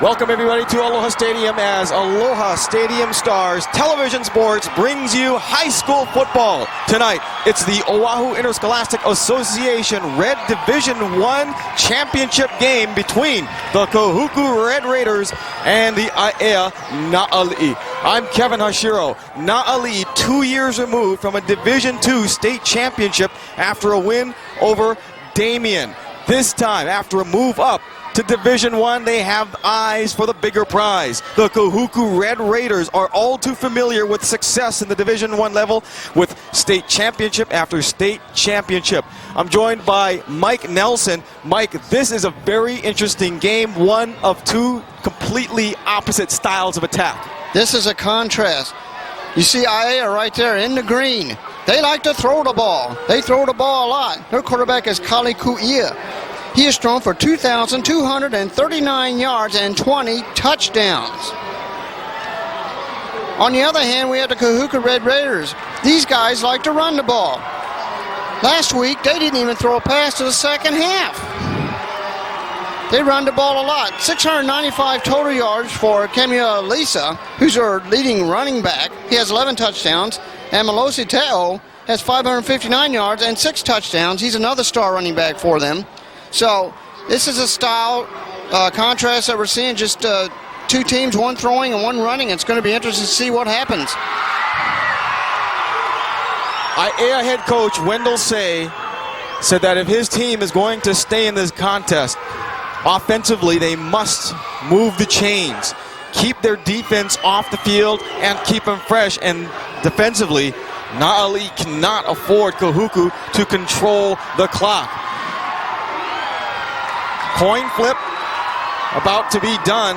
Welcome everybody to Aloha Stadium as Aloha Stadium Stars Television Sports brings you high school football. Tonight, it's the Oahu Interscholastic Association Red Division I Championship game between the Kahuku Red Raiders and the Aiea Na'ali'i. I'm Kevin Hashiro. Na'ali'i, 2 years removed from a Division II state championship after a win over Damien. This time, after a move up to Division I, they have eyes for the bigger prize. The Kahuku Red Raiders are all too familiar with success in the Division I level with state championship after state championship. I'm joined by Mike Nelson. Mike, this is a very interesting game, one of two completely opposite styles of attack. This is a contrast. You see Aiea right there in the green. They like to throw the ball. They throw the ball a lot. Their quarterback is Kahuku. He has thrown for 2,239 yards and 20 touchdowns. On the other hand, we have the Kahuku Red Raiders. These guys like to run the ball. Last week, they didn't even throw a pass to the second half. They run the ball a lot. 695 total yards for Kemia Lisa, who's our leading running back. He has 11 touchdowns. And Malosi Te'o has 559 yards and 6 touchdowns. He's another star running back for them. So this is a style contrast that we're seeing, just two teams, one throwing and one running. It's going to be interesting to see what happens. Aiea head coach Wendell Say said that if his team is going to stay in this contest, offensively they must move the chains, keep their defense off the field and keep them fresh, and defensively Na'ali'i cannot afford Kahuku to control the clock. Coin flip about to be done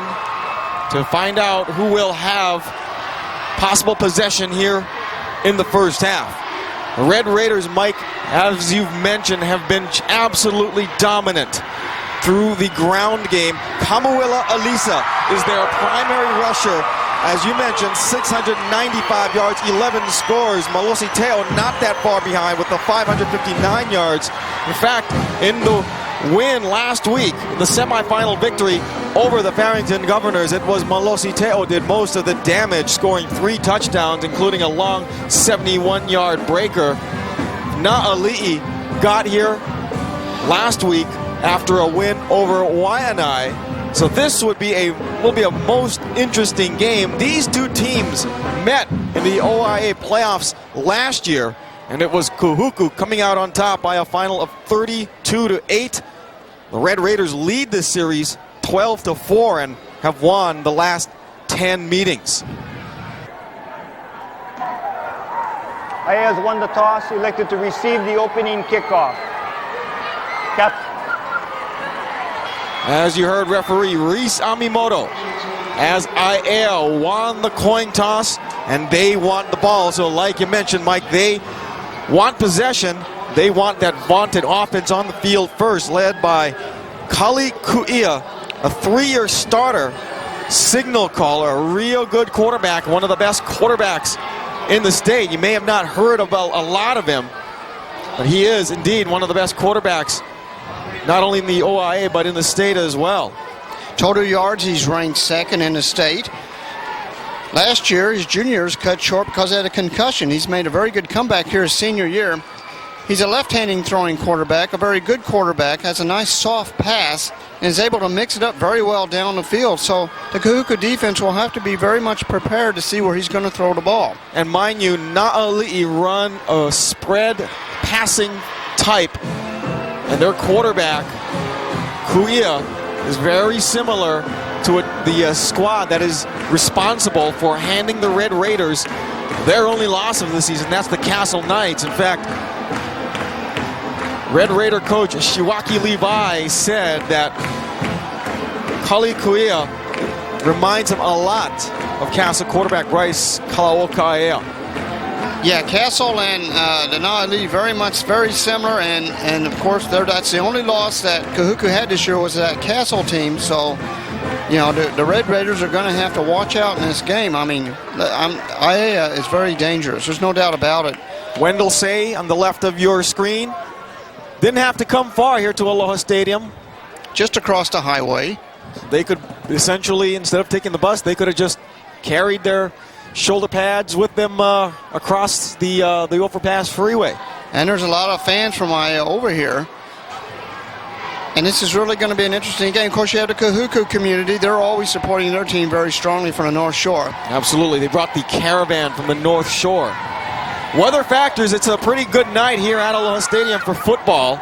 to find out who will have possible possession here in the first half. The Red Raiders, Mike, as you've mentioned, have been absolutely dominant through the ground game. Kamuela Alisa is their primary rusher. As you mentioned, 695 yards, 11 scores. Malosi Te'o not that far behind with the 559 yards. In fact, in the win last week, the semifinal victory over the Farrington Governors, it was Malosi Te'o did most of the damage, scoring 3 touchdowns, including a long 71-yard breaker. Na'ali'i got here last week after a win over Waianae. So this will be a most interesting game. These two teams met in the OIA playoffs last year, and it was Kahuku coming out on top by a final of 32-8. The Red Raiders lead this series 12-4 and have won the last 10 meetings. Aiea has won the toss, elected to receive the opening kickoff. As you heard, referee Reese Amimoto, as Aiea won the coin toss and they want the ball. So like you mentioned, Mike, they want possession. They want that vaunted offense on the field first, led by Kahuku, a 3-year starter, signal caller, a real good quarterback, one of the best quarterbacks in the state. You may have not heard about a lot of him, but he is indeed one of the best quarterbacks, not only in the OIA, but in the state as well. Total yards, he's ranked second in the state. Last year, his junior year was cut short because he had a concussion. He's made a very good comeback here his senior year. He's a left-handed throwing quarterback, a very good quarterback, has a nice soft pass, and is able to mix it up very well down the field. So the Kahuku defense will have to be very much prepared to see where he's going to throw the ball. And mind you, Na'ali'i run a spread passing type, and their quarterback, Kuia, is very similar to the squad that is responsible for handing the Red Raiders their only loss of the season. That's the Castle Knights. In fact, Red Raider coach Shiwaki Levi said that Kahuku reminds him a lot of Castle quarterback Bryce Kalauokaea. Yeah, Castle and the Na'ali'i very similar, and of course that's the only loss that Kahuku had this year was that Castle team. So, you know, the Red Raiders are going to have to watch out in this game. I mean, Aiea is very dangerous. There's no doubt about it. Wendell Say on the left of your screen. Didn't have to come far here to Aloha Stadium. Just across the highway. they could essentially, instead of taking the bus, they could have just carried their shoulder pads with them across the overpass freeway. And there's a lot of fans from Aiea over here. And this is really going to be an interesting game. Of course, you have the Kahuku community. They're always supporting their team very strongly from the North Shore. Absolutely. They brought the caravan from the North Shore. Weather factors, it's a pretty good night here at Aloha Stadium for football.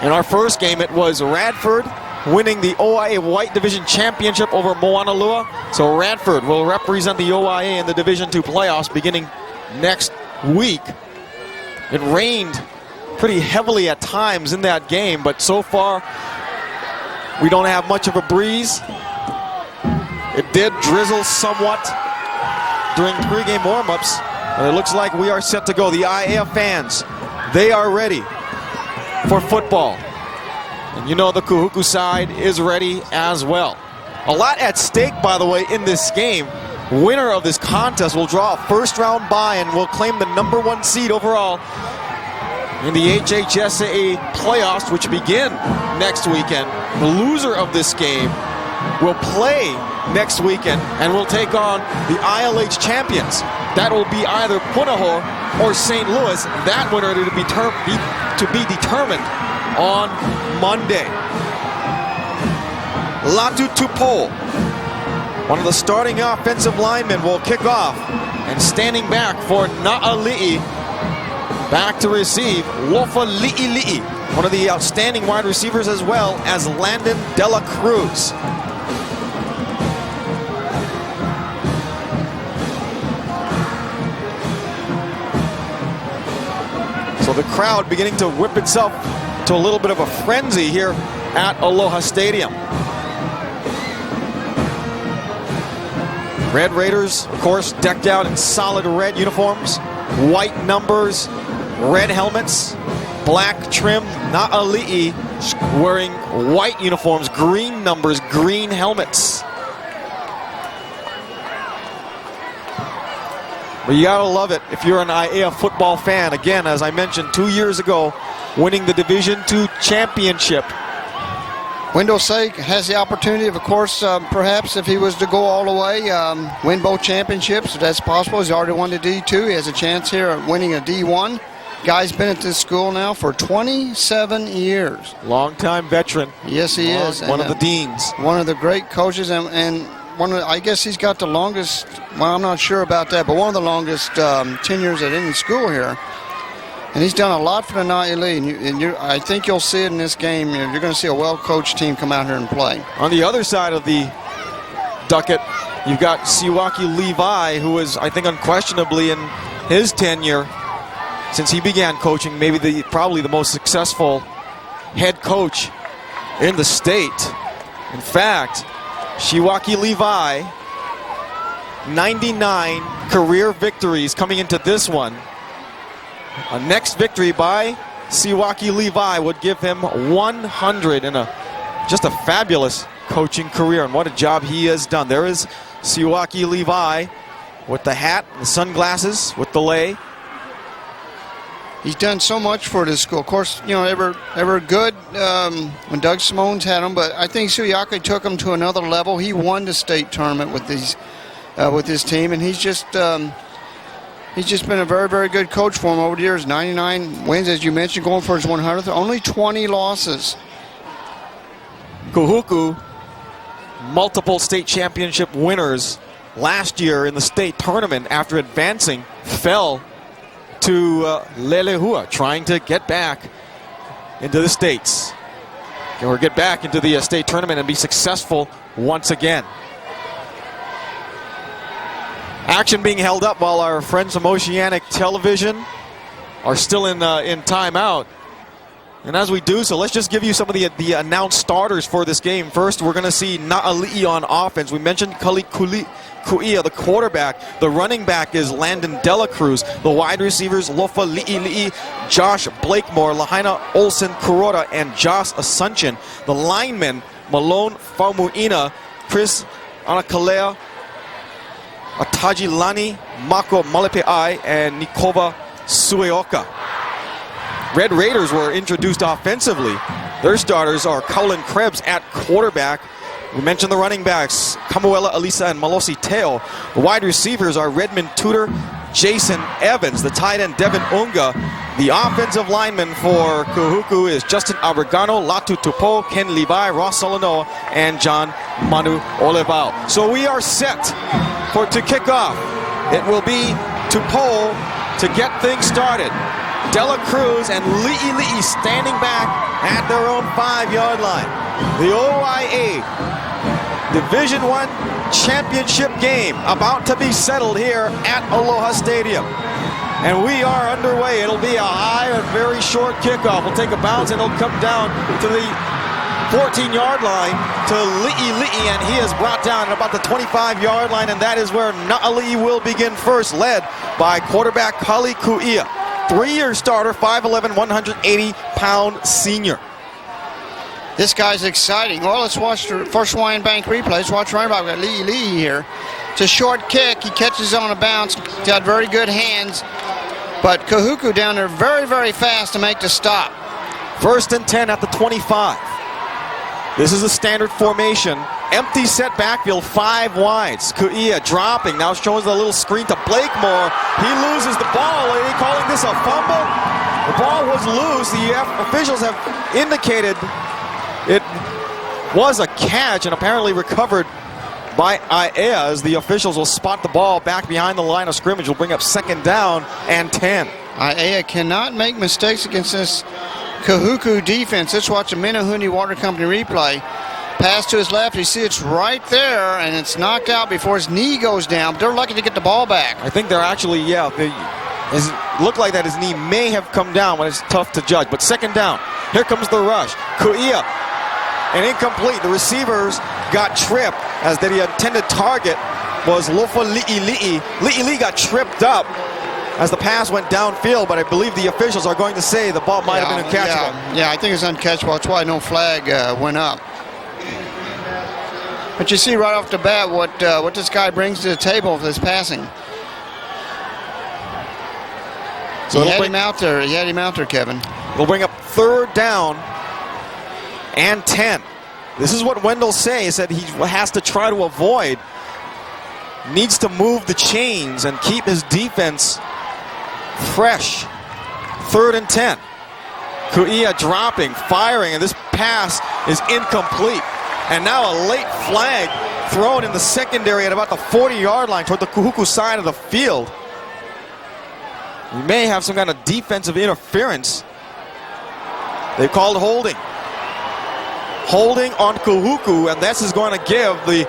In our first game, it was Radford winning the OIA White Division Championship over Moanalua. So Radford will represent the OIA in the Division II playoffs beginning next week. It rained pretty heavily at times in that game, but so far we don't have much of a breeze. It did drizzle somewhat during pregame warm-ups, and it looks like we are set to go. The Aiea fans, they are ready for football. And you know the Kahuku side is ready as well. A lot at stake, by the way, in this game. Winner of this contest will draw a first-round bye and will claim the #1 seed overall in the HHSAA playoffs, which begin next weekend. The loser of this game will play next weekend and will take on the ILH champions. That will be either Punahou or St. Louis. That winner to be determined on Monday. Latu Tupo, one of the starting offensive linemen, will kick off, and standing back for Na'ali'i, back to receive Lofa Li'i, one of the outstanding wide receivers, as well as Landon Dela Cruz. So the crowd beginning to whip itself to a little bit of a frenzy here at Aloha Stadium. Red Raiders, of course, decked out in solid red uniforms, white numbers, red helmets, black trim. Na'ali'i wearing white uniforms, green numbers, green helmets. But you gotta love it if you're an Aiea football fan. Again, as I mentioned, 2 years ago, winning the Division II championship. Wendell Sake has the opportunity of course, perhaps if he was to go all the way, win both championships, if that's possible. He's already won the D2. He has a chance here at winning a D1. Guy's been at this school now for 27 years. Longtime veteran. Yes, he is. One of the deans. One of the great coaches, and one of the, I guess he's got the longest, well, I'm not sure about that, but one of the longest tenures at any school here. And he's done a lot for the Na'ali'i, and I think you'll see it in this game. You're going to see a well-coached team come out here and play. On the other side of the ducket, you've got Siwaki Levi, who is, I think, unquestionably in his tenure since he began coaching, maybe probably the most successful head coach in the state. In fact, Siwaki Levi, 99 career victories coming into this one. A next victory by Siwaki Levi would give him 100 in just a fabulous coaching career, and what a job he has done. There is Siwaki Levi with the hat, the sunglasses, with the lei. He's done so much for this school. Of course, you know, they were good when Doug Simones had them, but I think Siwaki took them to another level. He won the state tournament with his team, and he's just been a very, very good coach for him over the years. 99 wins, as you mentioned, going for his 100th. Only 20 losses. Kahuku, multiple state championship winners last year in the state tournament after advancing, fell to Lelehua, trying to get back into the states. Or get back into the state tournament and be successful once again. Action being held up while our friends from Oceanic Television are still in timeout. And as we do so, let's just give you some of the announced starters for this game. First, we're going to see Na'ali'i on offense. We mentioned Kuia, the quarterback. The running back is Landon Dela Cruz. The wide receivers, Lofa Li'i, Josh Blakemore, Lahaina Olsen Kuroda, and Josh Asuncion. The linemen, Malone Faumuina, Chris Anakalea, Atajilani, Mako Malepe'ai, and Nikova Sueoka. Red Raiders were introduced offensively Their starters are Colin Krebs at quarterback. We mentioned the running backs, Kamuela Alisa and Malosi Teo. The wide receivers are Redmond Tudor, Jason Evans. The tight end, Devin Unga. The offensive lineman for Kahuku is Justin Abrigano, Latu Tupo, Ken Levi, Ross Solano, and John Manu Olivao. So we are set to kick off. It will be Tupo to get things started. Dela Cruz and Li'i standing back at their own 5-yard line. The OIA Division I championship game about to be settled here at Aloha Stadium. And we are underway. It'll be a high and very short kickoff. We'll take a bounce and it'll come down to the 14-yard line to Li'i, and he is brought down at about the 25-yard line, and that is where Na'ali'i will begin first, led by quarterback Kali Kuia. 3-year starter, 5'11", 180-pound senior. This guy's exciting. Well, let's watch the first Hawaiian Bank replay. Let's watch running back. We've got Li'i here. It's a short kick. He catches on a bounce. He's got very good hands. But Kahuku down there very, very fast to make the stop. 1st and 10 at the 25. This is a standard formation. Empty set backfield, 5 wides. Kuia dropping. Now showing the little screen to Blakemore. He loses the ball. Are they calling this a fumble? The ball was loose. The officials have indicated it was a catch and apparently recovered by Aiea, as the officials will spot the ball back behind the line of scrimmage. Will bring up 2nd down and 10. Aiea cannot make mistakes against this Kahuku defense. Let's watch a Minahuni Water Company replay. Pass to his left. You see it's right there, and it's knocked out before his knee goes down. But they're lucky to get the ball back. I think they're actually, it looked like that his knee may have come down, but it's tough to judge. But 2nd down. Here comes the rush. Kuia, and incomplete. The receivers got tripped, as the intended target was Lofa Li'i. Li'i got tripped up as the pass went downfield, but I believe the officials are going to say the ball might have been uncatchable. Yeah, I think it's uncatchable. That's why no flag went up. But you see right off the bat what this guy brings to the table with his passing. So he had him out there. He had him out there, Kevin. We'll bring up 3rd down and 10. This is what Wendell says, that he has to try to avoid. Needs to move the chains and keep his defense fresh. 3rd and 10. Kuia dropping, firing, and this pass is incomplete. And now a late flag thrown in the secondary at about the 40-yard line toward the Kahuku side of the field. We may have some kind of defensive interference. They called holding. Holding on Kahuku, and this is going to give the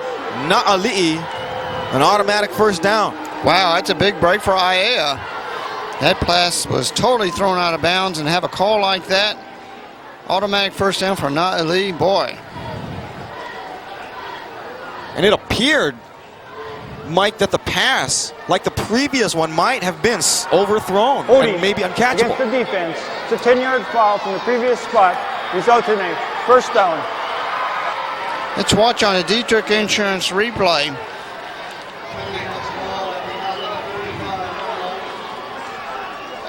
Na'ali'i an automatic 1st down. Wow, that's a big break for Aiea. That pass was totally thrown out of bounds, and have a call like that. Automatic 1st down for Na'ali'i, boy. And it appeared, Mike, that the pass, like the previous one, might have been overthrown and maybe uncatchable. Against the defense. It's a 10-yard foul from the previous spot, resulting in a 1st down. Let's watch on a Dietrich Insurance replay.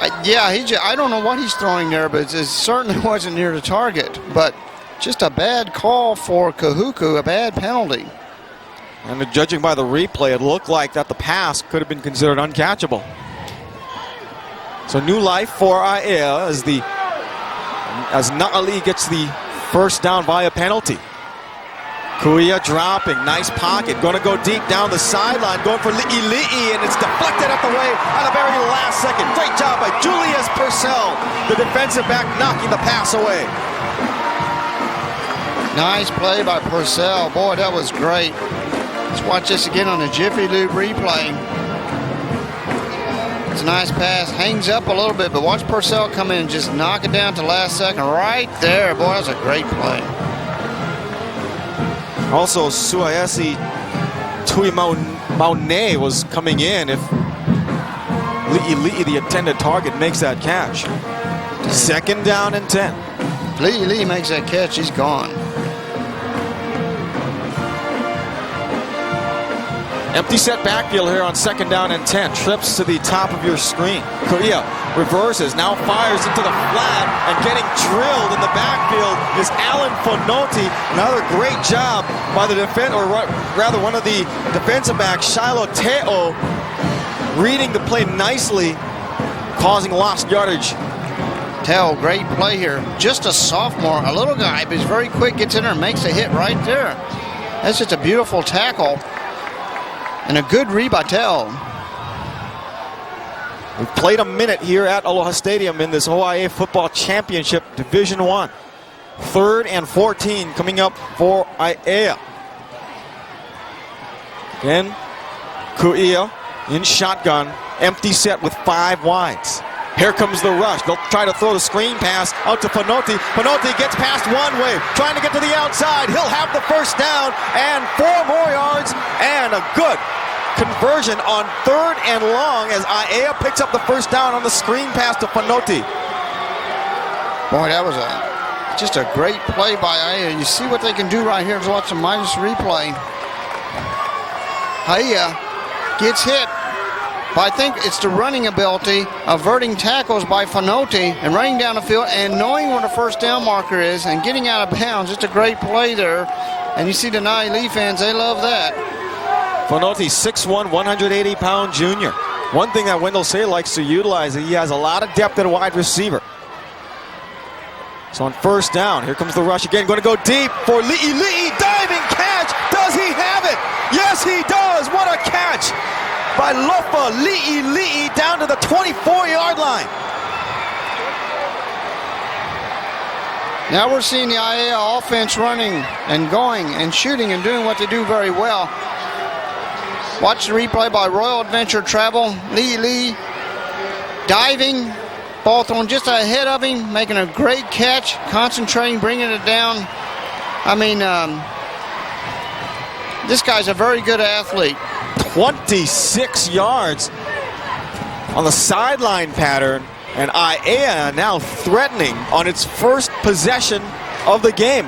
I don't know what he's throwing there, but it certainly wasn't near the target. But just a bad call for Kahuku, a bad penalty. And judging by the replay, it looked like that the pass could have been considered uncatchable. So new life for Aiea as Na'ali'i gets the 1st down via penalty. Kuia dropping, nice pocket, going to go deep down the sideline, going for Li'i, and it's deflected at the way at the very last second. Great job by Julius Purcell, the defensive back, knocking the pass away. Nice play by Purcell. Boy, that was great. Let's watch this again on the Jiffy Lube replay. It's a nice pass, hangs up a little bit, but watch Purcell come in and just knock it down to the last second right there. Boy, that was a great play. Also, Suayesi Tui Maune was coming in if Li'i, the intended target, makes that catch. 2nd down and 10. Li'i makes that catch, he's gone. Empty set backfield here on 2nd down and 10. Trips to the top of your screen. Korea reverses, now fires into the flat, and getting drilled in the backfield is Alan Fonoti. Another great job by the defense, or rather one of the defensive backs, Shiloh Teo, reading the play nicely, causing lost yardage. Tell, great play here. Just a sophomore, a little guy, but he's very quick, gets in there and makes a hit right there. That's just a beautiful tackle and a good read by Tell. We've played a minute here at Aloha Stadium in this OIA Football Championship Division I. 3rd and 14 coming up for Aiea. Again, Kuia in shotgun, empty set with 5 wides. Here comes the rush. They'll try to throw the screen pass out to Fonoti. Fonoti gets past one way, trying to get to the outside. He'll have the first down and 4 more yards and a good conversion on 3rd and long as Aiea picks up the first down on the screen pass to Fonoti. Boy, that was just a great play by Aiea. You see what they can do right here. Let's watch the minus replay. Aiea gets hit. But I think it's the running ability, averting tackles by Fonoti and running down the field and knowing where the first down marker is and getting out of bounds. It's a great play there. And you see the Naili fans, they love that. Fonoti, 6'1", 180-pound junior. One thing that Wendell Say likes to utilize, he has a lot of depth at a wide receiver. So on first down, here comes the rush again. Going to go deep for Li'i. Li'i, diving catch. Does he have it? Yes, he does. What a catch by Lofa Li'i down to the 24-yard line. Now we're seeing the Aiea offense running and going and shooting and doing what they do very well. Watch the replay by Royal Adventure Travel. Li'i diving, ball thrown just ahead of him, making a great catch, concentrating, bringing it down. I mean, this guy's a very good athlete. 26 yards on the sideline pattern, and Aiea now threatening on its first possession of the game.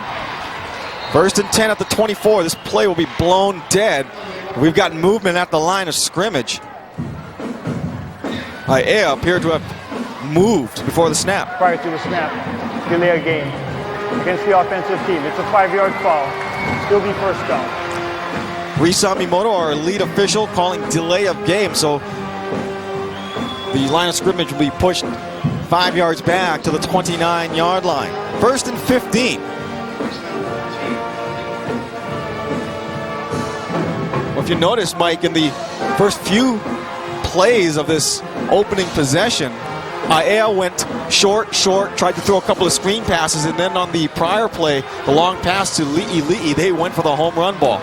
1st and 10 at the 24. This play will be blown dead. We've got movement at the line of scrimmage. Aiea appeared to have moved before the snap. Prior to the snap, delay a game against the offensive team. It's a 5-yard foul. Still be first down. Risa Mimoto, our lead official, calling delay of game, so the line of scrimmage will be pushed 5 yards back to the 29-yard line. 1st and 15. Well, if you notice, Mike, in the first few plays of this opening possession, Aiea went short, tried to throw a couple of screen passes, and then on the prior play, the long pass to Li'i, they went for the home run ball.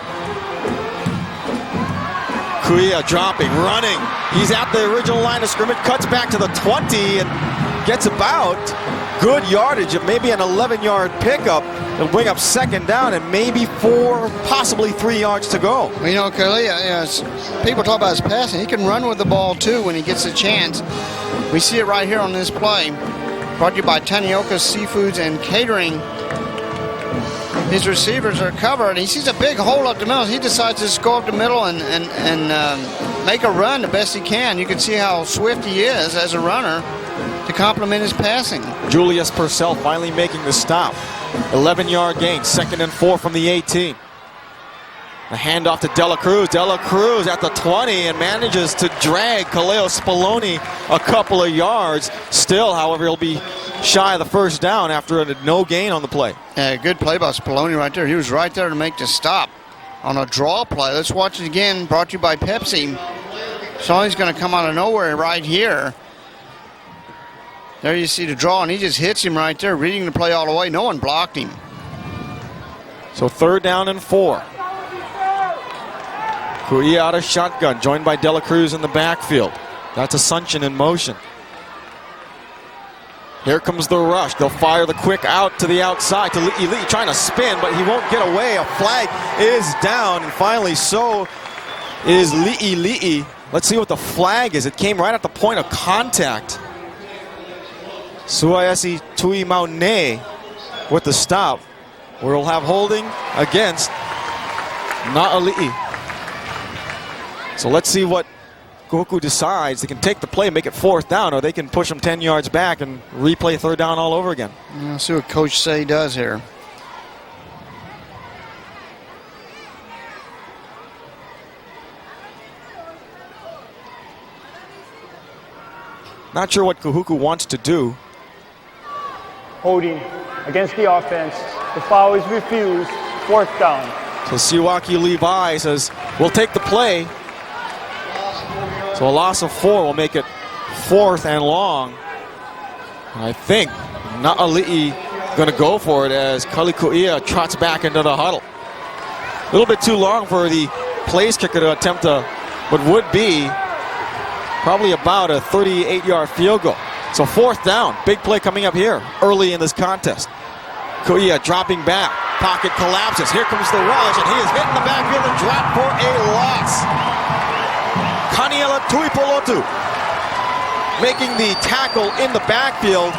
Kuia dropping, running. He's at the original line of scrimmage, cuts back to the 20 and gets about good yardage of maybe an 11-yard pickup. It'll bring up 2nd down and maybe 4, possibly 3 yards to go. Well, you know, Kuia, people talk about his passing. He can run with the ball, too, when he gets a chance. We see it right here on this play. Brought to you by Tanioka Seafoods and Catering. His receivers are covered. He sees a big hole up the middle. He decides to just go up the middle and make a run the best he can. You can see how swift he is as a runner to complement his passing. Julius Purcell finally making the stop. 11-yard gain, 2nd and 4 from the 18. The handoff to Dela Cruz. Dela Cruz at the 20 and manages to drag Kaleo Spallone a couple of yards. Still, however, he'll be shy of the first down after a no gain on the play. Yeah, good play by Spallone right there. He was right there to make the stop on a draw play. Let's watch it again, brought to you by Pepsi. Spallone's going to come out of nowhere right here. There you see the draw, and he just hits him right there, reading the play all the way. No one blocked him. So 3rd down and 4. Kuia out of shotgun, joined by Dela Cruz in the backfield. That's Asuncion in motion. Here comes the rush. They'll fire the quick out to the outside to Li'i, trying to spin, but he won't get away. A flag is down, and finally so is Li'i. Let's see what the flag is. It came right at the point of contact. Suaesi Tui Maune with the stop. We'll have holding against Na'ali'i. So let's see what Kahuku decides. They can take the play, make it 4th down, or they can push them 10 yards back and replay 3rd down all over again. Let's see what Coach Say does here. Not sure what Kahuku wants to do. Holding against the offense. The foul is refused. 4th down. So Siwaki Levi says, we'll take the play. So a loss of 4 will make it 4th and long. And I think Na'ali'i going to go for it as Kaliku'ia trots back into the huddle. A little bit too long for the place kicker to attempt what would be probably about a 38-yard field goal. So 4th down, big play coming up here early in this contest. Ku'ia dropping back, pocket collapses. Here comes the rush, and he is hit in the backfield and dropped for a loss. Kaniela Tuipolotu making the tackle in the backfield,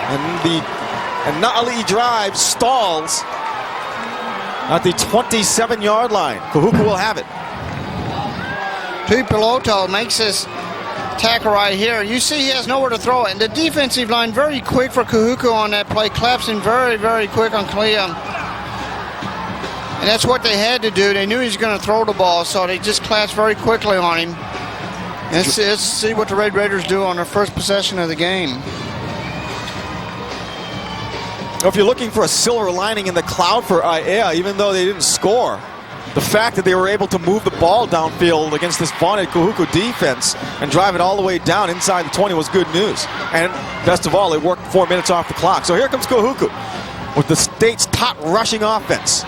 and Na'ali'i drive stalls at the 27-yard line. Kahuku will have it. Tuipolotu makes this tackle right here. You see he has nowhere to throw it. And the defensive line very quick for Kahuku on that play. Collapsing very, very quick on Kalia. And that's what they had to do. They knew he was going to throw the ball, so they just collapsed very quickly on him. And let's see what the Red Raiders do on their first possession of the game. If you're looking for a silver lining in the cloud for Aiea, even though they didn't score, the fact that they were able to move the ball downfield against this vaunted Kahuku defense and drive it all the way down inside the 20 was good news. And best of all, it worked 4 minutes off the clock. So here comes Kahuku with the state's top rushing offense.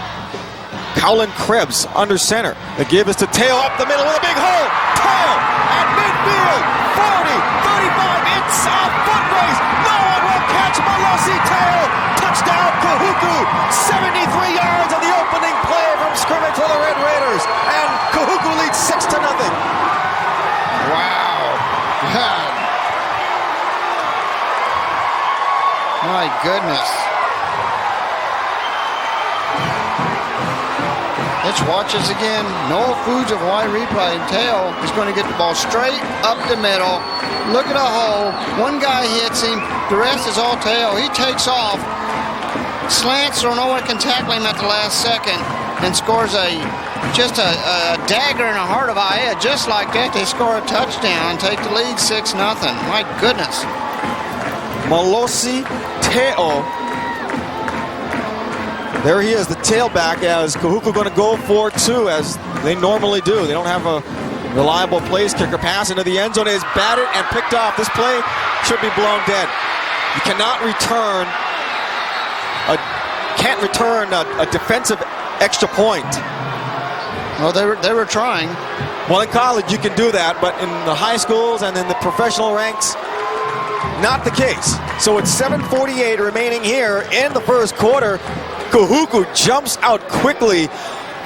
Cowlin Krebs under center. The give is to Teo up the middle with a big hole. Teo at midfield. 40, 35, inside foot race. No one will catch Malossi Teo. Touchdown Kahuku. 73 yards on the opening play from scrimmage for the Red Raiders. And Kahuku leads 6-0. Wow. God. My goodness. Let's watch this again. Noah Foods of Hawaii replay. Teo is going to get the ball straight up the middle. Look at a hole. One guy hits him. The rest is all Teo. He takes off. Slants so no one can tackle him at the last second, and scores just a dagger in the heart of Aiea. Just like that, they score a touchdown and take the lead 6-0. My goodness. Malossi Teo. There he is, the tailback, as Kahuku going to go for 2, as they normally do. They don't have a reliable place kicker. Pass into the end zone is batted and picked off. This play should be blown dead. You cannot return a defensive extra point. Well, they were trying. Well, in college you can do that, but in the high schools and in the professional ranks, not the case. So it's 7:48 remaining here in the first quarter. Kahuku jumps out quickly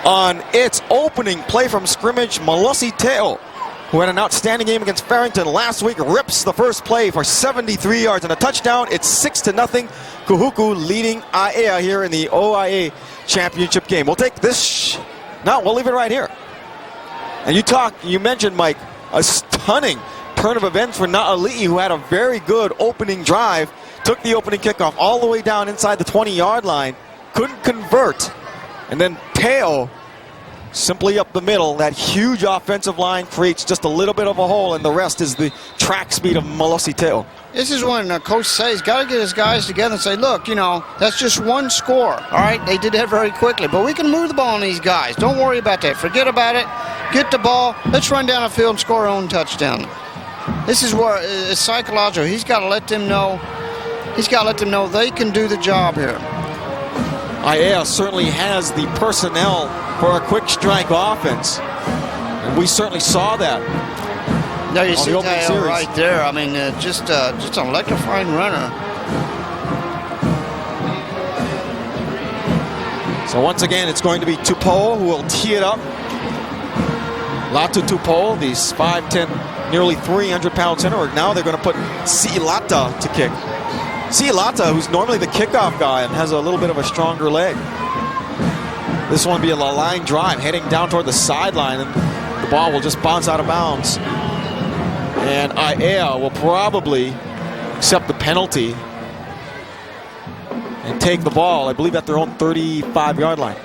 on its opening play from scrimmage. Malossi Teo, who had an outstanding game against Farrington last week, rips the first play for 73 yards and a touchdown. It's 6-0. Kahuku leading Aiea here in the OIA championship game. We'll take this. No, we'll leave it right here. And you mentioned, Mike, a stunning turn of events for Na'ali'i, who had a very good opening drive, took the opening kickoff all the way down inside the 20-yard line, couldn't convert, and then Teo simply up the middle. That huge offensive line creates just a little bit of a hole, and the rest is the track speed of Malossi Teo. This is when Coach says, got to get his guys together and say, look, that's just one score. All right, they did that very quickly, but we can move the ball on these guys. Don't worry about that. Forget about it. Get the ball. Let's run down the field and score our own touchdown. This is where it's psychological. He's got to let them know. He's got to let them know they can do the job here. Aiea certainly has the personnel for a quick strike offense, and we certainly saw that. Now you see Teo right there. I mean, just an electrifying runner. So once again, it's going to be Tupou who will tee it up. Latu Tupou, the 5'10", nearly 300-pound center. Now they're going to put Si'ilata to kick. Si'ilata, who's normally the kickoff guy and has a little bit of a stronger leg. This one will be a line drive heading down toward the sideline. And the The ball will just bounce out of bounds. And Aiea will probably accept the penalty and take the ball, I believe, at their own 35-yard line.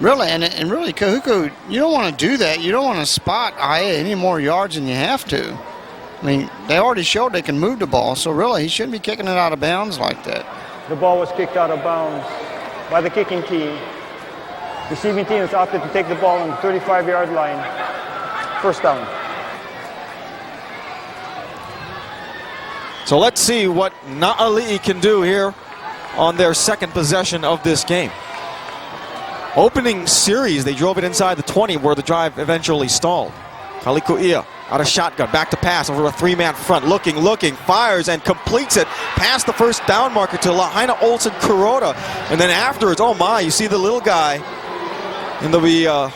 Really, and really, Kahuku, you don't want to do that. You don't want to spot Aiea any more yards than you have to. I mean, they already showed they can move the ball, so really, he shouldn't be kicking it out of bounds like that. The ball was kicked out of bounds by the kicking team. Receiving team is opted to take the ball on the 35-yard line. First down. So let's see what Na'ali'i can do here on their second possession of this game. Opening series, they drove it inside the 20 where the drive eventually stalled. Kahuku out of shotgun, back to pass over a three-man front, looking, fires and completes it past the first down marker to Lahaina Olsen Kuroda. And then afterwards, oh my, you see the little guy in the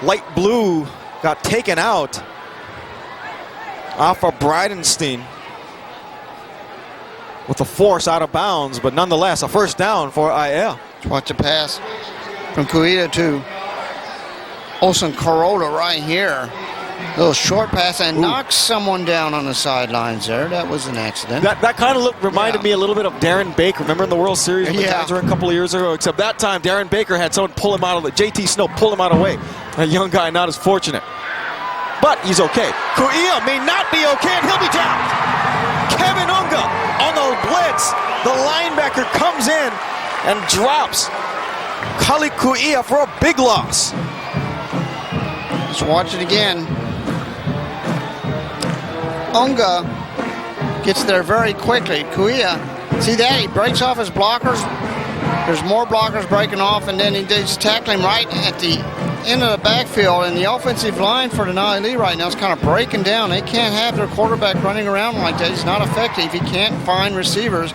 light blue got taken out off of Bridenstine with the force out of bounds, but nonetheless a first down for Aiea. Watch the pass from Kuida to Olsen Kuroda right here. Little short pass and knocks someone down on the sidelines there. That was an accident. That kind of reminded me a little bit of Darren Baker. Remember in the World Series when the Giants were a couple of years ago? Except that time Darren Baker had someone pull him out of the JT Snow pull him out of the way. A young guy not as fortunate. But he's okay. Kuia may not be okay and he'll be dropped. Kevin Unga on the blitz. The linebacker comes in and drops Kahuku for a big loss. Let's watch it again. Unga gets there very quickly. Kuia, see that? He breaks off his blockers. There's more blockers breaking off, and then he just tackle him right at the end of the backfield. And the offensive line for the Na'ali'i right now is kind of breaking down. They can't have their quarterback running around like that. He's not effective. He can't find receivers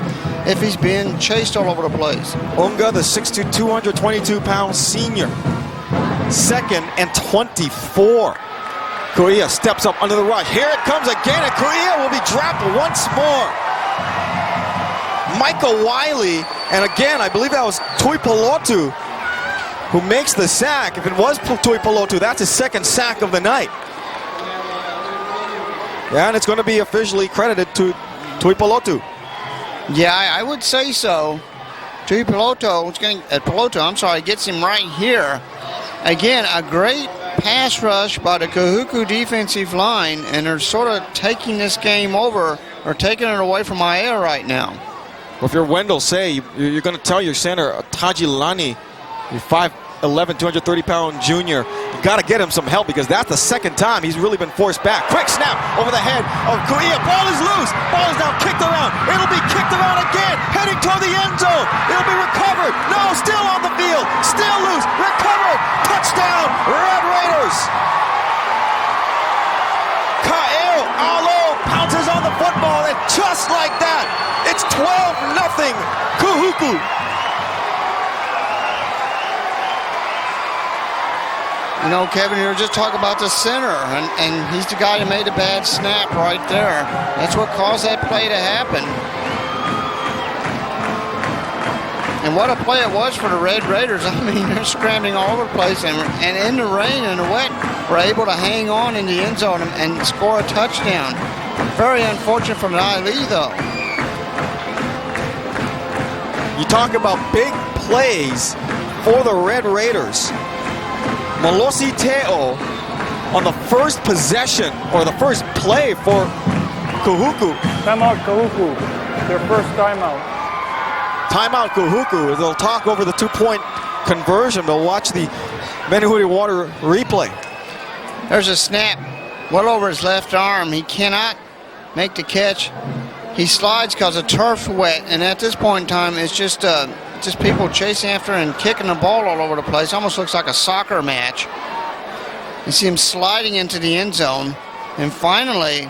if he's being chased all over the place. Unga, the 6'2", 222-pound senior. 2nd and 24. Kuia steps up under the rush. Here it comes again, and Kuia will be dropped once more. Michael Wiley, and again, I believe that was Tuipulotu who makes the sack. If it was Tuipulotu, that's his second sack of the night. Yeah, and it's going to be officially credited to Tuipulotu. Yeah, I would say so. Tuipulotu, gets him right here. Again, a great pass rush by the Kahuku defensive line, and they're sort of taking this game over or taking it away from Aiea right now. Well, if you're Wendell Say, you're going to tell your center, Taji Lani, your 5'11", 230-pound junior, you got to get him some help because that's the second time he's really been forced back. Quick snap over the head of Kuia. Ball is loose. Ball is now kicked around. It'll be kicked around again, heading toward the end zone. It'll be recovered. No, still on the field. Still loose. Recovered. Touchdown, Red Raiders. Kael Alo pounces on the football, and just like that, it's 12-0 Kahuku. You know, Kevin, you were just talking about the center, and he's the guy that made a bad snap right there. That's what caused that play to happen. And what a play it was for the Red Raiders. I mean, they're scrambling all over the place, and in the rain and the wet, were able to hang on in the end zone and score a touchdown. Very unfortunate for the Na'ali'i, though. You talk about big plays for the Red Raiders. Malosi Teo on the first possession, or the first play for Kahuku. Timeout Kahuku, their first timeout. Timeout Kahuku. They'll talk over the two-point conversion. They'll watch the Menahuti Water replay. There's a snap well over his left arm. He cannot make the catch. He slides because the turf's wet, and at this point in time, it's just people chasing after and kicking the ball all over the place. Almost looks like a soccer match. You see him sliding into the end zone, and finally,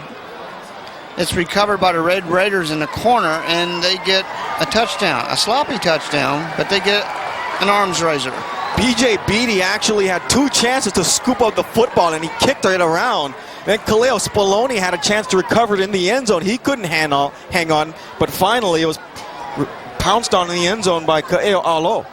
it's recovered by the Red Raiders in the corner, and they get a touchdown, a sloppy touchdown, but they get an arms raiser. BJ Beatty actually had two chances to scoop up the football, and he kicked it around. Then Kaleo Spallone had a chance to recover it in the end zone. He couldn't hang on, but finally it was pounced on in the end zone by Kaeo Alo.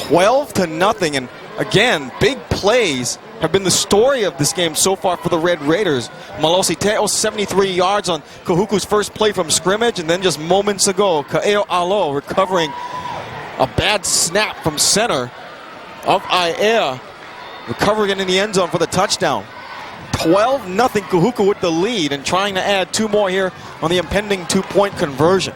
12-0. And again, big plays have been the story of this game so far for the Red Raiders. Malosi Teo, 73 yards on Kahuku's first play from scrimmage, and then just moments ago, Kaeo Alo recovering a bad snap from center of Aiea, recovering it in the end zone for the touchdown. 12-0 Kahuku with the lead and trying to add 2 more here on the impending 2-point conversion.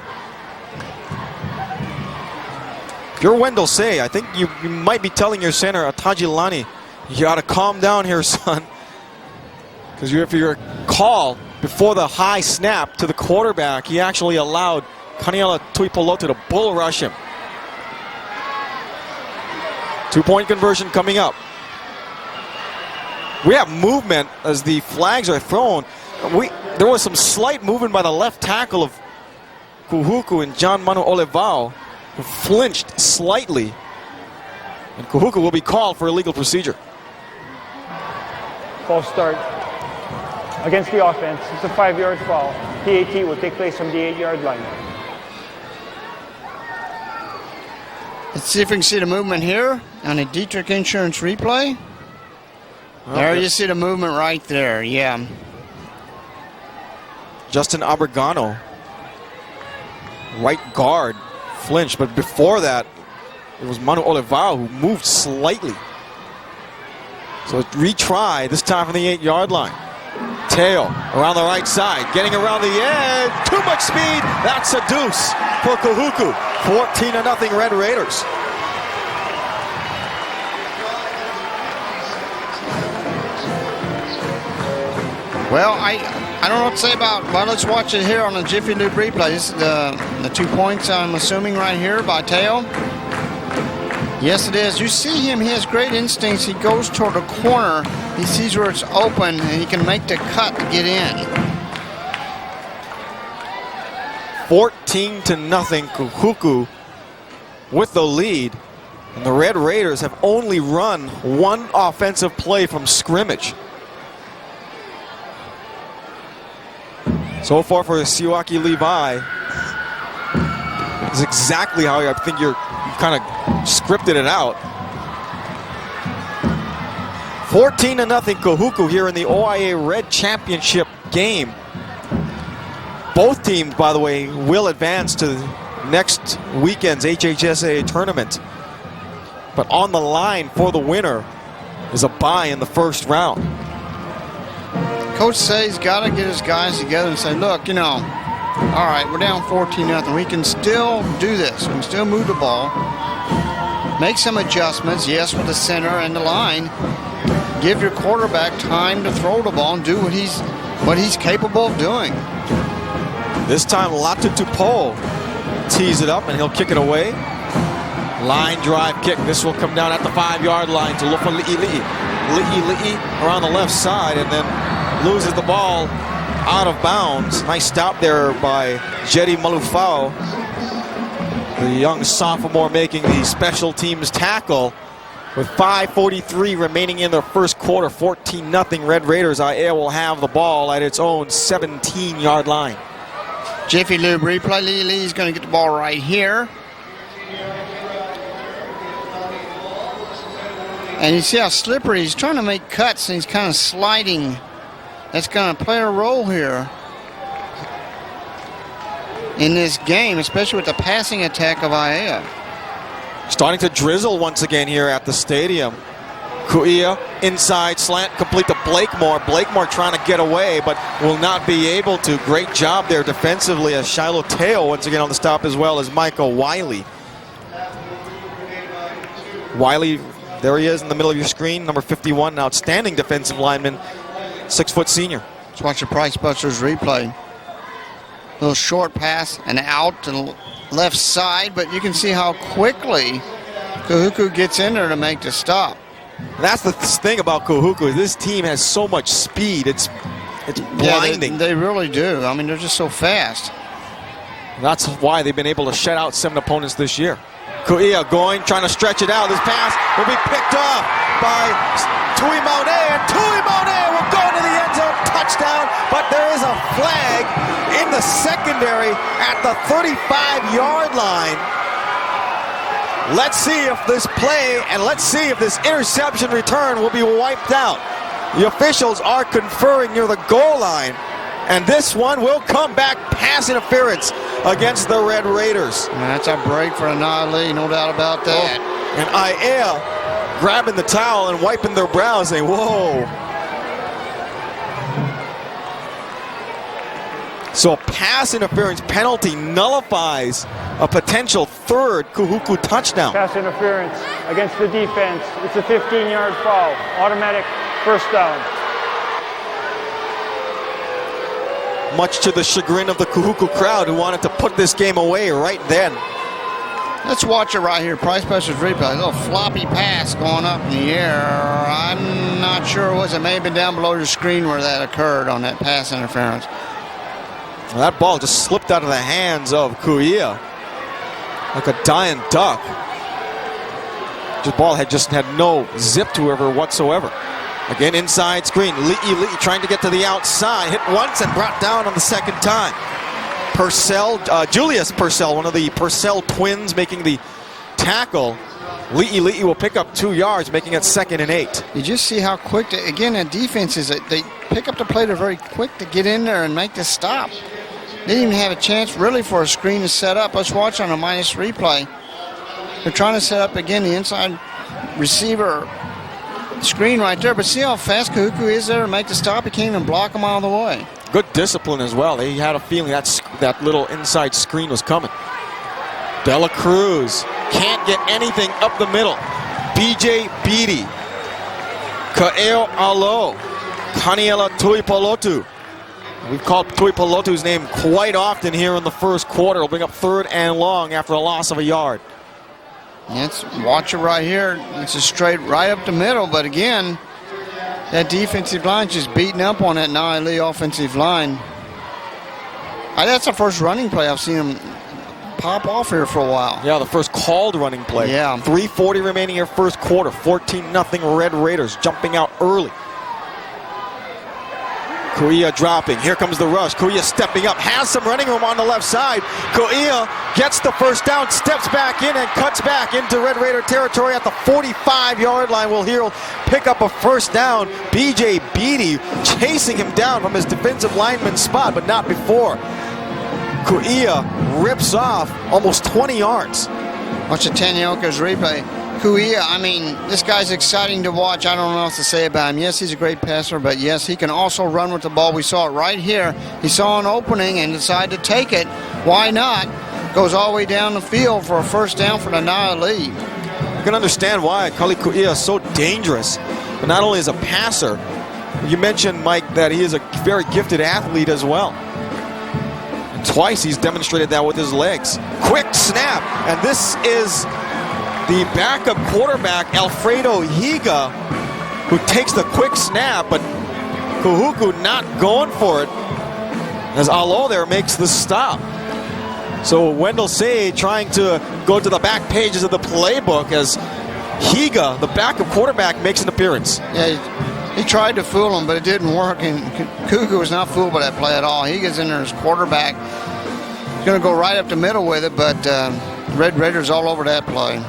If you're Wendell Say, I think you might be telling your center, Atajilani, you got to calm down here, son. Because if you recall, before the high snap to the quarterback, he actually allowed Kaniela Tuipolotu to bull rush him. 2-point conversion coming up. We have movement as the flags are thrown. There was some slight movement by the left tackle of Kahuku and John Manu Olivao, who flinched slightly. And Kahuku will be called for illegal procedure. False start against the offense. It's a 5-yard foul. PAT will take place from the 8-yard line. Let's see if we can see the movement here on a Dietrich Insurance replay. Okay. There you see the movement right there, yeah. Justin Abergano, right guard, flinched, but before that, it was Manu Olivao who moved slightly. So retry, this time from the 8-yard line. Teo around the right side, getting around the edge. Too much speed. That's a deuce for Kahuku. 14-0 Red Raiders. Well, I don't know what to say about, well, let's watch it here on the Jiffy Lube replay. This is the 2 points, I'm assuming, right here by Teo. Yes, it is. You see him, he has great instincts. He goes toward the corner. He sees where it's open, and he can make the cut to get in. 14-0 Kahuku with the lead. And the Red Raiders have only run 1 offensive play from scrimmage. So far for Siwaki Levi, is exactly how I think you've kind of scripted it out. 14-0 Kahuku here in the OIA Red Championship game. Both teams, by the way, will advance to next weekend's HHSAA tournament. But on the line for the winner is a bye in the first round. Coach says he's got to get his guys together and say, look, you know, all right, we're down 14-0. We can still do this. We can still move the ball. Make some adjustments, yes, with the center and the line. Give your quarterback time to throw the ball and do what he's capable of doing. This time, Latu Tupo tees it up, and he'll kick it away. Line drive kick. This will come down at the 5-yard line to Lofa Li'i around the left side, and then loses the ball out of bounds. Nice stop there by Jerry Malufao, the young sophomore making the special teams tackle. With 5:43 remaining in the first quarter, 14-0 Red Raiders. Aiea will have the ball at its own 17-yard line. Jiffy Lube replay. Lee's going to get the ball right here. And you see how slippery he's trying to make cuts, and he's kind of sliding. That's going to play a role here in this game, especially with the passing attack of Aiea. Starting to drizzle once again here at the stadium. Kuia inside slant complete to Blakemore. Blakemore trying to get away, but will not be able to. Great job there defensively as Shiloh Teo once again on the stop, as well as Michael Wiley. Wiley, there he is in the middle of your screen, number 51, an outstanding defensive lineman, 6-foot senior. Let's watch the Price Busters replay. Little short pass and out to the left side, but you can see how quickly Kahuku gets in there to make the stop. That's the thing about Kahuku. This team has so much speed. It's blinding. Yeah, they really do. I mean, they're just so fast. That's why they've been able to shut out 7 opponents this year. Kuia going, trying to stretch it out. This pass will be picked off by Tui Maune, and Tui Maune will go into the end zone, touchdown, but there is a flag in the secondary at the 35-yard line. Let's see if this play and let's see if this interception return will be wiped out. The officials are conferring near the goal line, and this one will come back pass interference against the Red Raiders. And that's a break for Aiea, no doubt about that. And Aiea grabbing the towel and wiping their brows, saying, whoa. So a pass interference penalty nullifies a potential third Kahuku touchdown. Pass interference against the defense. It's a 15-yard foul. Automatic first down. Much to the chagrin of the Kahuku crowd, who wanted to put this game away right then. Let's watch it right here. Price Buster's replay. A little floppy pass going up in the air. I'm not sure it was. It may have been down below your screen where that occurred on that pass interference. Well, that ball just slipped out of the hands of Aiea like a dying duck. The ball had just had no zip to it whatsoever. Again, inside screen. Li'i trying to get to the outside. Hit once and brought down on the second time. Julius Purcell, one of the Purcell twins, making the tackle. Li'i will pick up 2 yards, making it 2nd and 8. You just see how quick, again, that defense is. They pick up the play. They're very quick to get in there and make the stop. They didn't even have a chance really for a screen to set up. Let's watch on a minus replay. They're trying to set up again the inside receiver screen right there, but see how fast Kahuku is there to make the stop. He can't even block him out of the way. Good discipline as well. They had a feeling that little inside screen was coming. Dela Cruz can't get anything up the middle. BJ Beatty, Ka'eo Alo, Kaniela Tuipolotu. We've called Tuipolotu's name quite often here in the first quarter. It'll bring up 3rd and long after a loss of a yard. Let's watch it right here. It's a straight right up the middle, but again, that defensive line just beating up on that Aiea offensive line. That's the first running play I've seen him pop off here for a while. Yeah, the first called running play. Yeah. 3:40 remaining here first quarter. 14-0 Red Raiders jumping out early. Aiea dropping. Here comes the rush. Aiea stepping up. Has some running room on the left side. Aiea gets the first down, steps back in, and cuts back into Red Raider territory at the 45-yard line. Will here pick up a first down. BJ Beatty chasing him down from his defensive lineman spot, but not before. Aiea rips off almost 20 yards. Watch the Tanioka's replay. Aiea, I mean, this guy's exciting to watch. I don't know what to say about him. Yes, he's a great passer, but yes, he can also run with the ball. We saw it right here. He saw an opening and decided to take it. Why not? Goes all the way down the field for a first down for the Aiea. You can understand why Kali Aiea is so dangerous, but not only as a passer. You mentioned, Mike, that he is a very gifted athlete as well. And twice he's demonstrated that with his legs. Quick snap, and this is the backup quarterback, Alfredo Higa, who takes the quick snap, but Kahuku not going for it as Alo there makes the stop. So Wendell Say trying to go to the back pages of the playbook as Higa, the backup quarterback, makes an appearance. Yeah, he tried to fool him, but it didn't work, and Kahuku was not fooled by that play at all. Higa's in there as quarterback. He's going to go right up the middle with it, but Red Raiders all over that play.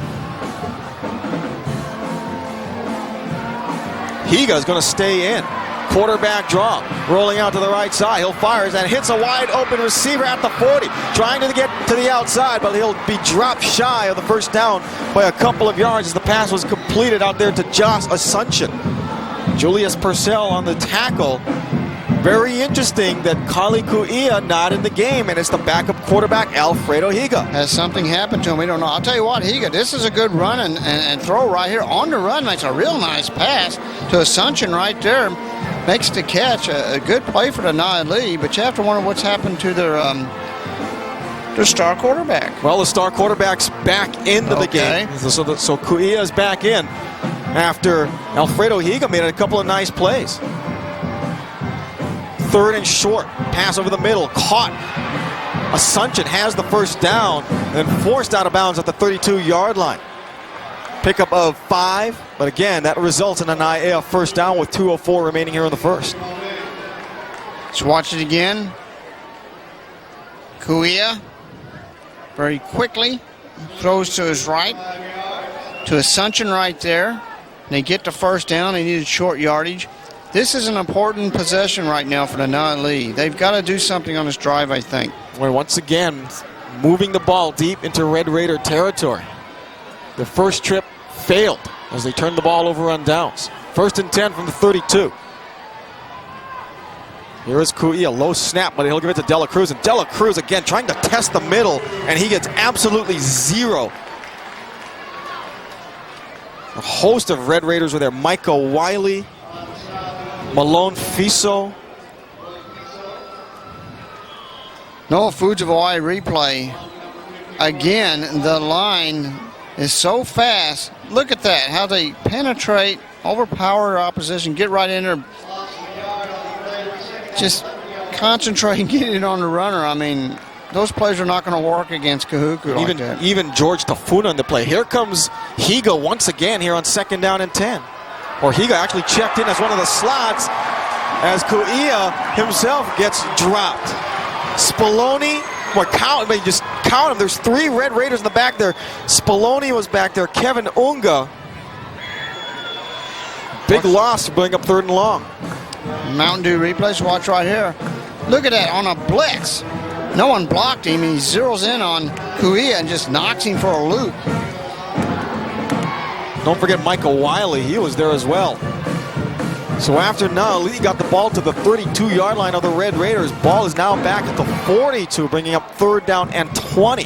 Higa is going to stay in. Quarterback draw, rolling out to the right side. He'll fires and hits a wide open receiver at the 40, trying to get to the outside, but he'll be dropped shy of the first down by a couple of yards as the pass was completed out there to Josh Asuncion. Julius Purcell on the tackle. Very interesting that Kali Aiea not in the game, and it's the backup quarterback, Alfredo Higa. Has something happened to him? We don't know. I'll tell you what, Higa, this is a good run and throw right here. On the run, makes a real nice pass to Asuncion right there. Makes the catch. A good play for the Aiea, but you have to wonder what's happened to their star quarterback. Well, the star quarterback's back into the game. So Aiea is back in after Alfredo Higa made a couple of nice plays. 3rd and short, pass over the middle, caught. Asuncion has the first down, and forced out of bounds at the 32-yard line. Pickup of 5, but again, that results in an Aiea first down with 2:04 remaining here in the first. Let's watch it again. Aiea, very quickly, throws to his right, to Asuncion right there. They get the first down. They needed short yardage. This is an important possession right now for the Non-Lee. They've got to do something on this drive, I think. We're once again moving the ball deep into Red Raider territory. The first trip failed as they turned the ball over on downs. 1st and 10 from the 32. Here is Kauia, low snap, but he'll give it to Dela Cruz. And Dela Cruz again trying to test the middle, and he gets absolutely zero. A host of Red Raiders were there. Micah Wiley, Malone Fiso. No Foods of Hawaii replay. Again, the line is so fast. Look at that, how they penetrate, overpower opposition, get right in there. Just concentrate and get it on the runner. I mean, those plays are not going to work against Kahuku like that. Even George Tafuna in the play. Here comes Higa once again here on 2nd down and 10. Or Higa actually checked in as one of the slots as Kauia himself gets dropped. Spallone, just count them. There's 3 Red Raiders in the back there. Spallone was back there. Kevin Unga. Big loss to bring up 3rd and long. Mountain Dew replays, watch right here. Look at that, on a blitz. No one blocked him. He zeroes in on Kauia and just knocks him for a loop. Don't forget Michael Wiley. He was there as well. So after now, Lee got the ball to the 32-yard line of the Red Raiders. Ball is now back at the 42, bringing up 3rd down and 20.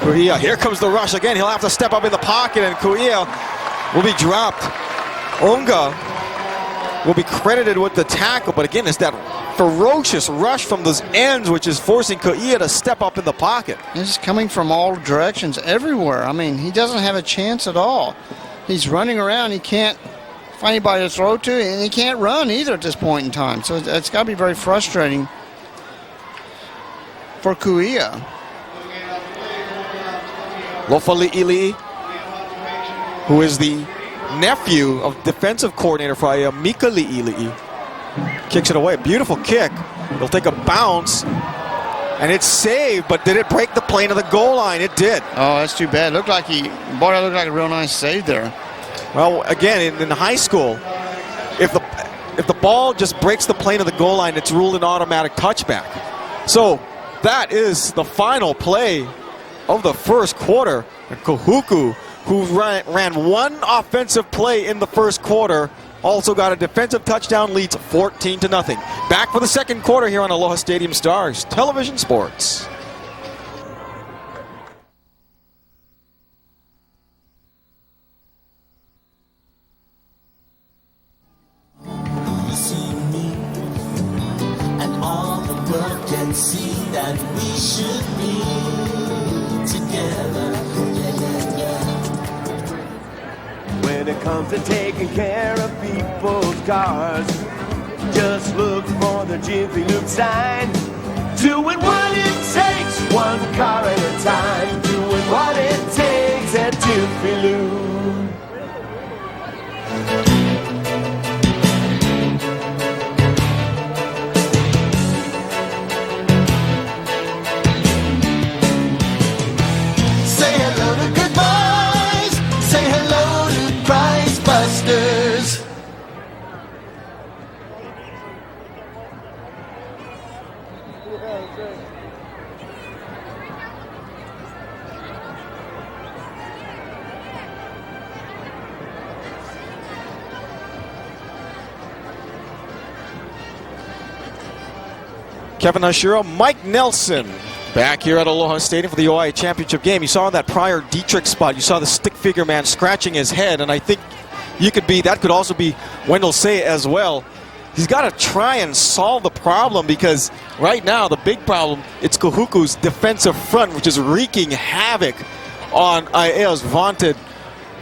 Kauia, here comes the rush again. He'll have to step up in the pocket, and Kauia will be dropped. Unga will be credited with the tackle, but again, it's that ferocious rush from those ends which is forcing Kauia to step up in the pocket. This is coming from all directions, everywhere. I mean, he doesn't have a chance at all. He's running around. He can't find anybody to throw to, and he can't run either at this point in time. So it's got to be very frustrating for Kauia. Lofali'ili, who is the nephew of defensive coordinator for Aiea, Mika Li'ili'i, kicks it away. Beautiful kick. He'll take a bounce, and it's saved, but did it break the plane of the goal line? It did. Oh, that's too bad. Looked like that looked like a real nice save there. Well, again, in high school, if the ball just breaks the plane of the goal line, it's ruled an automatic touchback. So that is the final play of the first quarter. And Kahuku, who ran 1 offensive play in the first quarter, also got a defensive touchdown, leads 14-0. Back for the second quarter here on Aloha Stadium Stars Television Sports. You see me, and all the world can see that we should be together. When it comes to taking care of people's cars, just look for the Jiffy Lube sign. Doing what it takes, 1 car at a time. Doing what it takes at Jiffy Lube. Say hello to good boys. Say hello to Price Busters. Kevin Ashura, Mike Nelson back here at Aloha Stadium for the OIA Championship game. You saw that prior Dietrich spot. You saw the stick figure man scratching his head, and I think that could also be Wendell Say as well. He's got to try and solve the problem, because right now the big problem, it's Kahuku's defensive front, which is wreaking havoc on Aiea's vaunted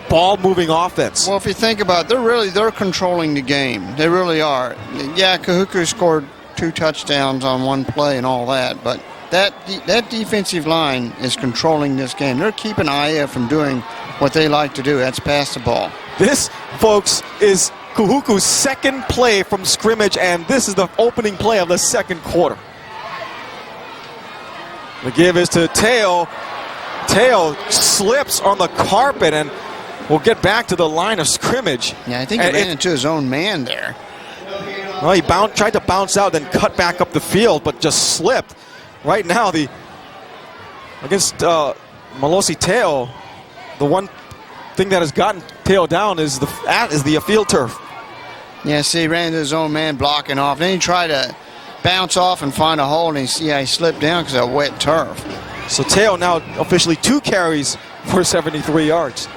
ball-moving offense. Well, if you think about it, they're controlling the game. They really are. Yeah, Kahuku scored 2 touchdowns on 1 play and all that, but that defensive line is controlling this game. They're keeping Aiea from doing what they like to do. That's pass the ball. This, folks, is Kahuku's second play from scrimmage, and this is the opening play of the second quarter. The give is to Teo. Teo slips on the carpet and will get back to the line of scrimmage. Yeah, I think he ran into his own man there. Well, he tried to bounce out, then cut back up the field, but just slipped. Right now, against Malosi Teo, the one thing that has gotten Teo down is the field turf. Yeah, see, he ran into his own man blocking off. Then he tried to bounce off and find a hole, and he slipped down because of wet turf. So Teo now officially 2 carries for 73 yards.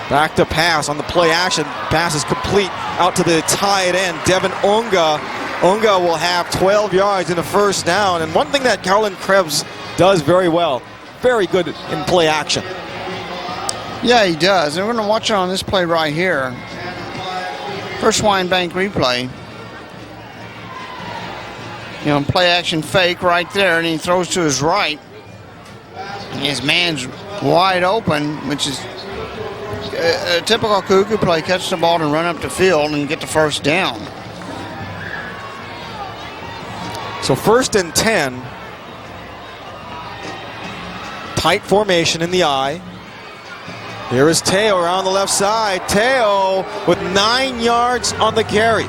Back to pass on the play action. Pass is complete out to the tight end, Devin Unga. Unga will have 12 yards in the first down. And one thing that Carolyn Krebs does very well, very good in play action. Yeah, he does. And we're going to watch it on this play right here. First Wine Bank replay. Play action fake right there, and he throws to his right. And his man's wide open, which is a typical Kahuku play. Catch the ball and run up the field and get the first down. So 1st and 10. Tight formation in the eye. Here is Teo around the left side. Teo with 9 yards on the carry.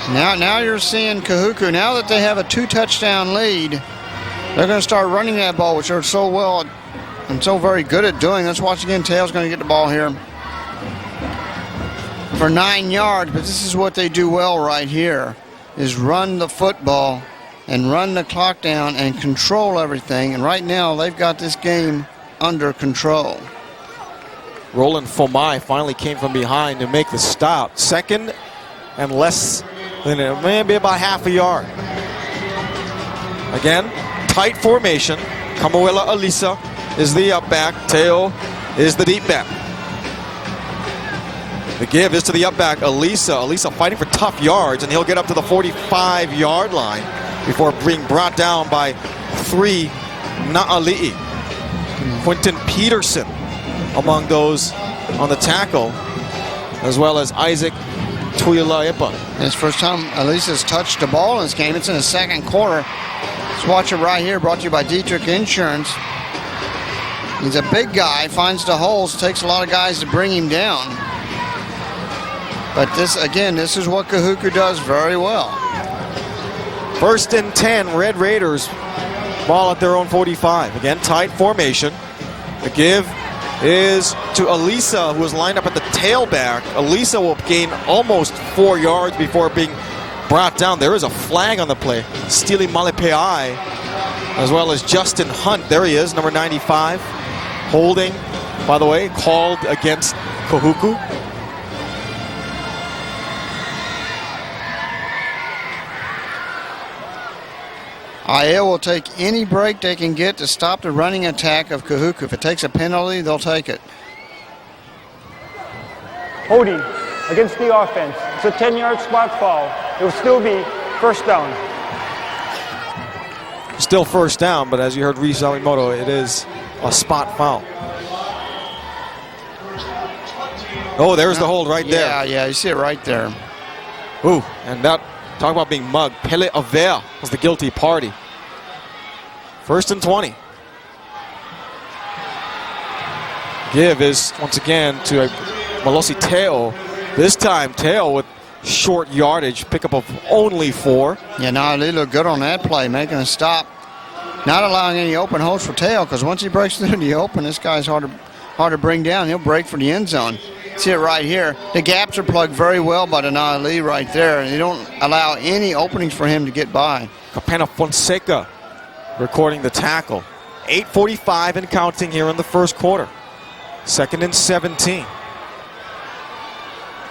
Now you're seeing Kahuku. Now that they have a 2-touchdown lead, they're going to start running that ball, which they're so well and so very good at doing. Let's watch again. Teo's going to get the ball here for 9 yards, but this is what they do well right here, is run the football and run the clock down and control everything. And right now, they've got this game under control. Roland Fomai finally came from behind to make the stop. 2nd and less than maybe about half a yard. Again, tight formation. Kamuela Alisa is the up back. Teo is the deep back. The give is to the up back, Alisa. Alisa fighting for tough yards, and he'll get up to the 45-yard line before being brought down by 3 Na'ali'i. Quentin Peterson among those on the tackle, as well as Isaac Tuilaepa. It's the first time Alisa's touched the ball in this game. It's in the second quarter. Let's watch it right here, brought to you by Dietrich Insurance. He's a big guy, finds the holes, takes a lot of guys to bring him down. But this is what Kahuku does very well. 1st and 10, Red Raiders, ball at their own 45. Again, tight formation. The give is to Alisa, who is lined up at the tailback. Alisa will gain almost 4 yards before being brought down. There is a flag on the play. Stili Malepeai, as well as Justin Hunt. There he is, number 95. Holding, by the way, called against Kahuku. Aiea will take any break they can get to stop the running attack of Kahuku. If it takes a penalty, they'll take it. Holding against the offense. It's a 10-yard spot foul. It will still be first down. Still first down, but as you heard Reese Alimoto, it is a spot foul. Oh, there's the hold right there. Yeah, you see it right there. Ooh, and that, talk about being mugged. Pele Avea was the guilty party. 1st and 20. Give is once again to Malosi Teo. This time Teo with short yardage, pickup of only 4. Yeah, no, they look good on that play, making a stop. Not allowing any open holes for Teo, because once he breaks through the open, this guy's hard to bring down. He'll break for the end zone. See it right here. The gaps are plugged very well by Denali right there, and they don't allow any openings for him to get by. Capena Fonseca recording the tackle. 8:45 and counting here in the first quarter. 2nd and 17.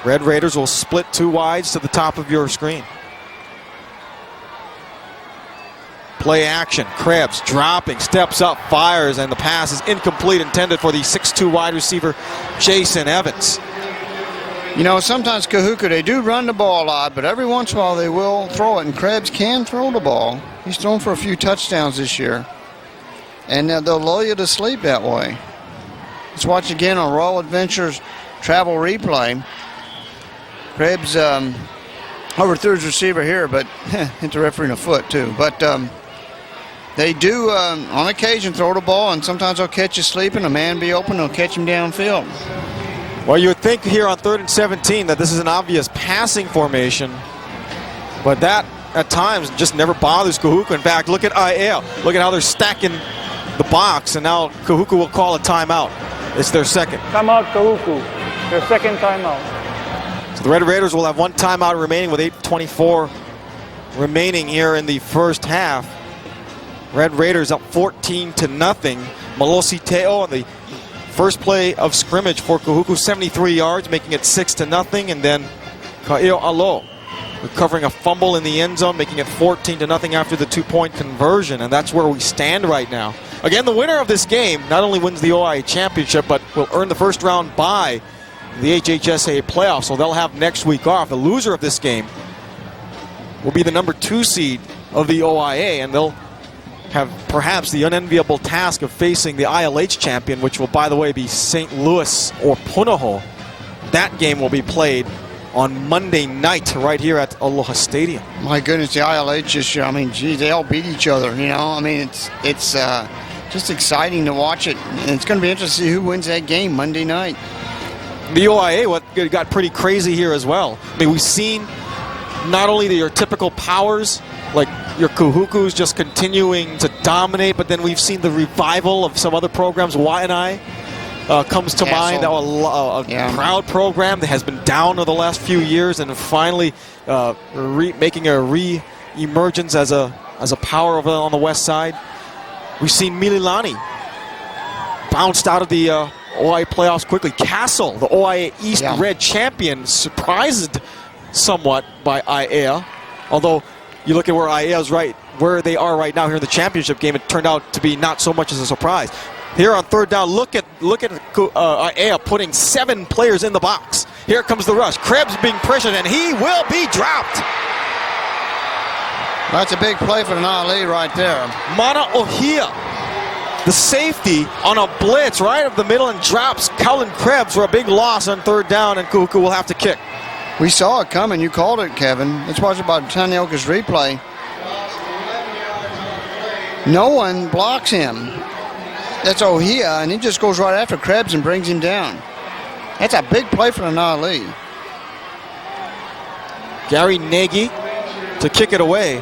Red Raiders will split 2 wides to the top of your screen. Play action. Krebs dropping, steps up, fires, and the pass is incomplete, intended for the 6'2 wide receiver, Jason Evans. You know, sometimes Kahuku, they do run the ball a lot, but every once in a while they will throw it, and Krebs can throw the ball. He's thrown for a few touchdowns this year, and they'll lull you to sleep that way. Let's watch again on Royal Adventures Travel Replay. Krebs overthrew his receiver here, but hit the referee in the foot too. But they do, on occasion, throw the ball, and sometimes they'll catch you sleeping. A man be open, they'll catch him downfield. Well, you would think here on 3rd and 17 that this is an obvious passing formation, but that at times just never bothers Kahuku. In fact, look at Aiea. Look at how they're stacking the box, and now Kahuku will call a timeout. It's their second. Timeout, Kahuku. Their second timeout. So the Red Raiders will have one timeout remaining with 8:24 remaining here in the first half. Red Raiders up 14-0. Malosi Teo on the first play of scrimmage for Kahuku, 73 yards, making it 6-0. And then Ka'io Alo recovering a fumble in the end zone, making it 14-0 after the 2-point conversion. And that's where we stand right now. Again, the winner of this game not only wins the OIA championship, but will earn the first round bye the HHSA playoffs. So they'll have next week off. The loser of this game will be the number 2 seed of the OIA, and they'll have perhaps the unenviable task of facing the ILH champion, which will, by the way, be St. Louis or Punahou. That game will be played on Monday night right here at Aloha Stadium. My goodness, the ILH this year, I mean, geez, they all beat each other, you know. I mean, it's just exciting to watch it. And it's going to be interesting to see who wins that game Monday night. The OIA what got pretty crazy here as well. I mean, we've seen not only your typical powers, like your Kahukus just continuing to dominate, but then we've seen the revival of some other programs. Waianae comes to mind, a proud program that has been down over the last few years and finally making a re-emergence as a power on the west side. We've seen Mililani bounced out of the OIA playoffs quickly. Castle, the OIA East Red champion, surprised somewhat by Aiea. Although you look at where Aiea's where they are right now here in the championship game, it turned out to be not so much as a surprise. Here on 3rd down, look at Aiea putting 7 players in the box. Here comes the rush. Krebs being pressured, and he will be dropped. That's a big play for the Na'ali right there. Mana Ohia, the safety, on a blitz right up the middle and drops Cullen Krebs for a big loss on 3rd down, and Kahuku will have to kick. We saw it coming. You called it, Kevin. Let's watch about Tanioka's replay. No one blocks him. That's Ohia, and he just goes right after Krebs and brings him down. That's a big play for the Na'ali. Gary Nagy to kick it away.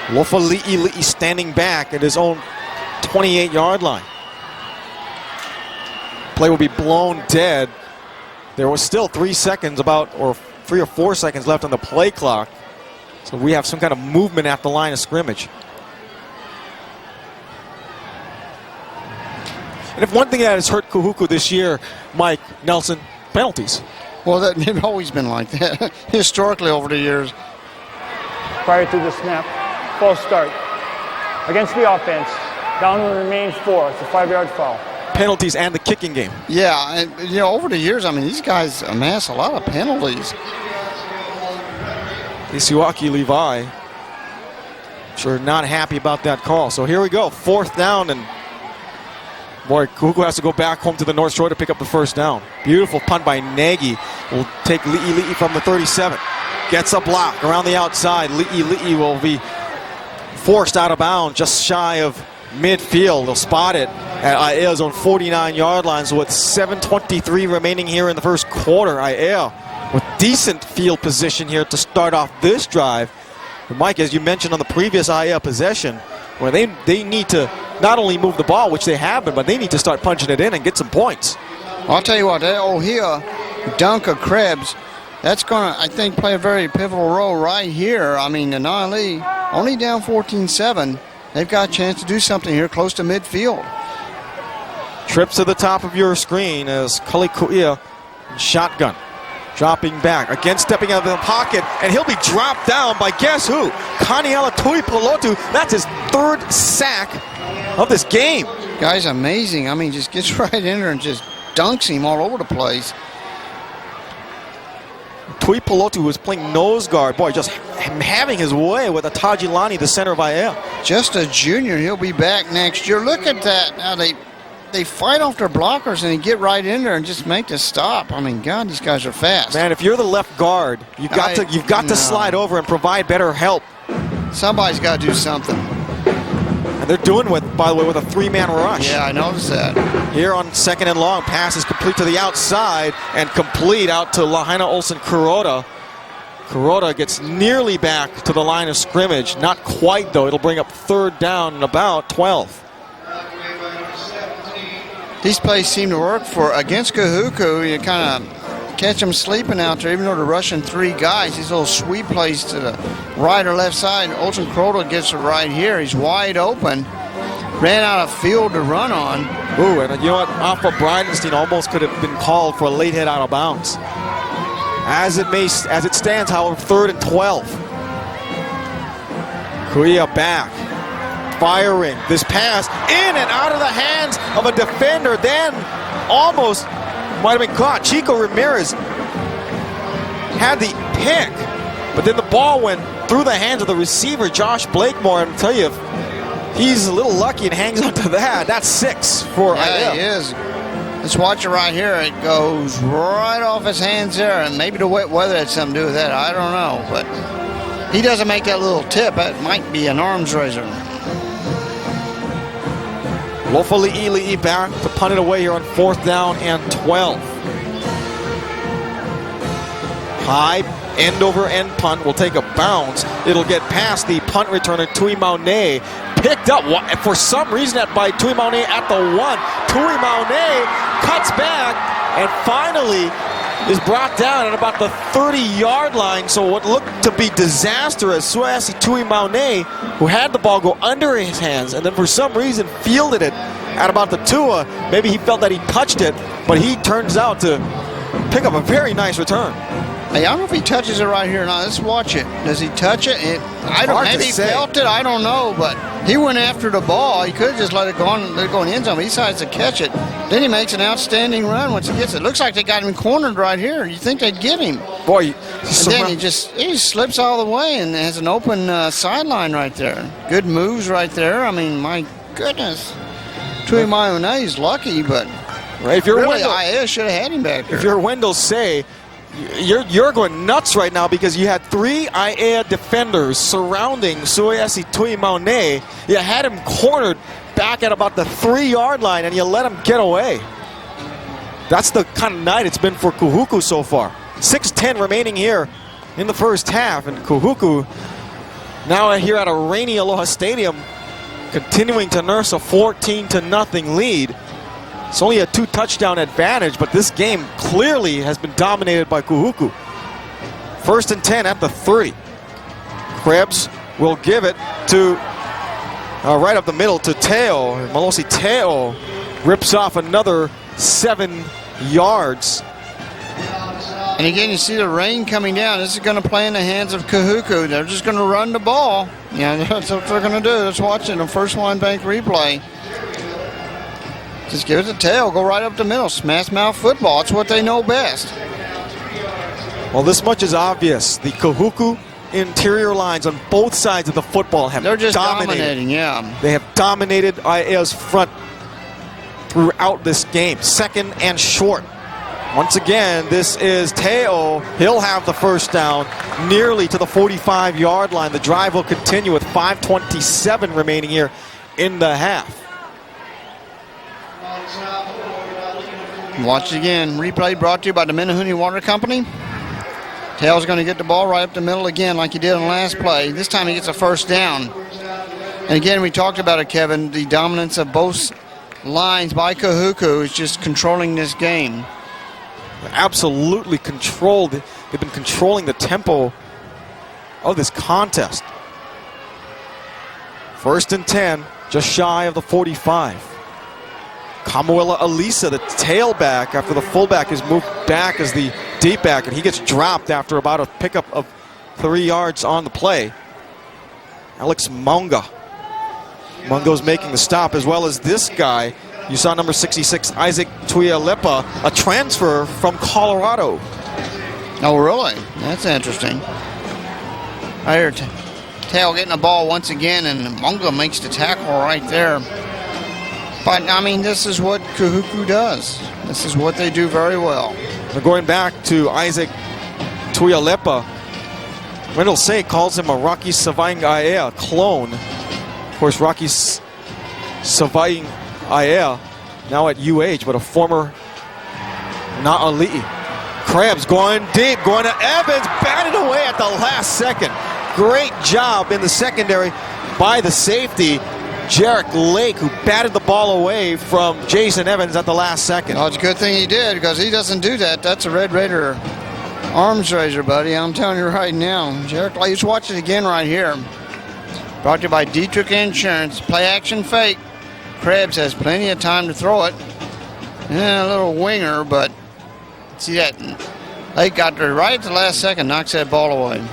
Lofa Li'i standing back at his own 28-yard line. Play will be blown dead. There was still 3 or 4 seconds left on the play clock. So we have some kind of movement at the line of scrimmage. And if one thing that has hurt Kahuku this year, Mike Nelson, penalties. Well, they've always been like that, historically over the years. Prior to the snap, false start. Against the offense, down will remain 4. It's a 5-yard foul. Penalties and the kicking game. Yeah, and over the years, I mean, these guys amass a lot of penalties. Isiwaki Levi, sure not happy about that call. So here we go, 4th down, and boy, Kahuku has to go back home to the North Shore to pick up the first down. Beautiful punt by Nagy. Will take Li'i from the 37. Gets a block around the outside. Li'i will be forced out of bounds just shy of midfield. They'll spot it at Aiea's own 49-yard line. So with 7:23 remaining here in the first quarter, Aiea with decent field position here to start off this drive. But Mike, as you mentioned on the previous Aiea possession, where they need to not only move the ball, which they have been, but they need to start punching it in and get some points. I'll tell you what, that Ohia dunk of Krebs, that's going to, I think, play a very pivotal role right here. I mean, the Na'ali only down 14-7. They've got a chance to do something here close to midfield. Trips to the top of your screen as Kali Kuia shotgun. Dropping back, again stepping out of the pocket, and he'll be dropped down by guess who? Kaniela Tuipulotu. That's his 3rd sack of this game. Guy's amazing. I mean, just gets right in there and just dunks him all over the place. Tuipulotu was playing nose guard. Boy, just having his way with Atajilani, the center of Aiea. Just a junior. He'll be back next year. Look at that. Now they they fight off their blockers and they get right in there and just make the stop. I mean, God, these guys are fast. Man, if you're the left guard, you've got to slide over and provide better help. Somebody's got to do something. And they're doing by the way, with a 3-man rush. Yeah, I noticed that. Here on 2nd and long, pass is complete to the outside and complete out to Lahaina Olsen Kuroda. Kuroda gets nearly back to the line of scrimmage. Not quite, though. It'll bring up 3rd down and about 12. These plays seem to work against Kahuku. You kind of catch them sleeping out there, even though they're rushing 3 guys. These little sweep plays to the right or left side. Olsen Kuroda gets it right here. He's wide open. Ran out of field to run on. Ooh, and you know what? Off of Bridenstine almost could have been called for a late hit out of bounds. As it stands, however, 3rd and 12. Kuia back, firing. This pass in and out of the hands of a defender. Then almost might have been caught. Chico Ramirez had the pick, but then the ball went through the hands of the receiver, Josh Blakemore. And I'll tell you, he's a little lucky and hangs on to that. That's 6 for Aiea. He is. Let's watch it right here. It goes right off his hands there, and maybe the wet weather had something to do with that. I don't know, but he doesn't make that little tip. That might be an arms raiser. Lofali'i back to punt it away here on 4th down and 12. High end over end punt will take a bounce. It'll get past the punt returner Tui Maune. Picked up for some reason by Tui Maune at the 1. Tui Maune cuts back and finally is brought down at about the 30-yard line. So what looked to be disastrous, Suasi Tui Maune, who had the ball go under his hands and then for some reason fielded it at about the 2. Maybe he felt that he touched it, but he turns out to pick up a very nice return. Hey, I don't know if he touches it right here or not. Let's watch it. Does he touch it? I don't. Maybe he felt it. I don't know. But he went after the ball. He could have just let it go in the end zone. But he decides to catch it. Then he makes an outstanding run once he gets it. Looks like they got him cornered right here. You think they'd get him? Boy, and then he slips all the way and has an open sideline right there. Good moves right there. I mean, my goodness. Tui Maune is lucky, but right, if you're really, Aiea should have had him back there. If you're Wendell Say, you're going nuts right now because you had 3 Aiea defenders surrounding Suasi Tui Maune. You had him cornered back at about the 3-yard line and you let him get away. That's the kind of night it's been for Kahuku so far. 6:10 remaining here in the first half, and Kahuku now here at a rainy Aloha Stadium continuing to nurse a 14-0 lead. It's only a 2-touchdown advantage, but this game clearly has been dominated by Kahuku. 1st and 10 at the 3. Krebs will give it to right up the middle to Teo. Malosi Teo rips off another 7 yards. And again, you see the rain coming down. This is going to play in the hands of Kahuku. They're just going to run the ball. Yeah, that's what they're going to do. Let's watch it in the first line bank replay. Just give it to Tail, go right up the middle, smash mouth football. It's what they know best. Well, this much is obvious. The Kahuku interior lines on both sides of the football have dominating, yeah. They have dominated Aiea's front throughout this game. 2nd and short. Once again, this is Teo. He'll have the first down nearly to the 45-yard line. The drive will continue with 5:27 remaining here in the half. Watch it again. Replay brought to you by the Minahuni Water Company. Tail's going to get the ball right up the middle again like he did on the last play. This time he gets a first down. And again, we talked about it, Kevin. The dominance of both lines by Kahuku is just controlling this game. Absolutely controlled. They've been controlling the tempo of this contest. 1st and 10, just shy of the 45. Kamuela Elisa, the tailback, after the fullback is moved back as the deep back, and he gets dropped after about a pickup of 3 yards on the play. Alex Munga. Mungo's making the stop, as well as this guy. You saw number 66, Isaac Tuialepa, a transfer from Colorado. Oh, really? That's interesting. I hear Tail getting the ball once again, and Munga makes the tackle right there. But, I mean, this is what Kahuku does. This is what they do very well. So going back to Isaac Tuialepa, Wendell Say calls him a Rocky Savaing Aiea clone. Of course, Rocky Savaing Aiea, now at UH, but a former Na'ali'i. Krebs going deep, going to Evans, batted away at the last second. Great job in the secondary by the safety, Jarek Lake, who batted the ball away from Jason Evans at the last second. Well, it's a good thing he did, because he doesn't do that. That's a Red Raider arms raiser, buddy. I'm telling you right now. Jarek Lake, just watch it again right here. Brought to you by Dietrich Insurance. Play action fake. Krebs has plenty of time to throw it. Yeah, a little winger, but see that? Lake got there right at the last second, knocks that ball away.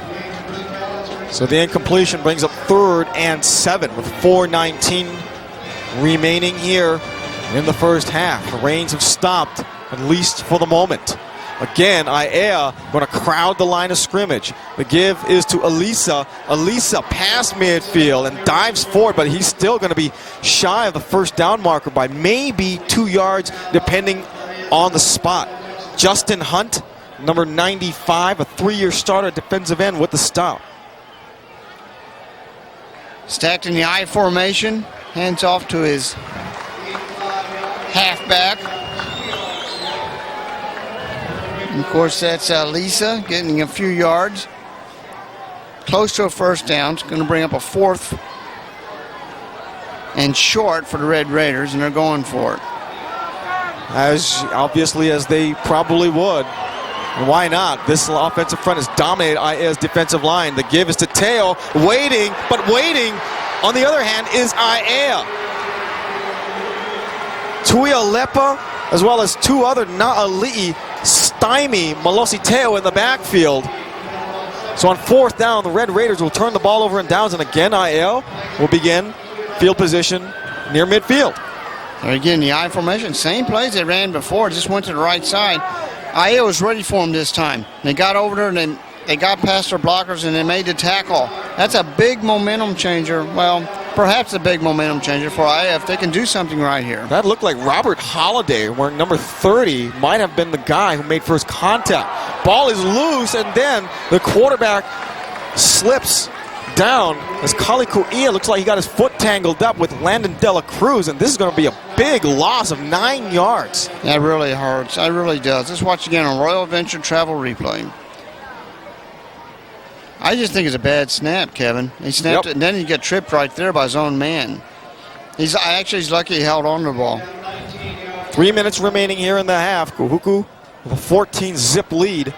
So the incompletion brings up 3rd and 7 with 4:19 remaining here in the first half. The rains have stopped, at least for the moment. Again, Aiea going to crowd the line of scrimmage. The give is to Elisa. Elisa past midfield and dives forward, but he's still going to be shy of the first down marker by maybe 2 yards, depending on the spot. Justin Hunt, number 95, a 3-year starter at defensive end with the stop. Stacked in the I formation, hands off to his halfback. And of course, that's Lisa getting a few yards. Close to a first down. It's going to bring up a 4th and short for the Red Raiders, and they're going for it. As obviously as they probably would. And why not? This offensive front has dominated Aia's defensive line. The give is to Teo, waiting, but waiting, on the other hand, is Aiea. Tuialepa, as well as 2 other Na'ali'i, stymie Malosi Teo in the backfield. So on 4th down, the Red Raiders will turn the ball over in downs, and again, Aiea will begin field position near midfield. They're again the I formation, same plays they ran before, just went to the right side. Aiea was ready for him this time. They got over there and then they got past their blockers and they made the tackle. That's a big momentum changer. Well, perhaps a big momentum changer for Aiea if they can do something right here. That looked like Robert Holliday, wearing number 30, might have been the guy who made first contact. Ball is loose, and then the quarterback slips down as Kahuku looks like he got his foot tangled up with Landon Dela Cruz, and this is going to be a big loss of 9 yards. That really hurts. That really does. Let's watch again on Royal Adventure Travel Replay. I just think it's a bad snap, Kevin. He snapped it, and then he got tripped right there by his own man. He's lucky he held on to the ball. 3 minutes remaining here in the half. Kahuku with a 14-zip lead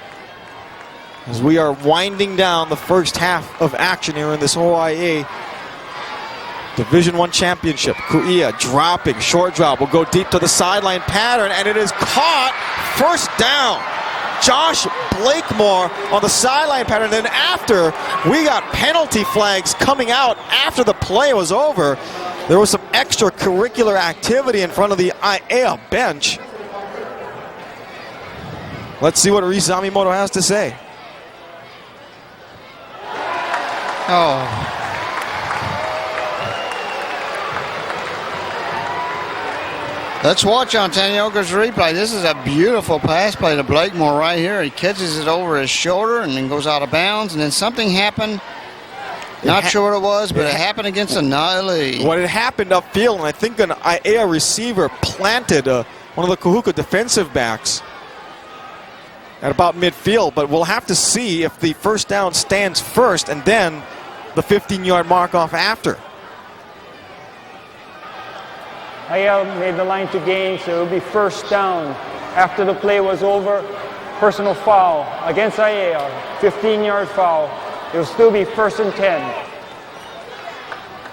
as we are winding down the first half of action here in this OIA Division I Championship. Kuia dropping, short drop, will go deep to the sideline pattern, and it is caught. First down. Josh Blakemore on the sideline pattern. Then after, we got penalty flags coming out after the play was over. There was some extracurricular activity in front of the Aiea bench. Let's see what Reese Zamimoto has to say. Oh. Let's watch on Tanioka's replay. This is a beautiful pass play to Blakemore right here. He catches it over his shoulder and then goes out of bounds, and then something happened. Not sure what it was, but it happened against a Na'ali'i. What had happened upfield, and I think an Aiea receiver planted one of the Kahuku defensive backs at about midfield, but we'll have to see if the first down stands first and then the 15-yard mark off after. Aiea made the line to gain, so it will be first down. After the play was over, personal foul against Aiea, 15-yard foul. It will still be 1st and 10.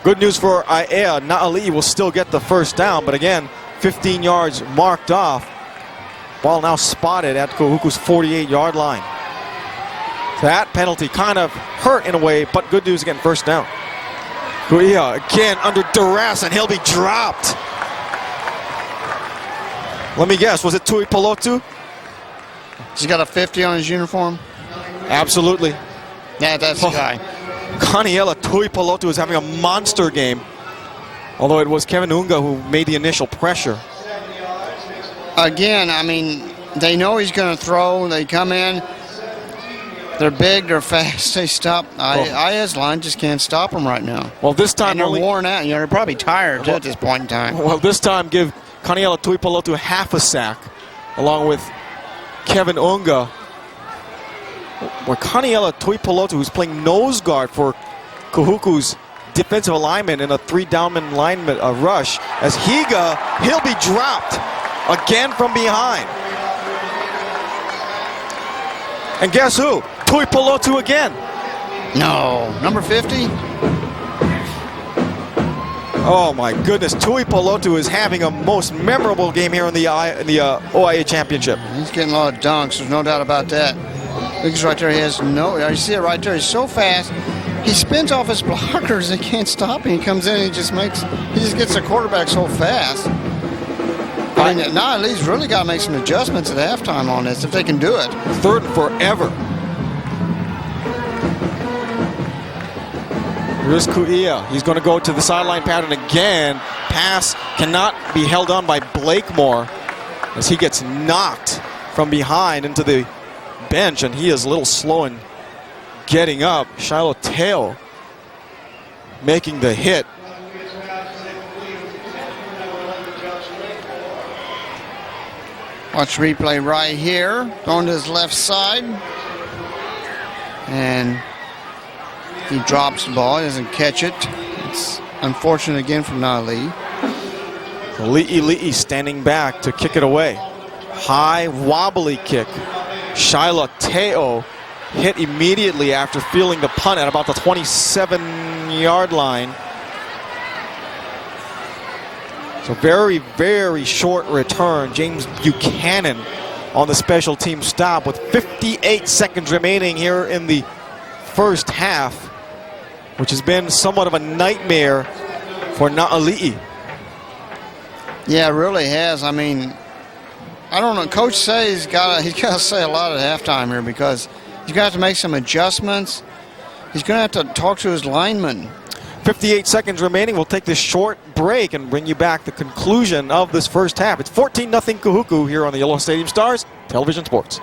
Good news for Aiea. Na'ali'i will still get the first down, but again, 15 yards marked off. Ball now spotted at Kahuku's 48-yard line. That penalty kind of hurt in a way, but good news again, first down. Kuia again under duress, and he'll be dropped. Let me guess, was it Tui Polotu? He's got a 50 on his uniform? Absolutely. Yeah, that's the guy. Kaniela Tui Polotu is having a monster game. Although it was Kevin Unga who made the initial pressure. Again, I mean, they know he's going to throw. They come in. They're big. They're fast. They stop. Aia's line just can't stop them right now. Well, this time And they're worn out. You know, they're probably tired too at this point in time. Well, this time give Kaniela Tuipulotu half a sack, along with Kevin Unga. Where Kaniela Tuipulotu, who's playing nose guard for Kahuku's defensive alignment in a 3-downman lineman rush, as he'll be dropped again from behind. And guess who? Tuipulotu again. No. Number 50? Oh my goodness, Tuipulotu is having a most memorable game here in the OIA Championship. He's getting a lot of dunks. There's no doubt about that. Look, right there. He has you see it right there. He's so fast. He spins off his blockers. They can't stop him. He comes in and he just gets the quarterback so fast. I mean, now he's really got to make some adjustments at halftime on this if they can do it. Third and forever. Here's Aiea. He's going to go to the sideline pattern again. Pass cannot be held on by Blakemore as he gets knocked from behind into the bench, and he is a little slow in getting up. Shiloh Teo making the hit. Watch replay right here. Going to his left side. And he drops the ball. He doesn't catch it. It's unfortunate again for Nali. Li'i standing back to kick it away. High wobbly kick. Shiloh Teo hit immediately after feeling the punt at about the 27-yard line. So very, very short return. James Buchanan on the special team stop with 58 seconds remaining here in the first half, which has been somewhat of a nightmare for Na'ali'i. Yeah, it really has. I mean, I don't know. Coach says he's got to say a lot at halftime here because he's got to make some adjustments. He's going to have to talk to his linemen. 58 seconds remaining. We'll take this short break and bring you back the conclusion of this first half. It's 14-0 Kahuku here on the Aloha Stadium Stars Television Sports.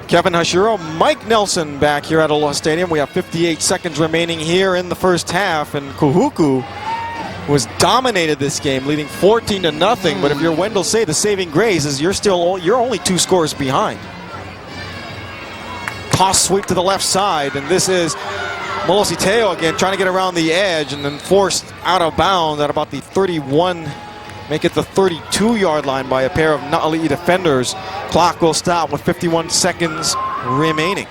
Kevin Hashiro, Mike Nelson back here at Aloha Stadium. We have 58 seconds remaining here in the first half, and Kahuku was dominated this game, leading 14-0. But if you're Wendell Say, the saving grace is you're only 2 scores behind. Toss sweep to the left side, and this is Molosi Teo again trying to get around the edge and then forced out of bounds at about the 31. Make it the 32-yard line by a pair of Na'ali'i defenders. Clock will stop with 51 seconds remaining.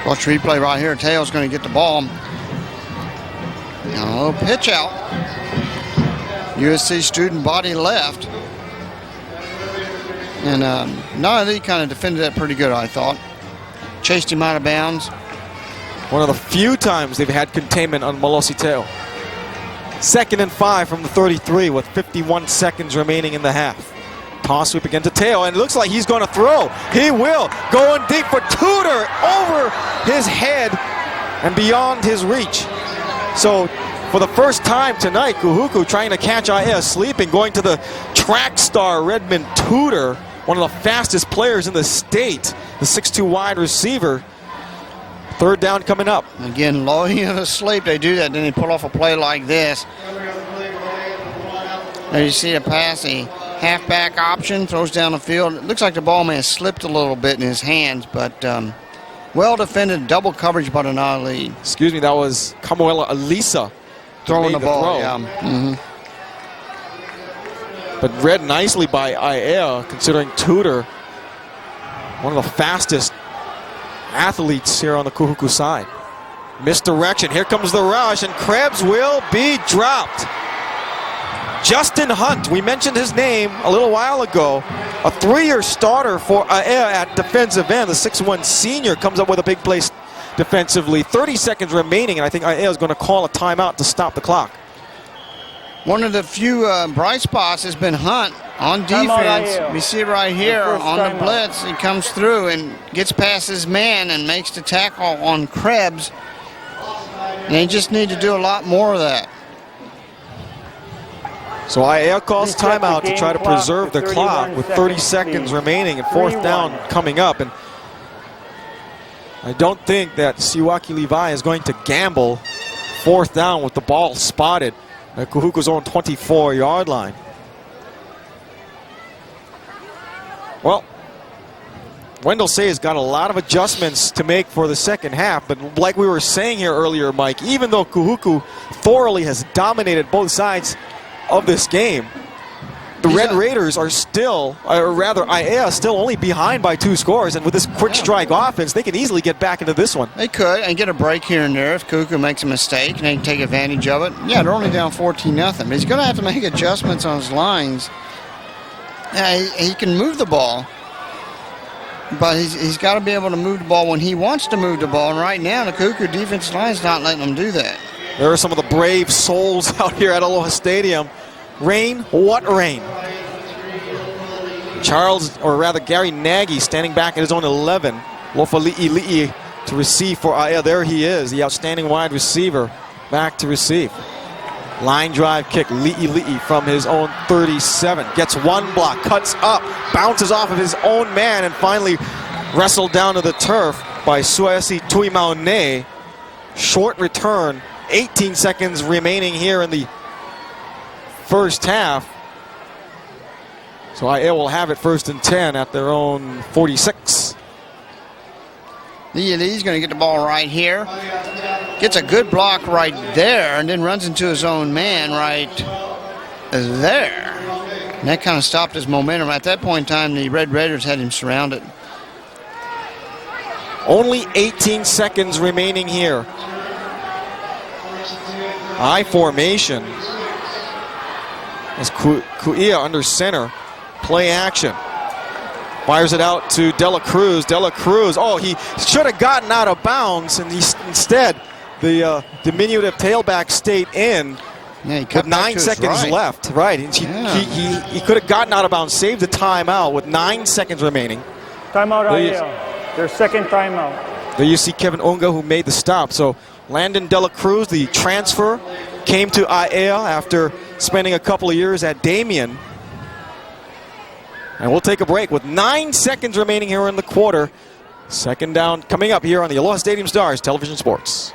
Watch replay right here. Teo's going to get the ball. A little pitch out. USC student body left. And Na'ali'i kind of defended that pretty good, I thought. Chased him out of bounds. One of the few times they've had containment on Molosi Teo. 2nd and 5 from the 33 with 51 seconds remaining in the half. Toss sweep again to Teo, and it looks like he's going to throw. He will. Going deep for Tudor, over his head and beyond his reach. So for the first time tonight, Kahuku trying to catch Aiea sleeping, going to the track star Redmond Tudor, one of the fastest players in the state, the 6'2" wide receiver. 3rd down coming up. Again, lulling him asleep. They do that. Then they pull off a play like this. There you see a pass, a halfback option, throws down the field. It looks like the ball may have slipped a little bit in his hands, but well defended, double coverage by the Na'ali'i. Excuse me, that was Kamuela Alisa Throwing the ball, throw. yeah. But read nicely by Aiea, considering Tudor, one of the fastest athletes here on the Kahuku side. Misdirection. Here comes the rush, and Krebs will be dropped. Justin Hunt, we mentioned his name a little while ago. A 3-year starter for Aiea at defensive end. The 6'1 senior comes up with a big play defensively. 30 seconds remaining, and I think Aiea is going to call a timeout to stop the clock. One of the few bright spots has been Hunt on defense. We see it right here on the blitz. He comes through and gets past his man and makes the tackle on Krebs. And they just need to do a lot more of that. So Aiea calls timeout to try to preserve the clock with 30 seconds remaining and 4th down coming up. And I don't think that Siwaki Levi is going to gamble 4th down with the ball spotted at Kahuku's own 24-yard line. Well, Wendell Say has got a lot of adjustments to make for the second half, but like we were saying here earlier, Mike, even though Kahuku thoroughly has dominated both sides of this game, the Red Raiders are still, or rather Aiea still only behind by 2 scores, and with this quick strike offense, they can easily get back into this one. They could, and get a break here and there if Kahuku makes a mistake, and they can take advantage of it. Yeah, they're only down 14-0, but he's going to have to make adjustments on his lines. He can move the ball, but he's got to be able to move the ball when he wants to move the ball, and right now the Kahuku defensive line is not letting him do that. There are some of the brave souls out here at Aloha Stadium. Rain? What rain? Charles, or rather Gary Nagy, standing back at his own 11. Lofali'i to receive for Aiea. There he is, the outstanding wide receiver, back to receive. Line drive kick, Li'i from his own 37. Gets one block, cuts up, bounces off of his own man, and finally wrestled down to the turf by Suesi Tuimaune. Short return, 18 seconds remaining here in the first half. So Aiea will have it 1st and 10 at their own 46. He's going to get the ball right here. Gets a good block right there and then runs into his own man right there. And that kind of stopped his momentum. At that point in time, the Red Raiders had him surrounded. Only 18 seconds remaining here. I formation as Kuia under center. Play action. Fires it out to Dela Cruz. Dela Cruz, oh, he should have gotten out of bounds, and instead the diminutive tailback stayed in with 9 seconds left. Right, and he could have gotten out of bounds, saved the timeout with 9 seconds remaining. Timeout Aiea, their second timeout. There you see Kevin Unga, who made the stop. So Landon Dela Cruz, the transfer, came to Aiea after spending a couple of years at Damien. And we'll take a break with 9 seconds remaining here in the quarter. Second down coming up here on the Aloha Stadium Stars Television Sports.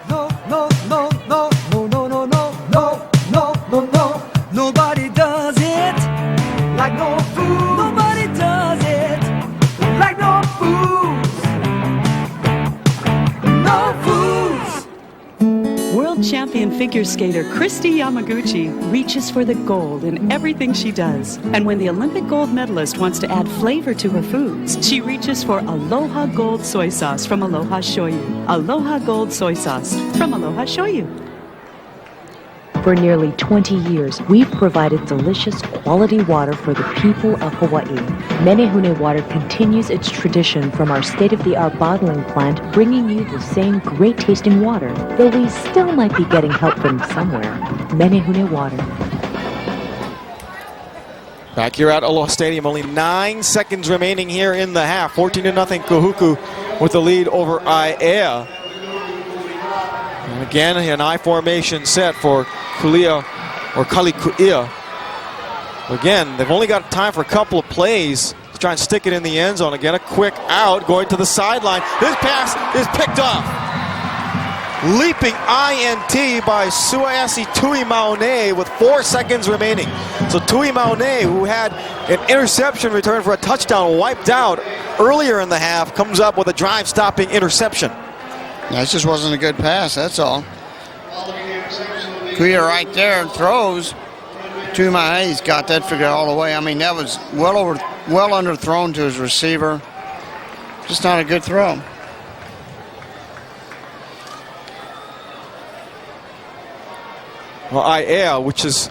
No, no, no, no, no, no, no, no, no, no, no, no. Nobody does it like no food. Nobody does it like no foods. No foods. World champion figure skater Kristi Yamaguchi reaches for the gold in everything she does. And when the Olympic gold medalist wants to add flavor to her foods, she reaches for Aloha Gold soy sauce from Aloha Shoyu. Aloha Gold soy sauce from Aloha Shoyu. For nearly 20 years, we've provided delicious, quality water for the people of Hawaii. Menehune Water continues its tradition from our state-of-the-art bottling plant, bringing you the same great-tasting water, though we still might be getting help from somewhere. Menehune Water. Back here at Aloha Stadium, only 9 seconds remaining here in the half. 14-0 Kahuku with the lead over Aiea. And again, an I formation set for Kulia or Kali Kuia. Again, they've only got time for a couple of plays to try and stick it in the end zone. Again, a quick out going to the sideline. This pass is picked off. Leaping INT by Sueasi Tuimaune with 4 seconds remaining. So Tuimaune, who had an interception return for a touchdown wiped out earlier in the half, comes up with a drive-stopping interception. That just wasn't a good pass, that's all. Kuia right there throws. Tumahe's got that figured all the way. I mean, that was well underthrown to his receiver. Just not a good throw. Well, Aiea, which has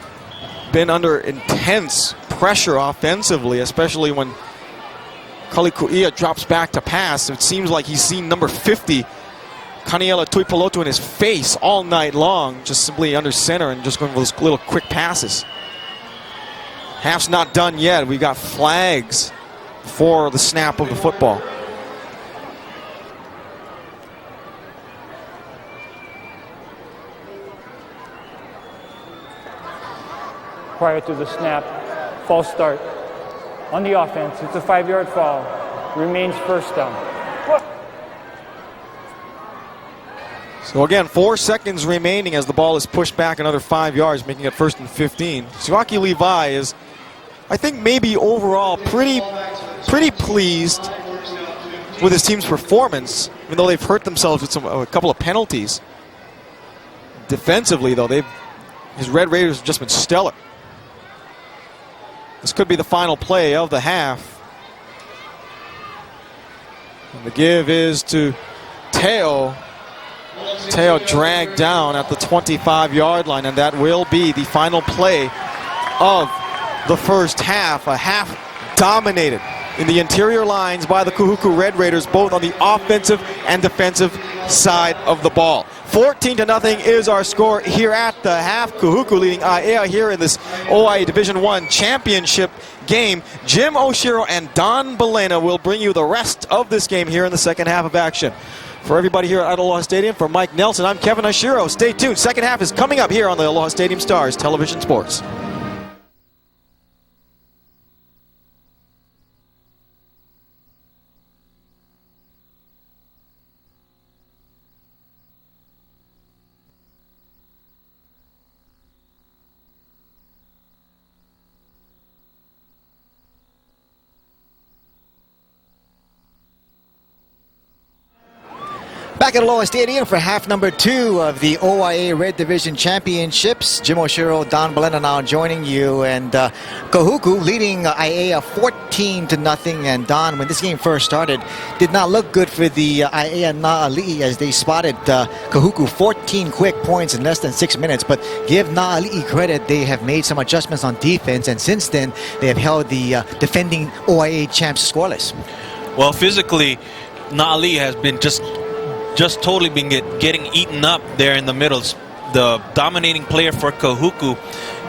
been under intense pressure offensively, especially when Kahuku drops back to pass. It seems like he's seen number 50, Kaniela Tuipolotu, in his face all night long, just simply under center and just going for those little quick passes. Half's not done yet. We got flags for the snap of the football. Prior to the snap, false start. On the offense, it's a 5-yard foul. Remains first down. So again, 4 seconds remaining as the ball is pushed back another 5 yards, making it 1st and 15. Siwaki Levi is, I think, maybe overall pretty pleased with his team's performance, even though they've hurt themselves with a couple of penalties. Defensively, though, his Red Raiders have just been stellar. This could be the final play of the half. And the give is to Teo. Teo dragged down at the 25-yard line, and that will be the final play of the first half. A half dominated in the interior lines by the Kahuku Red Raiders, both on the offensive and defensive side of the ball. 14-0 is our score here at the half. Kahuku leading Aiea here in this OIA Division I championship game. Jim Oshiro and Don Belena will bring you the rest of this game here in the second half of action. For everybody here at Aloha Stadium, for Mike Nelson, I'm Kevin Oshiro. Stay tuned. Second half is coming up here on the Aloha Stadium Stars Television Sports. Back at Aloha Stadium for half number 2 of the OIA Red Division Championships. Jim Oshiro, Don Belena now joining you, and Kahuku leading Aiea 14-0. And Don, when this game first started, did not look good for the Aiea Na'ali'i as they spotted Kahuku 14 quick points in less than 6 minutes. But give Na'ali'i credit, they have made some adjustments on defense, and since then they have held the defending OIA champs scoreless. Well, physically, Na'ali'i has been just totally been getting eaten up there in the middle. The dominating player for Kahuku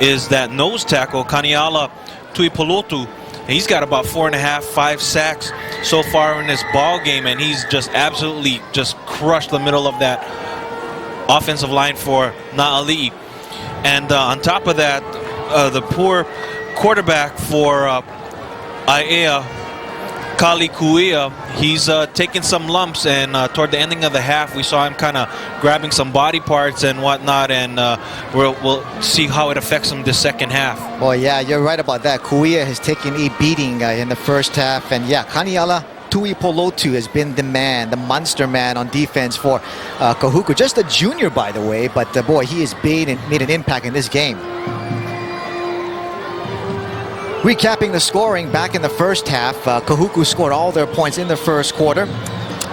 is that nose tackle, Kaniela Tuipolotu. He's got about 4.5, 5 sacks so far in this ball game, and he's just absolutely just crushed the middle of that offensive line for Na'ali'i. And on top of that, the poor quarterback for Aiea, Kahuku, he's taking some lumps, and toward the ending of the half, we saw him kind of grabbing some body parts and whatnot, and we'll see how it affects him this second half. Oh yeah, you're right about that. Kuia has taken a beating in the first half, and yeah, Kaniela Tuipolotu has been the man, the monster man on defense for Kahuku. Just a junior, by the way, but boy, he has made an impact in this game. Recapping the scoring back in the first half, Kahuku scored all their points in the first quarter.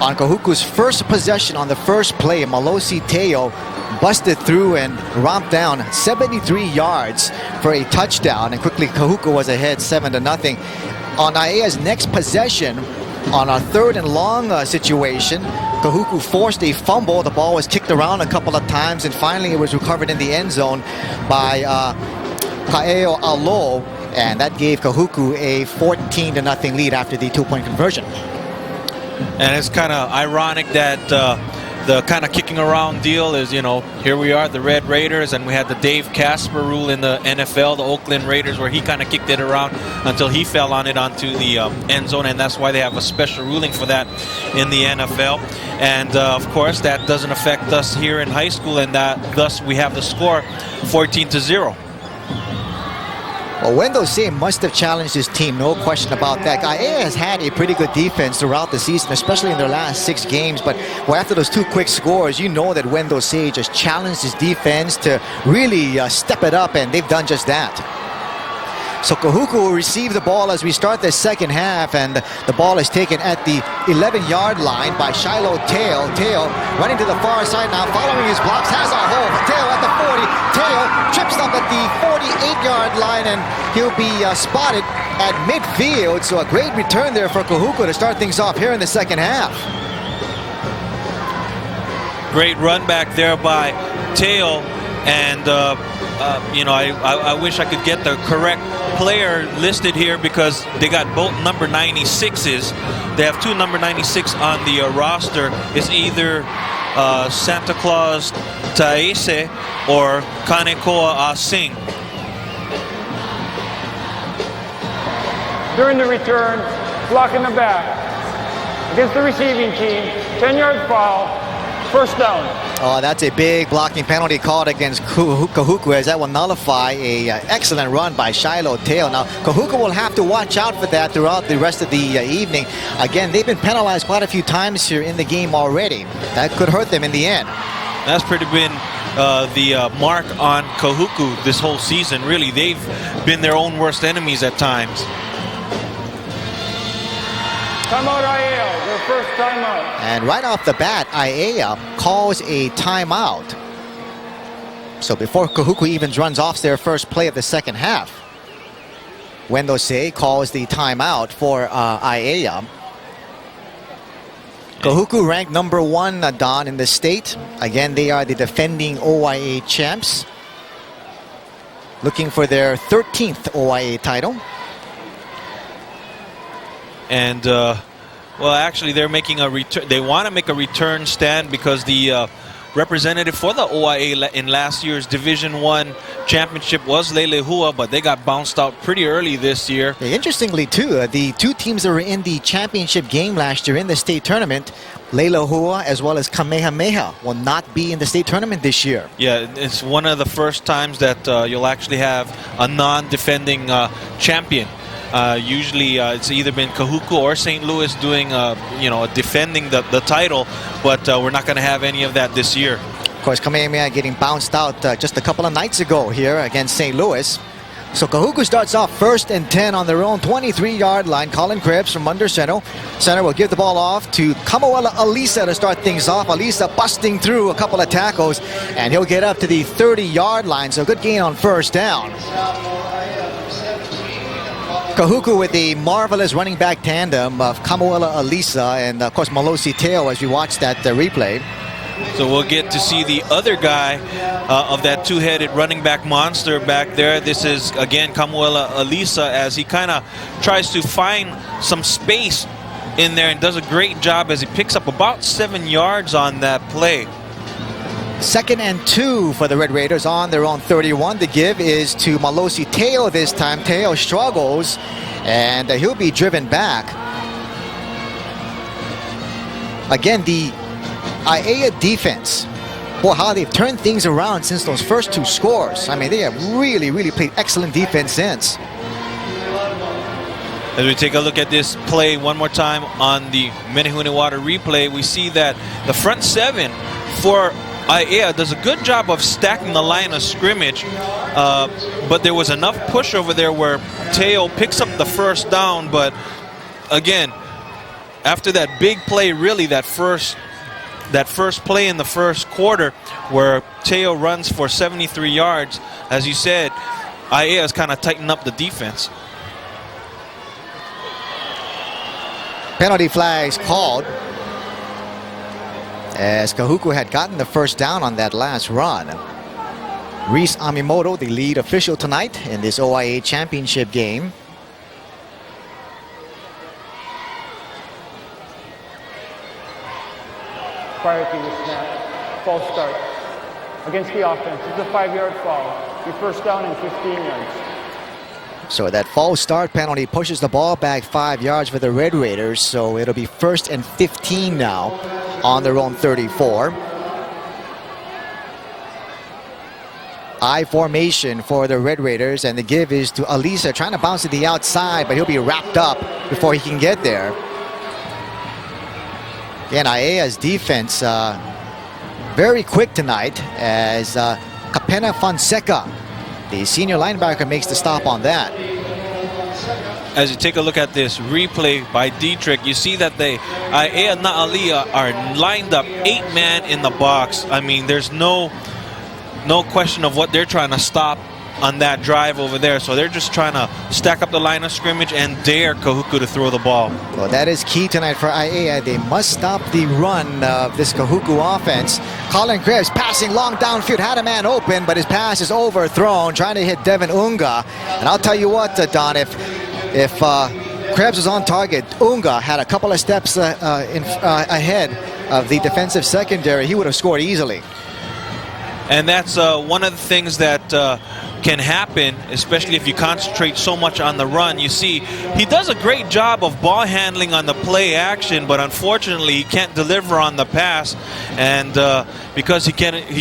On Kahuku's first possession on the first play, Malosi Teo busted through and romped down 73 yards for a touchdown, and quickly Kahuku was ahead 7-0. On Aiea's next possession, on a 3rd and long situation, Kahuku forced a fumble. The ball was kicked around a couple of times, and finally it was recovered in the end zone by Kaeo Alo, and that gave Kahuku a 14-0 lead after the 2-point conversion. And it's kind of ironic that the kind of kicking around deal is, you know, here we are, the Red Raiders, and we had the Dave Casper rule in the NFL, the Oakland Raiders, where he kind of kicked it around until he fell on it onto the end zone, and that's why they have a special ruling for that in the NFL. And of course, that doesn't affect us here in high school, and that thus we have the score 14-0. Well, Wendell Say must have challenged his team, no question about that. Aiea has had a pretty good defense throughout the season, especially in their last 6 games. But well, after those 2 quick scores, you know that Wendell Say just challenged his defense to really step it up, and they've done just that. So Kahuku will receive the ball as we start the second half, and the ball is taken at the 11-yard line by Shiloh Teo. Teo running to the far side now, following his blocks, has a hole. Teo at the 40. Teo trips up at the 48-yard line, and he'll be spotted at midfield. So a great return there for Kahuku to start things off here in the second half. Great run back there by Teo, and I wish I could get the correct player listed here because they got both number 96s. They have two number 96 on the roster. It's either Santa Claus Taese or Kanekoa Asing. During the return, block in the back. Against the receiving team, 10-yard foul, first down. Oh, that's a big blocking penalty called against Kahuku, as that will nullify a excellent run by Shiloh Teo. Now, Kahuku will have to watch out for that throughout the rest of the evening. Again, they've been penalized quite a few times here in the game already. That could hurt them in the end. That's pretty been the mark on Kahuku this whole season. Really, they've been their own worst enemies at times. Timeout Aiea, their first timeout. And right off the bat, Aiea calls a timeout. So before Kahuku even runs off their first play of the second half, Wendose calls the timeout for Aiea. Kahuku ranked number 1, Don, in the state. Again, they are the defending OIA champs, looking for their 13th OIA title. And well, actually, they're making a return. They want to make a return stand because the representative for the OIA in last year's Division I championship was Leilehua, but they got bounced out pretty early this year. Yeah, interestingly, too, the two teams that were in the championship game last year in the state tournament, Leilehua as well as Kamehameha, will not be in the state tournament this year. Yeah, it's one of the first times that you'll actually have a non-defending champion. Usually it's either been Kahuku or St. Louis doing, defending the title, but we're not going to have any of that this year. Of course, Kamehameha getting bounced out just a couple of nights ago here against St. Louis. So Kahuku starts off 1st and 10 on their own 23-yard line. Colin Krebs from under center. Center will give the ball off to Kamuela Alisa to start things off. Alisa busting through a couple of tackles, and he'll get up to the 30-yard line. So good gain on first down. Kahuku with the marvelous running back tandem of Kamuela Alisa and, of course, Malosi Teo as we watch that replay. So we'll get to see the other guy of that two-headed running back monster back there. This is, again, Kamuela Alisa as he kind of tries to find some space in there and does a great job as he picks up about 7 yards on that play. 2nd and 2 for the Red Raiders on their own 31. The give is to Malosi Teo this time. Teo struggles, and he'll be driven back. Again, the Aiea defense, boy, how they've turned things around since those first 2 scores. I mean, they have really, really played excellent defense since. As we take a look at this play one more time on the Menehune-Water replay, we see that the front 7 for Aiea does a good job of stacking the line of scrimmage, but there was enough push over there where Teo picks up the first down. But again, after that big play, really that first play in the first quarter where Teo runs for 73 yards, as you said, Aiea has kind of tightened up the defense. Penalty flags called, as Kahuku had gotten the first down on that last run. Reese Amimoto, the lead official tonight in this OIA championship game. Prior to the snap, false start. Against the offense, it's a 5-yard foul. Be first down and 15 yards. So that false start penalty pushes the ball back 5 yards for the Red Raiders. So it'll be 1st and 15 now on their own 34. I formation for the Red Raiders, and the give is to Alisa, trying to bounce to the outside, but he'll be wrapped up before he can get there. Again, Aiea's defense very quick tonight as Kapena Fonseca, the senior linebacker, makes the stop on that. as you take a look at this replay by Dietrich, you see that Aiea Na'alia are lined up 8-man in the box. I mean, there's no question of what they're trying to stop on that drive over there. So they're just trying to stack up the line of scrimmage and dare Kahuku to throw the ball. Well, that is key tonight for Aiea. They must stop the run of this Kahuku offense. Colin Krebs passing long downfield, had a man open, but his pass is overthrown, trying to hit Devin Unga. And I'll tell you what, Don, if Krebs was on target, Unga had a couple of steps ahead of the defensive secondary, he would have scored easily. And that's one of the things that can happen, especially if you concentrate so much on the run. You see, he does a great job of ball handling on the play action, but unfortunately he can't deliver on the pass. And because he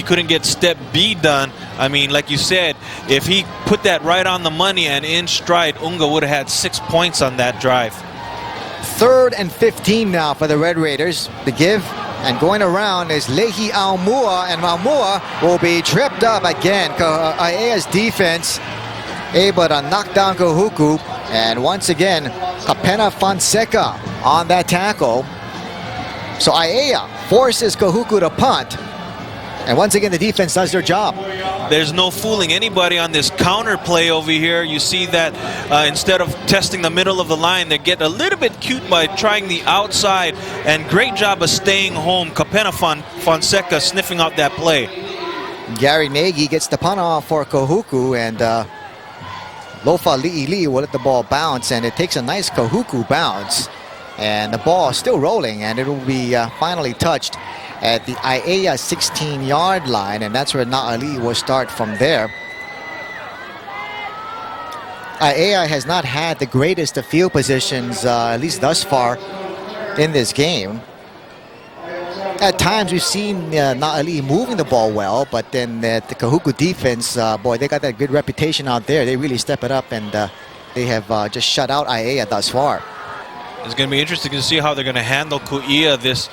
couldn't get step B done, I mean, like you said, if he put that right on the money and in stride, Unga would have had 6 points on that drive. 3rd and 15 now for the Red Raiders. The give. And going around is Lehi Aumua, and Aumua will be tripped up again. Aiea's defense able to knock down Kahuku. And once again, Kapena Fonseca on that tackle. So Aiea forces Kahuku to punt. And once again, the defense does their job. There's no fooling anybody on this counter play over here. You see that instead of testing the middle of the line, they get a little bit cute by trying the outside. And great job of staying home. Kapena Fonseca sniffing out that play. Gary Nagy gets the punt off for Kahuku, and Lofa Li'ili will let the ball bounce, and it takes a nice Kahuku bounce. And the ball is still rolling, and it will be finally touched at the Aiea 16-yard line, and that's where Na'ali will start from there. Aiea has not had the greatest of field positions, at least thus far in this game. At times we've seen Na'ali moving the ball well, but then the Kahuku defense, boy, they got that good reputation out there. They really step it up, and they have just shut out Aiea thus far. It's going to be interesting to see how they're going to handle Kuia this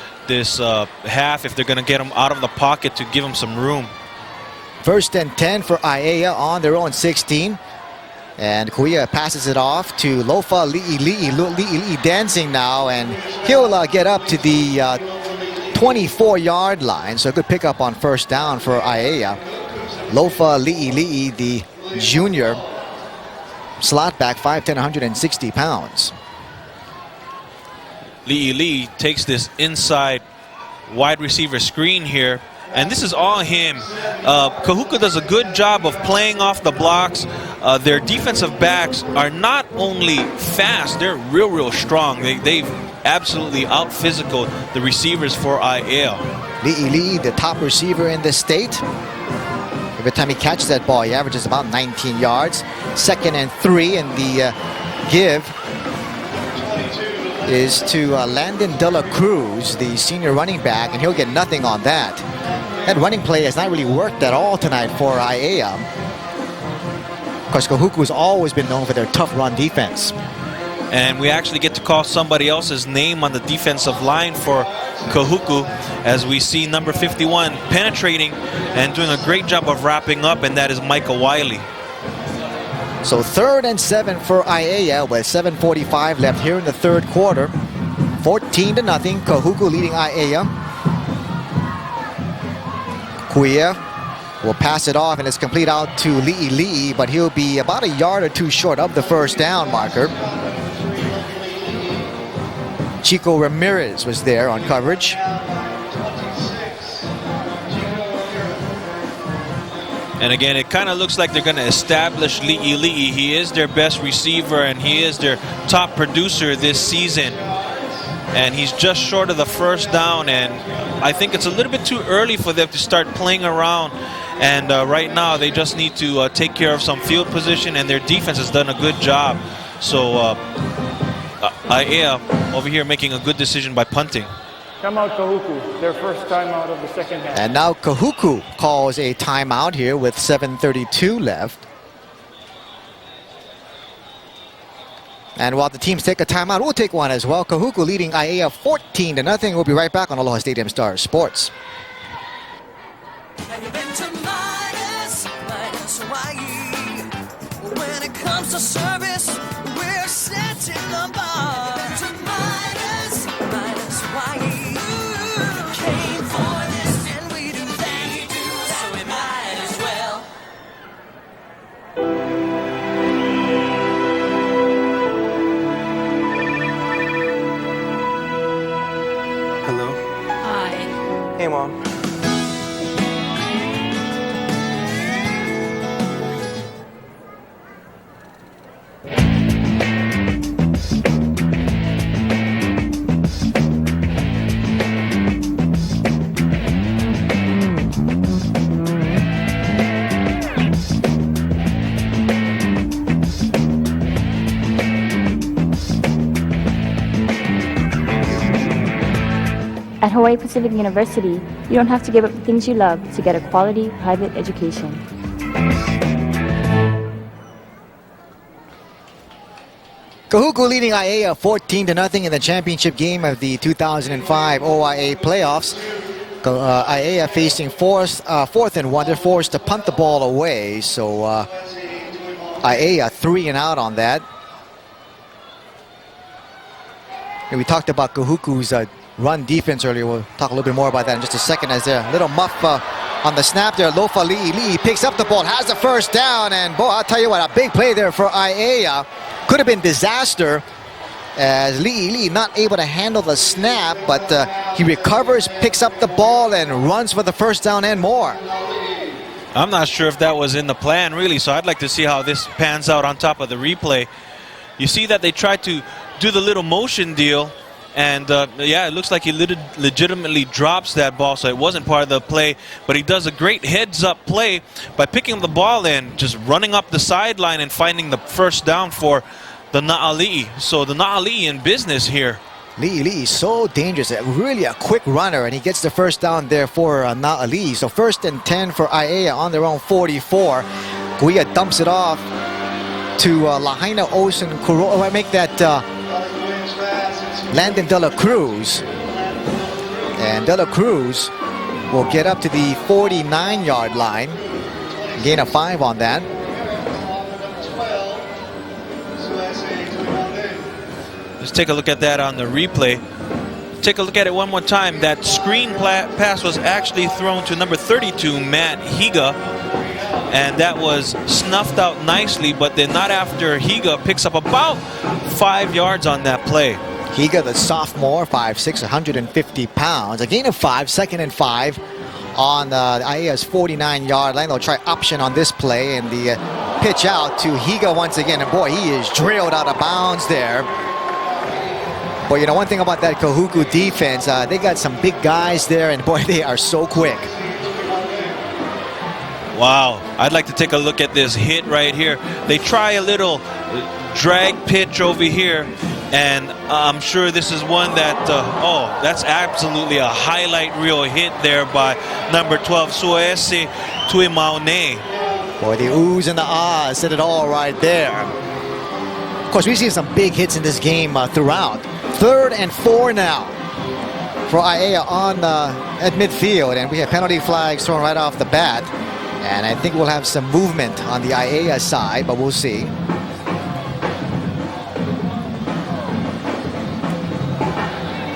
half, if they're going to get him out of the pocket to give him some room. 1st and 10 for Aiea on their own 16. And Kuia passes it off to Lofa Li'ili'i. Li'ili'i dancing now, and he'll get up to the 24-yard line. So a good pickup on 1st down for Aiea. Lofa Li'ili'i, the junior slot back, 5'10", 160 pounds. Li'ili takes this inside wide receiver screen here, and this is all him. Kahuku does a good job of playing off the blocks. Their defensive backs are not only fast, they're real strong. They absolutely out-physical the receivers for Aiea. Li'ili, the top receiver in the state. Every time he catches that ball, he averages about 19 yards. 2nd and 3, and the give is to Landon De La Cruz, the senior running back, and he'll get nothing on that. That running play has not really worked at all tonight for Aiea. Of course, Kahuku has always been known for their tough run defense. And we actually get to call somebody else's name on the defensive line for Kahuku, as we see number 51 penetrating and doing a great job of wrapping up, and that is Micah Wiley. So 3rd and 7 for Aiea with 7:45 left here in the 3rd quarter. 14-0, Kahuku leading Aiea. Kuia will pass it off, and it's complete out to Li'ili'i, but he'll be about a yard or two short of the 1st down marker. Chico Ramirez was there on coverage. And again, it kind of looks like they're going to establish Li'ili'i. He is their best receiver, and he is their top producer this season. And he's just short of the 1st down, and I think it's a little bit too early for them to start playing around. And right now, they just need to take care of some field position, and their defense has done a good job. So Aiea over here making a good decision by punting. Timeout Kahuku, their first timeout of the 2nd half. And now Kahuku calls a timeout here with 7:32 left. And while the teams take a timeout, we'll take one as well. Kahuku leading Aiea 14-0. We'll be right back on Aloha Stadium Stars Sports. Have you been to Midas Hawaii? When it comes to service, we're set to the bar. To Midas, why you came for this and we do that, so we might as well. Hello. Hi. Hey, Mom. At Hawaii Pacific University, you don't have to give up the things you love to get a quality private education. Kahuku leading Aiea 14-0 in the championship game of the 2005 OIA playoffs. Aiea facing fourth and one. They're forced to punt the ball away. So Aiea 3 and out on that. And we talked about Kahuku's run defense earlier. We'll talk a little bit more about that in just a second, as a little muff on the snap there. Lofa Li'i picks up the ball, has the first down, and boy, I'll tell you what, a big play there for Aiea. Could have been disaster, as Li'i not able to handle the snap, but he recovers, picks up the ball, and runs for the first down and more. I'm not sure if that was in the plan, really, so I'd like to see how this pans out on top of the replay. You see that they tried to do the little motion deal, and yeah, it looks like he legitimately drops that ball, so it wasn't part of the play, but he does a great heads-up play by picking the ball and just running up the sideline and finding the first down for the Na'ali'i. So the Na'ali'i in business here. Li'i is so dangerous, really a quick runner, and he gets the first down there for Na'ali'i. So 1st and 10 for Aiea on their own 44. Guia dumps it off to Lahaina Ocean Kuro. I make that Landon De La Cruz. And De La Cruz will get up to the 49-yard line. Gain of 5 on that. Let's take a look at that on the replay. Take a look at it one more time. That screen pass was actually thrown to number 32, Matt Higa. And that was snuffed out nicely, but then not after Higa picks up about 5 yards on that play. Higa, the sophomore, 5'6", 150 pounds. A gain of 5, 2nd and 5 on Aiea's 49-yard line. They'll try option on this play, and the pitch out to Higa once again. And boy, he is drilled out of bounds there. But you know, one thing about that Kahuku defense, they got some big guys there, and boy, they are so quick. Wow, I'd like to take a look at this hit right here. They try a little drag pitch over here, and I'm sure this is one that, oh, that's absolutely a highlight reel hit there by number 12, Suese Tuimaune. Boy, the oohs and the ahs said it all right there. Of course, we've seen some big hits in this game throughout. 3rd and 4 now for Aiea on at midfield, and we have penalty flags thrown right off the bat. And I think we'll have some movement on the Aiea side, but we'll see.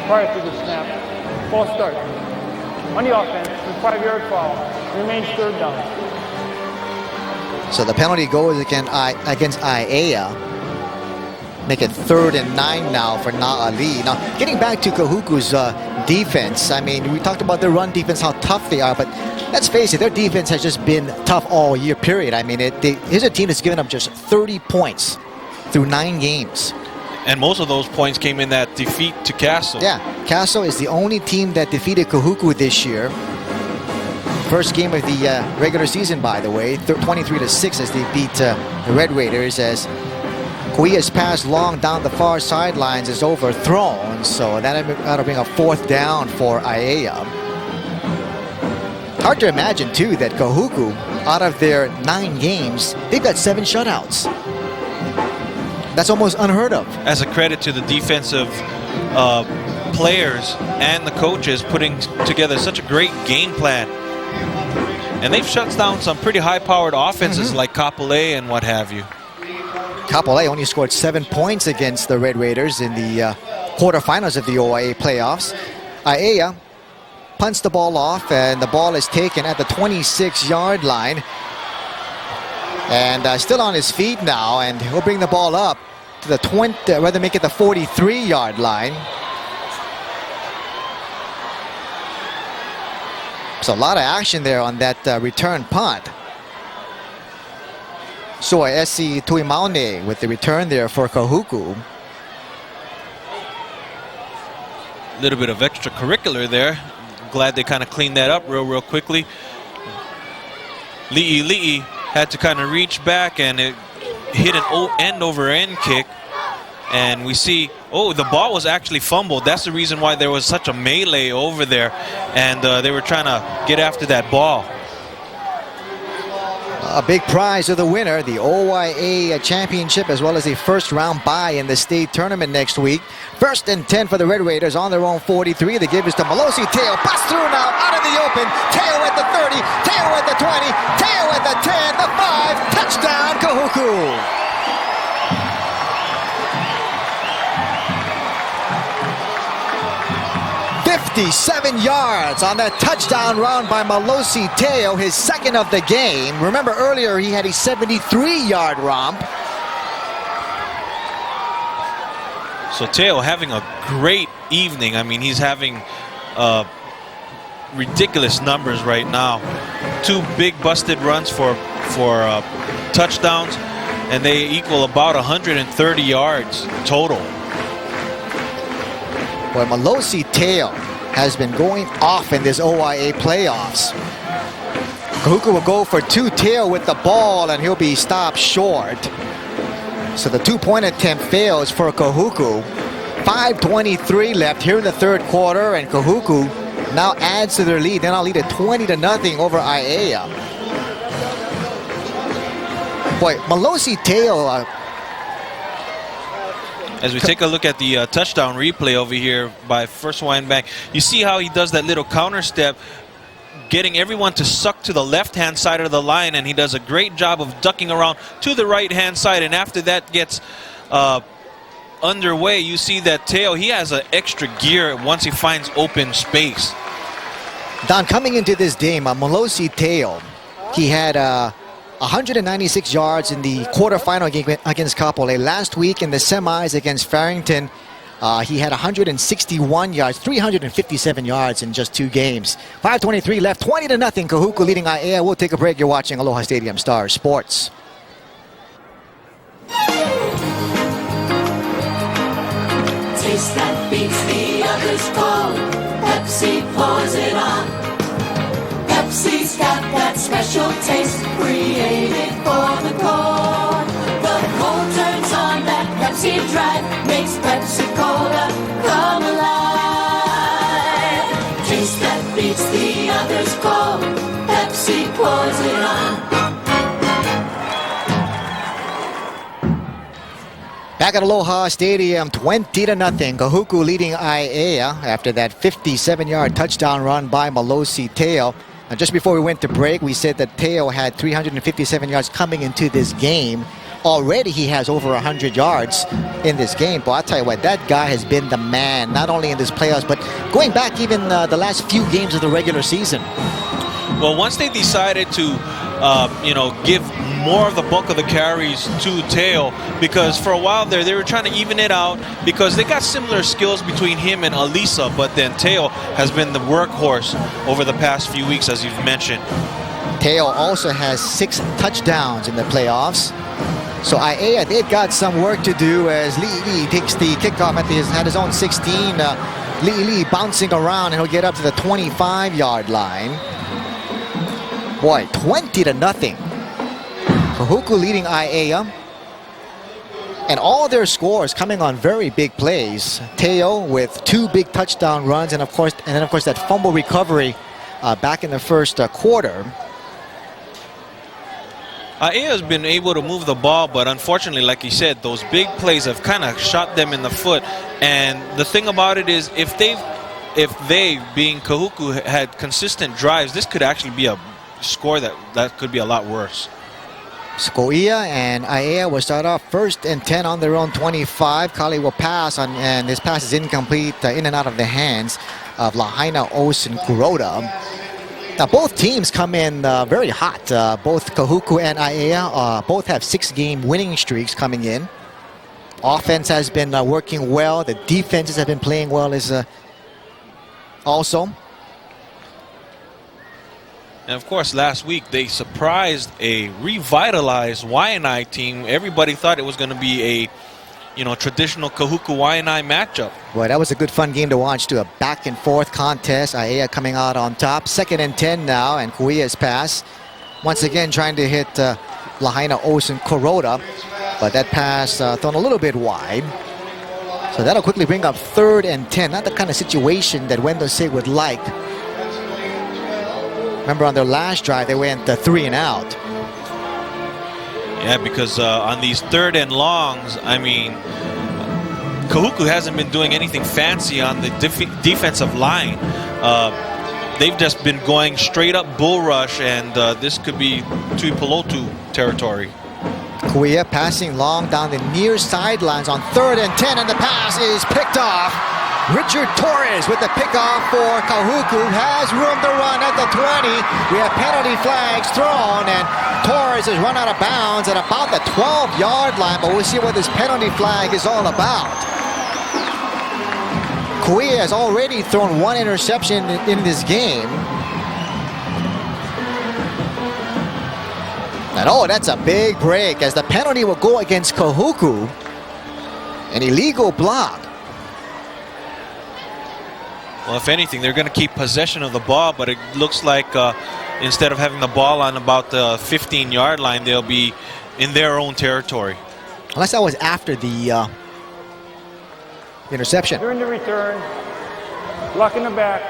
Prior to the snap, false start. On the offense, the 5-yard foul. Remains 3rd down. So the penalty goes against Aiea. Make it 3rd and 9 now for Na'ali'i. Now, getting back to Kahuku's defense, I mean, we talked about their run defense, how tough they are, but let's face it, their defense has just been tough all year, period. I mean, here's a team that's given up just 30 points through 9 games. And most of those points came in that defeat to Castle. Yeah, Castle is the only team that defeated Kahuku this year. First game of the regular season, by the way, 23-6 as they beat the Red Raiders, as Kauai's pass long down the far sidelines is overthrown, so that'll bring a 4th down for Aiea. Hard to imagine, too, that Kahuku, out of their 9 games, they've got 7 shutouts. That's almost unheard of. As a credit to the defensive players and the coaches putting together such a great game plan. And they've shut down some pretty high-powered offenses like Kapolei and what have you. Kapolei only scored 7 points against the Red Raiders in the quarterfinals of the OIA playoffs. Aiea punts the ball off, and the ball is taken at the 26-yard line. And still on his feet now, and he'll bring the ball up to the 20, rather make it the 43-yard line. So a lot of action there on that return punt. So Esi Tuimaune with the return there for Kahuku. A little bit of extracurricular there. Glad they kind of cleaned that up real quickly. Li'i had to kind of reach back, and it hit an end-over-end kick. And we see, oh, the ball was actually fumbled. That's the reason why there was such a melee over there. And they were trying to get after that ball. A big prize of the winner, the OIA championship, as well as a first-round bye in the state tournament next week. 1st and 10 for the Red Raiders on their own 43. The give is to Malosi. Teo busts through now, out of the open. Teo at the 30, Teo at the 20, Teo at the 10, the 5. Touchdown, Kahuku. 57 yards on that touchdown run by Malosi Teo, his second of the game. Remember earlier he had a 73-yard romp. So Teo having a great evening. I mean, he's having ridiculous numbers right now. 2 big busted runs for touchdowns, and they equal about 130 yards total. Well, Malosi Teo has been going off in this OIA playoffs. Kahuku will go for 2. Teo with the ball, and he'll be stopped short. So the 2-point attempt fails for Kahuku. 5:23 left here in the third quarter, and Kahuku now adds to their lead. They now lead at 20-0 over Aiea. Boy, Malosi Teo. As we take a look at the touchdown replay over here by First Hawaiian Bank, you see how he does that little counter step, getting everyone to suck to the left-hand side of the line, and he does a great job of ducking around to the right-hand side. And after that gets underway, you see that Teo, he has an extra gear once he finds open space. Don, coming into this game, Malosi Teo, he had 196 yards in the quarterfinal game against Kapolei. Last week in the semis against Farrington, he had 161 yards, 357 yards in just 2 games. 5:23 left, 20-0. Kahuku leading Aiea. We'll take a break. You're watching Aloha Stadium Star Sports. Taste that beats the others cold. Pepsi pours it on. Pepsi's got that special taste created for the cold. The cold turns on that Pepsi drive, makes Pepsi Cola come alive. Taste that beats the others cold. Pepsi pours it on. Back at Aloha Stadium, 20-0. Kahuku leading Aiea after that 57-yard touchdown run by Malosi Teo. And just before we went to break, we said that Teo had 357 yards coming into this game. Already he has over 100 yards in this game. But I'll tell you what, that guy has been the man, not only in this playoffs, but going back even the last few games of the regular season. Well, once they decided to, give more of the bulk of the carries to Teo, because for a while there they were trying to even it out because they got similar skills between him and Alisa, but then Teo has been the workhorse over the past few weeks, as you've mentioned. Teo also has 6 touchdowns in the playoffs. So Aiea, they've got some work to do as Li'i takes the kickoff at his own 16. Li'i bouncing around, and he'll get up to the 25-yard line. Boy, 20-0. Kahuku leading Aiea. And all their scores coming on very big plays. Teo with 2 big touchdown runs, and then of course that fumble recovery back in the first quarter. Aiea has been able to move the ball, but unfortunately, like you said, those big plays have kind of shot them in the foot. And the thing about it is, if they, being Kahuku, had consistent drives, this could actually be a score that could be a lot worse. Aiea and Aiea will start off 1st and 10 on their own 25. Kali will pass on, and this pass is incomplete, in and out of the hands of Lahaina, Olsen, Kuroda. Now both teams come in very hot. Both Kahuku and Aiea both have 6-game winning streaks coming in. Offense has been working well. The defenses have been playing well as also. And of course, last week they surprised a revitalized Waianae team. Everybody thought it was going to be a, traditional Kahuku Waianae matchup. Boy, that was a good fun game to watch too. A back and forth contest. Aiea coming out on top. 2nd and 10 now, and Kauia's pass. Once again trying to hit Lahaina, Olsen, Kuroda, but that pass thrown a little bit wide. So that'll quickly bring up 3rd and 10. Not the kind of situation that Wendell Say would like. Remember on their last drive, they went 3 and out. Yeah, because on these 3rd and longs, I mean, Kahuku hasn't been doing anything fancy on the defensive line. They've just been going straight up bull rush, and this could be Tuipulotu territory. Kauia passing long down the near sidelines on 3rd and 10, and the pass is picked off. Richard Torres with the pickoff for Kahuku has room to run at the 20. We have penalty flags thrown, and Torres has run out of bounds at about the 12-yard line, but we'll see what this penalty flag is all about. Kauia has already thrown 1 interception in this game. And oh, that's a big break as the penalty will go against Kahuku. An illegal block. Well, if anything, they're going to keep possession of the ball, but it looks like instead of having the ball on about the 15-yard line, they'll be in their own territory. Unless that was after the interception. During the return, block in the back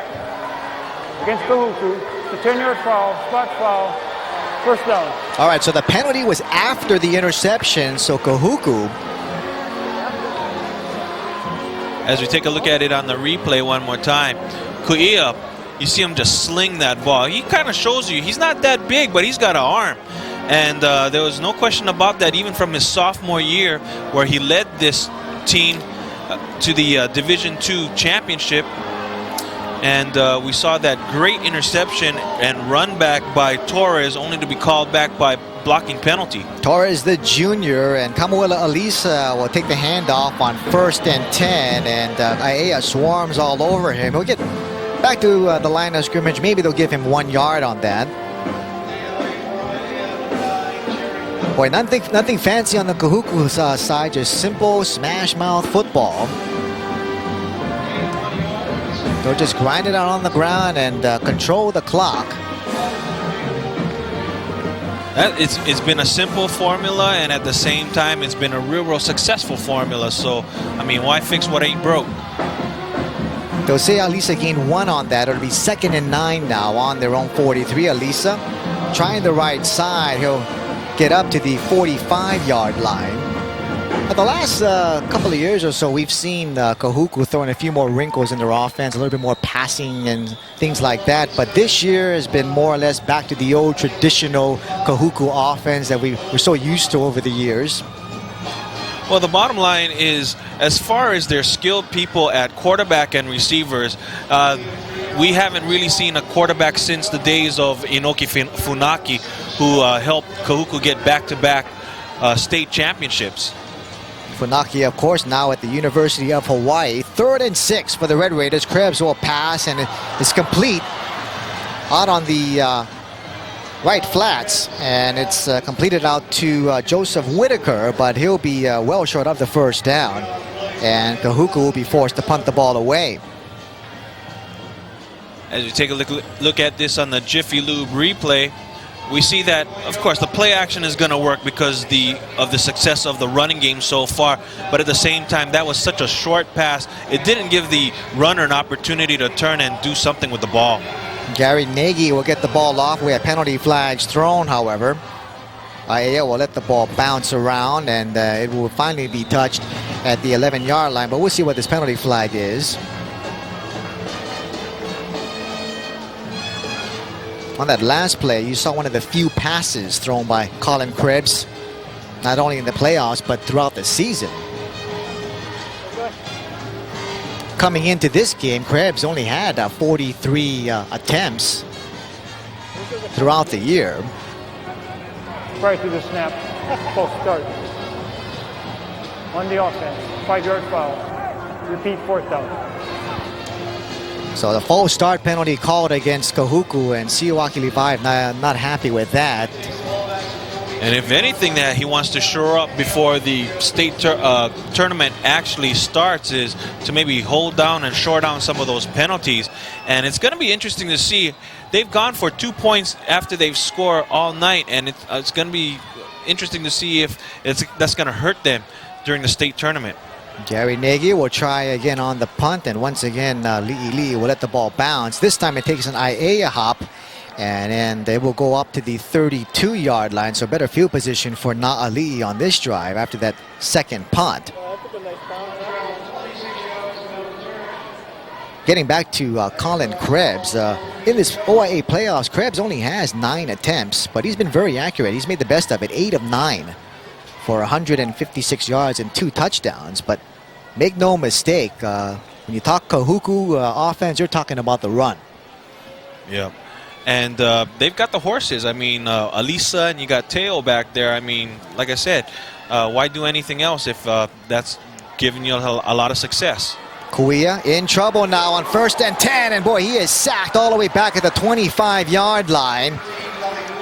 against Kahuku, the 10-yard foul, spot foul, 1st down. All right, so the penalty was after the interception, so Kahuku. As we take a look at it on the replay one more time, Kauia, you see him just sling that ball. He kind of shows you he's not that big, but he's got an arm. And there was no question about that even from his sophomore year, where he led this team to the Division II championship. And we saw that great interception and run back by Torres, only to be called back by blocking penalty. Torres, the junior, and Kamuela Elisa will take the handoff on 1st and 10, and Aiea swarms all over him. He'll get back to the line of scrimmage. Maybe they'll give him 1 yard on that. Boy, nothing fancy on the Kahuku side, just simple smash mouth football. They'll just grind it out on the ground and control the clock. It's been a simple formula, and at the same time, it's been a real successful formula. So, I mean, why fix what ain't broke? They'll say Alisa gained 1 on that. It'll be 2nd and 9 now on their own 43. Alisa trying the right side. He'll get up to the 45-yard line. But the last couple of years or so, we've seen Kahuku throwing a few more wrinkles in their offense, a little bit more passing and things like that. But this year has been more or less back to the old traditional Kahuku offense that we're so used to over the years. Well, the bottom line is, as far as their skilled people at quarterback and receivers, we haven't really seen a quarterback since the days of Inoki Funaki, who helped Kahuku get back-to-back state championships. Funaki, of course, now at the University of Hawaii. 3rd and 6 for the Red Raiders. Krebs will pass, and it's complete out on the right flats, and it's completed out to Joseph Whitaker, but he'll be well short of the 1st down, and Kahuku will be forced to punt the ball away. As we take a look at this on the Jiffy Lube replay, we see that, of course, the play action is going to work because of the success of the running game so far. But at the same time, that was such a short pass. It didn't give the runner an opportunity to turn and do something with the ball. Gary Nagy will get the ball off. We have penalty flags thrown, however. Aiea will let the ball bounce around, and it will finally be touched at the 11-yard line. But we'll see what this penalty flag is. On that last play, you saw one of the few passes thrown by Colin Krebs, not only in the playoffs, but throughout the season. Coming into this game, Krebs only had 43 attempts throughout the year. Prior to the snap, false start. On the offense, 5-yard foul. Repeat, 4th down. So the false start penalty called against Kahuku, and Siwaki Levi not happy with that. And if anything that he wants to shore up before the state tournament actually starts is to maybe hold down and shore down some of those penalties. And it's going to be interesting to see. They've gone for 2 points after they've scored all night, and it's going to be interesting to see if that's going to hurt them during the state tournament. Gary Nagy will try again on the punt, and once again Li'i will let the ball bounce. This time it takes an Aiea hop, and then they will go up to the 32-yard line, so better field position for Na'ali'i on this drive after that second punt. Getting back to Colin Krebs, in this OIA playoffs, Krebs only has 9 attempts, but he's been very accurate. He's made the best of it, 8 of 9 for 156 yards and 2 touchdowns. But make no mistake, when you talk Kahuku offense, you're talking about the run. Yeah. And they've got the horses. I mean, Alisa and you got Teo back there. I mean, like I said, why do anything else if that's giving you a lot of success? Kuia in trouble now on 1st and 10, and boy, he is sacked all the way back at the 25-yard line.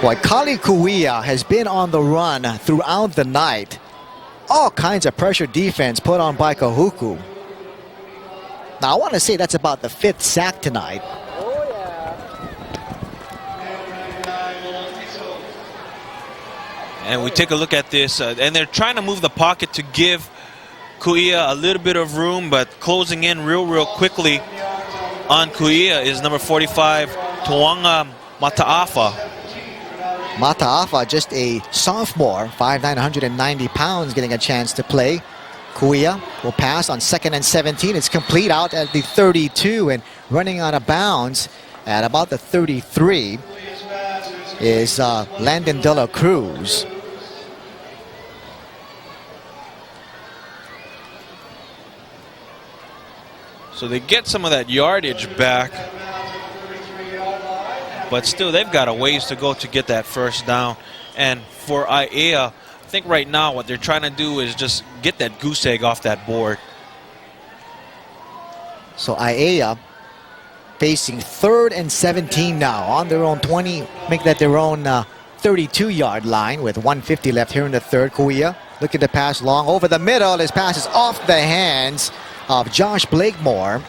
Boy, Kali Kuia has been on the run throughout the night. All kinds of pressure defense put on by Kahuku. Now, I want to say that's about the 5th sack tonight. And we take a look at this, and they're trying to move the pocket to give Kuia a little bit of room, but closing in real quickly on Kuia is number 45, Tuanga Mataafa. Mataafa, just a sophomore, 5'9", 190 pounds, getting a chance to play. Kuia will pass on 2nd and 17. It's complete out at the 32, and running out of bounds at about the 33 is Landon De La Cruz. So they get some of that yardage back, but still they've got a ways to go to get that 1st down. And for Aiea, I think right now what they're trying to do is just get that goose egg off that board. So Aiea facing 3rd and 17 now on their own 20, make that their own 32-yard line with 1:50 left here in the 3rd. Kuia looking to pass long over the middle. His pass is off the hands of Josh Blakemore.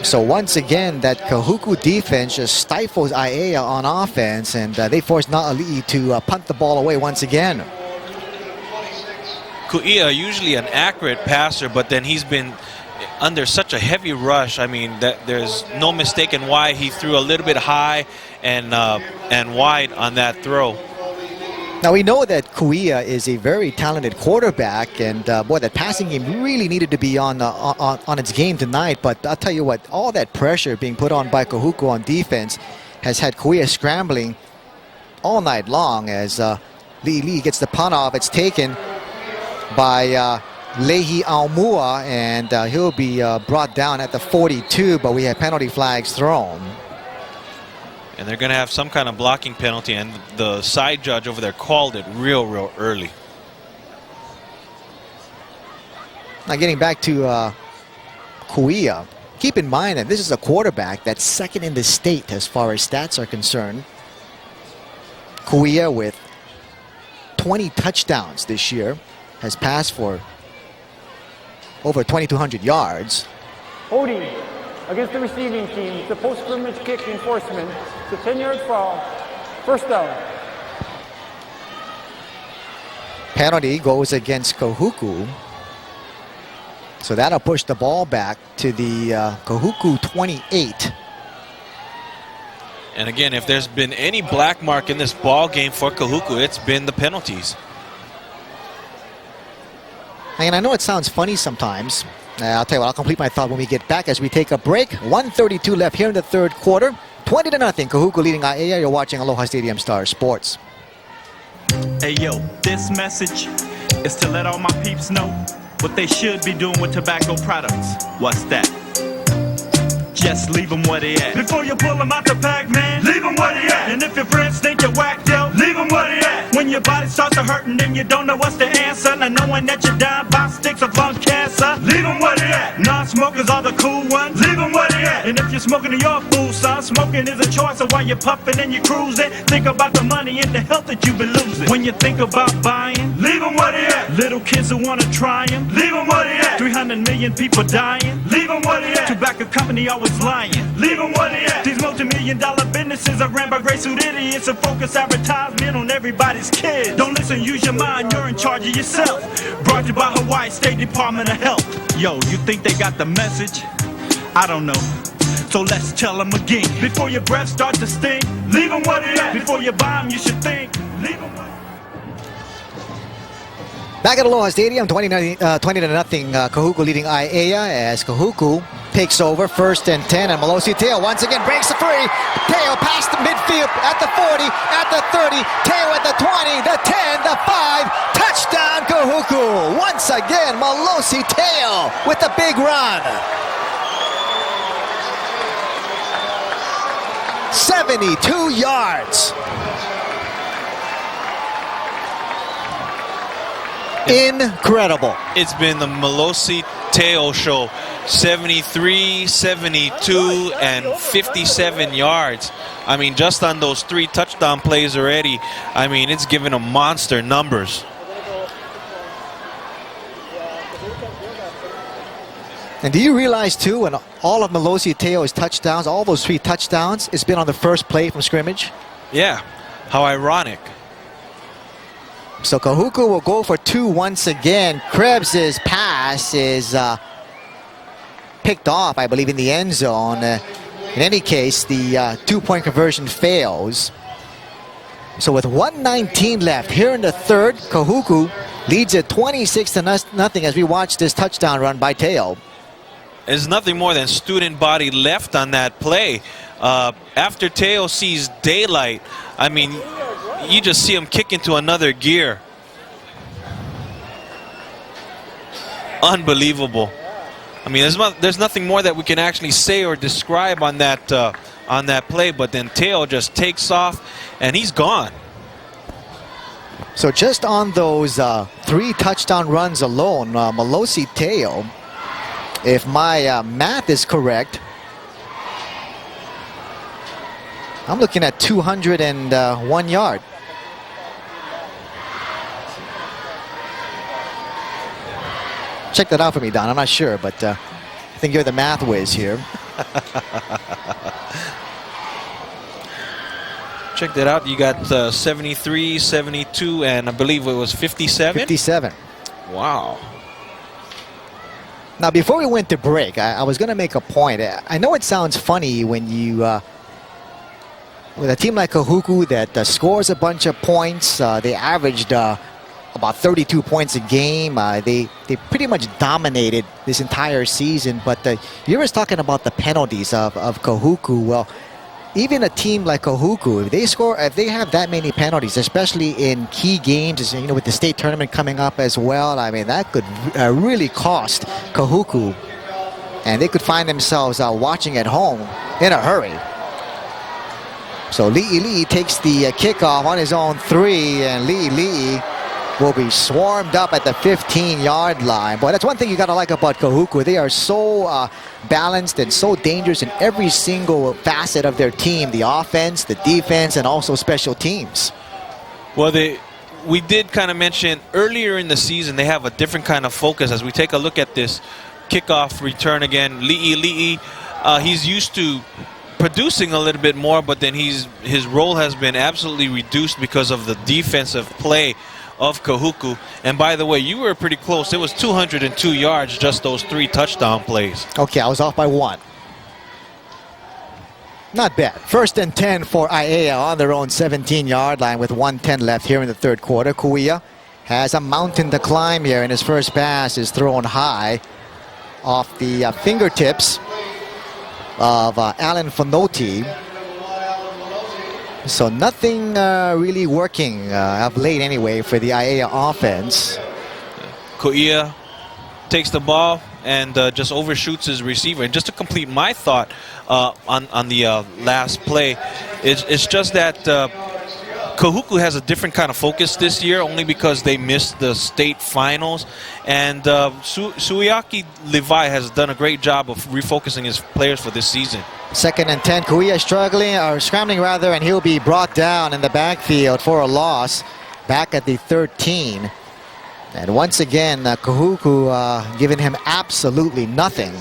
So once again, that Kahuku defense just stifles Aiea on offense, and they force Na'ali'i to punt the ball away once again. Kuia, usually an accurate passer, but then he's been under such a heavy rush. I mean, there's no mistaking why he threw a little bit high and wide on that throw. Now we know that Kuia is a very talented quarterback, and boy, that passing game really needed to be on its game tonight. But I'll tell you what, all that pressure being put on by Kahuku on defense has had Kuia scrambling all night long. As Lee gets the punt off, it's taken by Lehi Aumua, and he'll be brought down at the 42. But we have penalty flags thrown. And they're going to have some kind of blocking penalty, and the side judge over there called it real early. Now getting back to Kuia, keep in mind that this is a quarterback that's 2nd in the state as far as stats are concerned. Kuia with 20 touchdowns this year, has passed for over 2,200 yards. Holding against the receiving team. It's a post-scrimmage kick enforcement. It's a 10-yard foul. 1st down. Penalty goes against Kahuku. So that'll push the ball back to the Kahuku 28. And again, if there's been any black mark in this ball game for Kahuku, it's been the penalties. And I know it sounds funny sometimes, I'll tell you what, I'll complete my thought when we get back as we take a break. 1:32 left here in the third quarter. 20-0, Kahuku leading Aiea. You're watching Aloha Stadium Star Sports. Hey yo, this message is to let all my peeps know what they should be doing with tobacco products. What's that? Just leave them where they at. Before you pull them out the pack, man, leave them where they at. And if your friends think you're whacked out, leave them where they at. When your body starts to hurt and then you don't know what's the answer, now knowing that you're down by sticks of lung cancer, leave them where they at. Non-smokers are the cool ones, leave them where they at. And if you're smoking to your fool, son, smoking is a choice. So while you're puffing and you're cruising, think about the money and the health that you've been losing. When you think about buying, leave them where they at. Little kids who wanna try them, leave them where they at. 300 million people dying, leave them where they at. Tobacco company always lying, leave them where they at. These multi-million-dollar businesses are ran by gray-suit idiots and focus advertisement on everybody's kids. Don't listen, use your mind, you're in charge of yourself. Brought to you by Hawaii State Department of Health. Yo, you think they got the message? I don't know. So let's tell them again. Before your breath starts to stink, leave them where they at. Before you buy them, you should think, leave them where they at. Back at Aloha Stadium, 20-0, Kahuku leading Aiea as Kahuku takes over 1st and 10, and Malosi Teo once again breaks the free. Teo past the midfield at the 40, at the 30, Teo at the 20, the 10, the 5, touchdown Kahuku. Once again, Malosi Teo with a big run. 72 yards. Incredible. It's been the Malosi Teo show. 73, 72, and 57 yards. I mean, just on those 3 touchdown plays already, I mean, it's given him monster numbers. And do you realize, too, when all of Malosi Teo's touchdowns, all those 3 touchdowns, it's been on the first play from scrimmage? Yeah, how ironic. So Kahuku will go for 2 once again. Krebs' pass is picked off, I believe, in the end zone. In any case, the 2-point conversion fails. So with 1:19 left here in the third, Kahuku leads it 26-0 as we watch this touchdown run by Teo. There's nothing more than student body left on that play. After Teo sees daylight, I mean, you just see him kick into another gear. Unbelievable. I mean, there's nothing more that we can actually say or describe on that play, but then Teo just takes off and he's gone. So just on those 3 touchdown runs alone, Malosi Teo, if my math is correct, I'm looking at 201 yards. Check that out for me, Don. I'm not sure, but I think you're the math whiz here. Check that out. You got 73, 72, and I believe it was 57? 57. Wow. Now, before we went to break, I was going to make a point. I know it sounds funny when you, with a team like Kahuku that scores a bunch of points, they averaged about 32 points a game. They pretty much dominated this entire season. But you were talking about the penalties of Kahuku. Well, even a team like Kahuku, if they have that many penalties, especially in key games, you know, with the state tournament coming up as well, I mean, that could really cost Kahuku. And they could find themselves watching at home in a hurry. So Li'i takes the kickoff on his own 3, and Li'i will be swarmed up at the 15-yard line. Boy, that's one thing you got to like about Kahuku. They are so balanced and so dangerous in every single facet of their team, the offense, the defense, and also special teams. Well, we did kind of mention earlier in the season they have a different kind of focus. As we take a look at this kickoff return again, Li'i, he's used to producing a little bit more, but then his role has been absolutely reduced because of the defensive play of Kahuku. And by the way, you were pretty close. It was 202 yards, just those 3 touchdown plays. Okay, I was off by 1. Not bad. 1st and 10 for Aiea on their own 17-yard line with 1:10 left here in the third quarter. Kuia has a mountain to climb here, and his first pass is thrown high. off the fingertips of Alan Fonotti. So nothing really working of late anyway for the Aiea offense. Koia takes the ball and just overshoots his receiver. And just to complete my thought on the last play, it's just that Kahuku has a different kind of focus this year, only because they missed the state finals. And Suiaki Levi has done a great job of refocusing his players for this season. 2nd and 10. Koia scrambling rather, and he'll be brought down in the backfield for a loss back at the 13. And once again, Kahuku giving him absolutely nothing.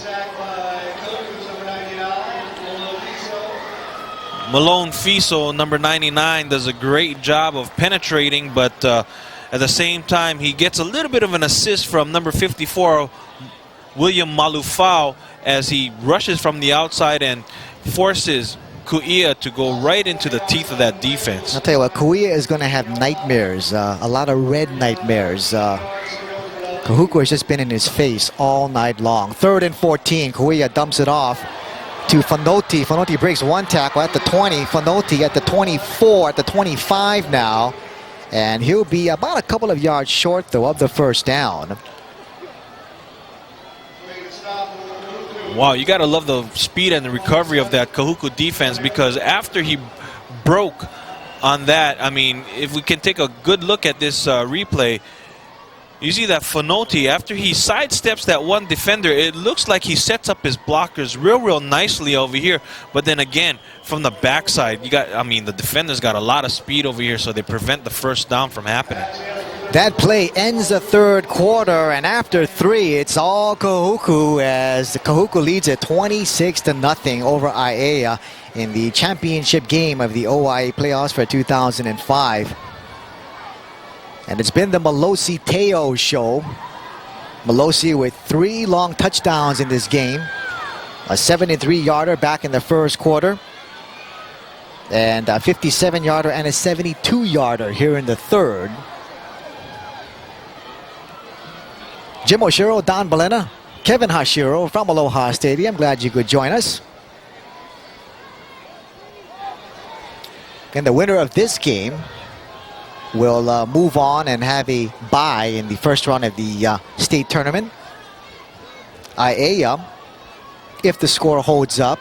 Malone Fiso, number 99, does a great job of penetrating, but at the same time, he gets a little bit of an assist from number 54, William Malufau, as he rushes from the outside and forces Koia to go right into the teeth of that defense. I'll tell you what, Koia is going to have nightmares, a lot of red nightmares. Kahuku has just been in his face all night long. 3rd and 14, Koia dumps it off to Fonotti. Fonotti breaks one tackle at the 20. Fonotti at the 24, at the 25 now. And he'll be about a couple of yards short, though, of the first down. Wow, you got to love the speed and the recovery of that Kahuku defense, because after he broke on that, I mean, if we can take a good look at this replay, you see that Fonotti, after he sidesteps that one defender, it looks like he sets up his blockers real nicely over here. But then again, from the backside, the defenders got a lot of speed over here, so they prevent the first down from happening. That play ends the 3rd quarter, and after 3, it's all Kahuku, as Kahuku leads it 26-0 over Aiea in the championship game of the OIA playoffs for 2005. And it's been the Malosi Teo show. Malosi with 3 long touchdowns in this game. A 73-yarder back in the 1st quarter. And a 57-yarder and a 72-yarder here in the 3rd. Jim Oshiro, Don Balena, Kevin Hashiro from Aloha Stadium. Glad you could join us. And the winner of this game will move on and have a bye in the first round of the state tournament. Aiea, if the score holds up,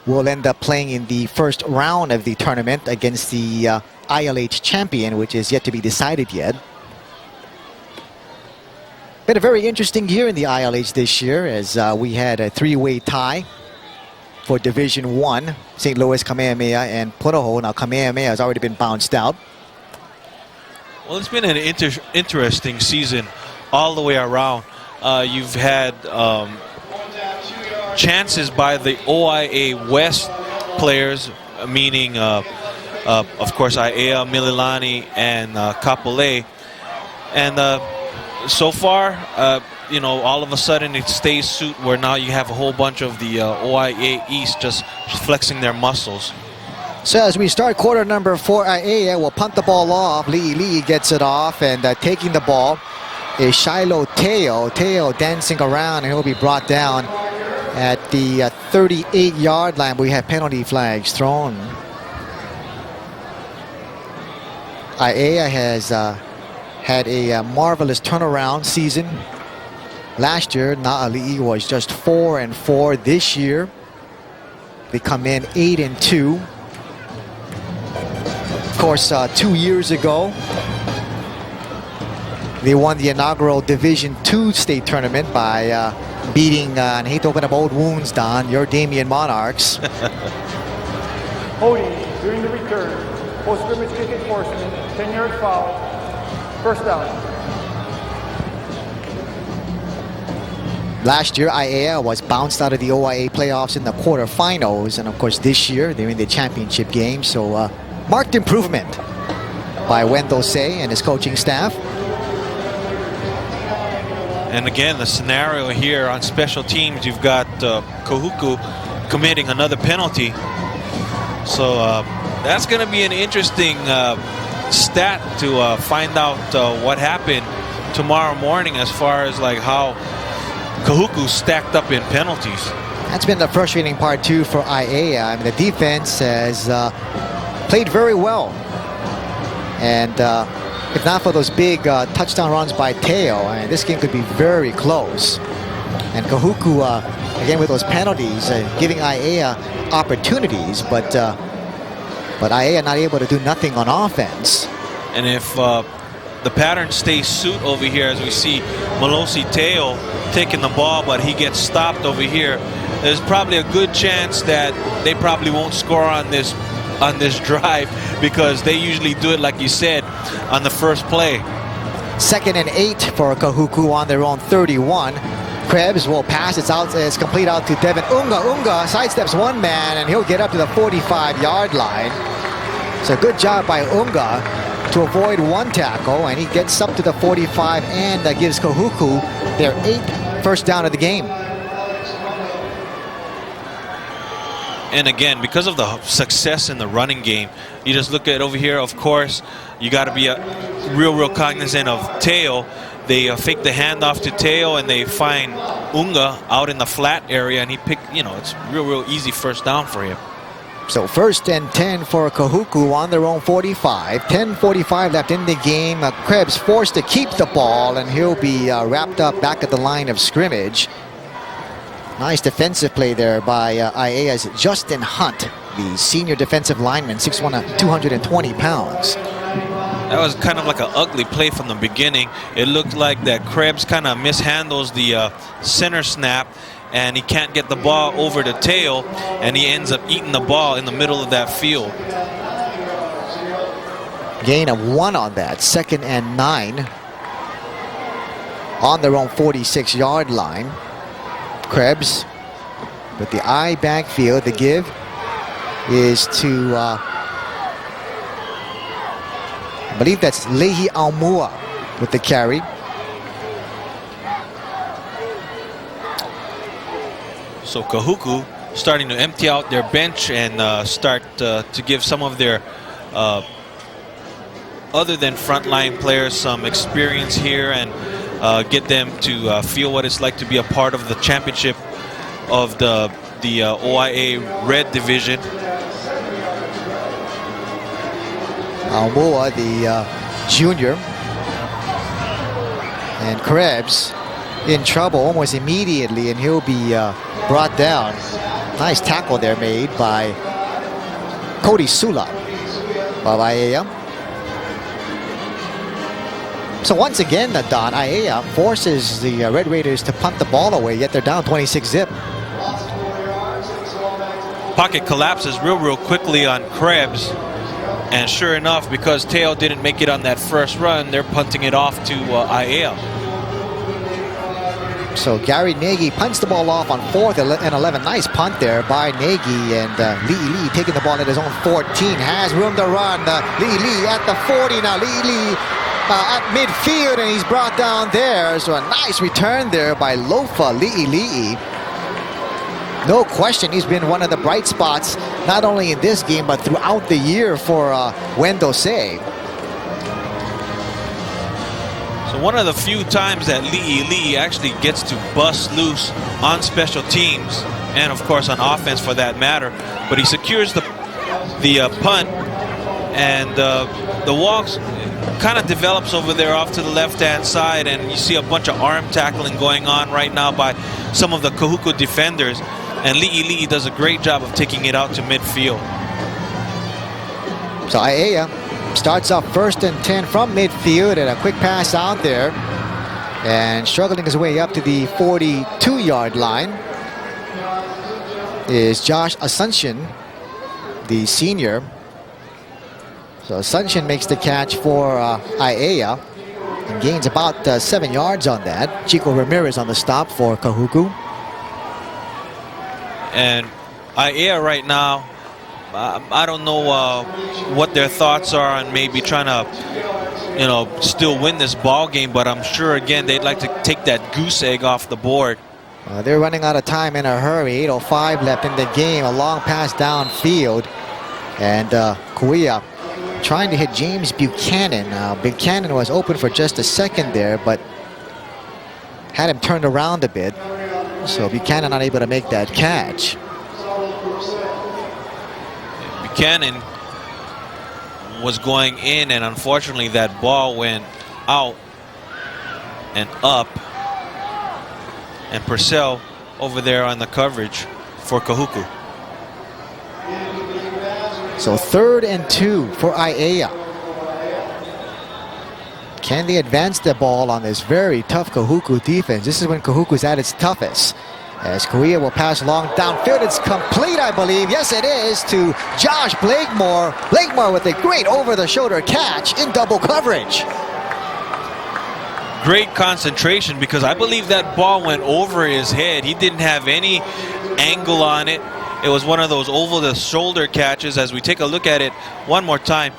will end up playing in the first round of the tournament against the ILH champion, which is yet to be decided yet. Been a very interesting year in the ILH this year, as we had a 3-way tie for Division 1. St. Louis, Kamehameha, and Punahou. Now Kamehameha has already been bounced out. Well, it's been an interesting season all the way around. You've had chances by the OIA West players, meaning, of course, Aiea, Mililani, and Kapolei. And so far, all of a sudden it stays suit where now you have a whole bunch of the OIA East just flexing their muscles. So as we start quarter number 4, Aiea will punt the ball off. Lee gets it off, and taking the ball is Shiloh Teo. Teo dancing around, and he'll be brought down at the 38-yard line. We have penalty flags thrown. Aiea has had a marvelous turnaround season. Last year, Na'ali'i was just 4-4. This year, they come in 8-2. Of course, 2 years ago, they won the inaugural Division II state tournament by beating, and I hate to open up old wounds, Don, your Damien Monarchs. Holding during the return, post-scrimmage kick enforcement, 10-yard foul, first down. Last year, Aiea was bounced out of the OIA playoffs in the quarterfinals, and of course this year they're in the championship game, so marked improvement by Wendell Say and his coaching staff. And again, the scenario here on special teams, you've got Kahuku committing another penalty. So that's going to be an interesting stat to find out what happened tomorrow morning, as far as like how Kahuku stacked up in penalties. That's been the frustrating part too for Aiea. I mean, the defense has played very well, and if not for those big touchdown runs by Teo, I mean, this game could be very close. And Kahuku, again with those penalties, giving Aiea opportunities, but Aiea not able to do nothing on offense. And if the pattern stays suit over here, as we see Malosi Teo taking the ball, but he gets stopped over here, there's probably a good chance that they probably won't score on this drive, because they usually do it, like you said, on the first play. 2nd and 8 for Kahuku on their own 31. Krebs will pass. It's complete out to Devin Unga. Unga sidesteps one man, and he'll get up to the 45-yard line. So good job by Unga to avoid one tackle, and he gets up to the 45 and gives Kahuku their 8th first down of the game. And again, because of the success in the running game, you just look at over here, of course, you got to be real cognizant of Teo. They fake the handoff to Teo, and they find Unga out in the flat area, and he picked, it's real easy first down for him. So 1st and 10 for Kahuku on their own 45. 10:45 left in the game. Krebs forced to keep the ball, and he'll be wrapped up back at the line of scrimmage. Nice defensive play there by Aiea's Justin Hunt, the senior defensive lineman, 6'1", 220 pounds. That was kind of like an ugly play from the beginning. It looked like that Krebs kind of mishandles the center snap, and he can't get the ball over to Teo, and he ends up eating the ball in the middle of that field. Gain of 1 on that. 2nd and 9 on their own 46-yard line. Krebs with the I backfield. The give is to I believe that's Lehi Aumua with the carry. So Kahuku starting to empty out their bench and start to give some of their other than frontline players some experience here, and get them to feel what it's like to be a part of the championship of the OIA Red Division. Aumua, the junior, and Krebs in trouble almost immediately, and he'll be brought down. Nice tackle there made by Cody Sula of Aiea. So once again, Don, Aiea forces the Red Raiders to punt the ball away, yet they're down 26-zip. Pocket collapses real quickly on Krebs. And sure enough, because Teo didn't make it on that first run, they're punting it off to Aiea. So Gary Nagy punts the ball off on 4th and 11. Nice punt there by Nagy, and Lee taking the ball at his own 14. Has room to run. Lee at the 40 now. Lee at midfield, and he's brought down there. So a nice return there by Lofa Lee. No question, he's been one of the bright spots, not only in this game, but throughout the year for Wendell Say. So one of the few times that Lee actually gets to bust loose on special teams, and of course on offense for that matter, but he secures the punt, and the walks kind of develops over there off to the left-hand side, and you see a bunch of arm tackling going on right now by some of the Kahuku defenders. And Lee does a great job of taking it out to midfield. So Aiea starts off 1st and 10 from midfield, and a quick pass out there. And struggling his way up to the 42-yard line is Josh Asuncion, the senior. So Asuncion makes the catch for Aiea and gains about 7 yards on that. Chico Ramirez on the stop for Kahuku. And Aiea right now, I don't know what their thoughts are on maybe trying to, still win this ball game, but I'm sure, again, they'd like to take that goose egg off the board. They're running out of time in a hurry. 8:05 left in the game. A long pass downfield. And Kuia trying to hit James Buchanan. Buchanan was open for just a second there, but had him turned around a bit. So Buchanan not able to make that catch. Buchanan was going in, and unfortunately that ball went out and up. And Purcell over there on the coverage for Kahuku. So 3rd and 2 for Aiea. Can they advance the ball on this very tough Kahuku defense? This is when Kahuku's at its toughest. As Korea will pass long downfield. It's complete, I believe. Yes, it is, to Josh Blakemore. Blakemore with a great over-the-shoulder catch in double coverage. Great concentration, because I believe that ball went over his head. He didn't have any angle on it. It was one of those over-the-shoulder catches. As we take a look at it one more time,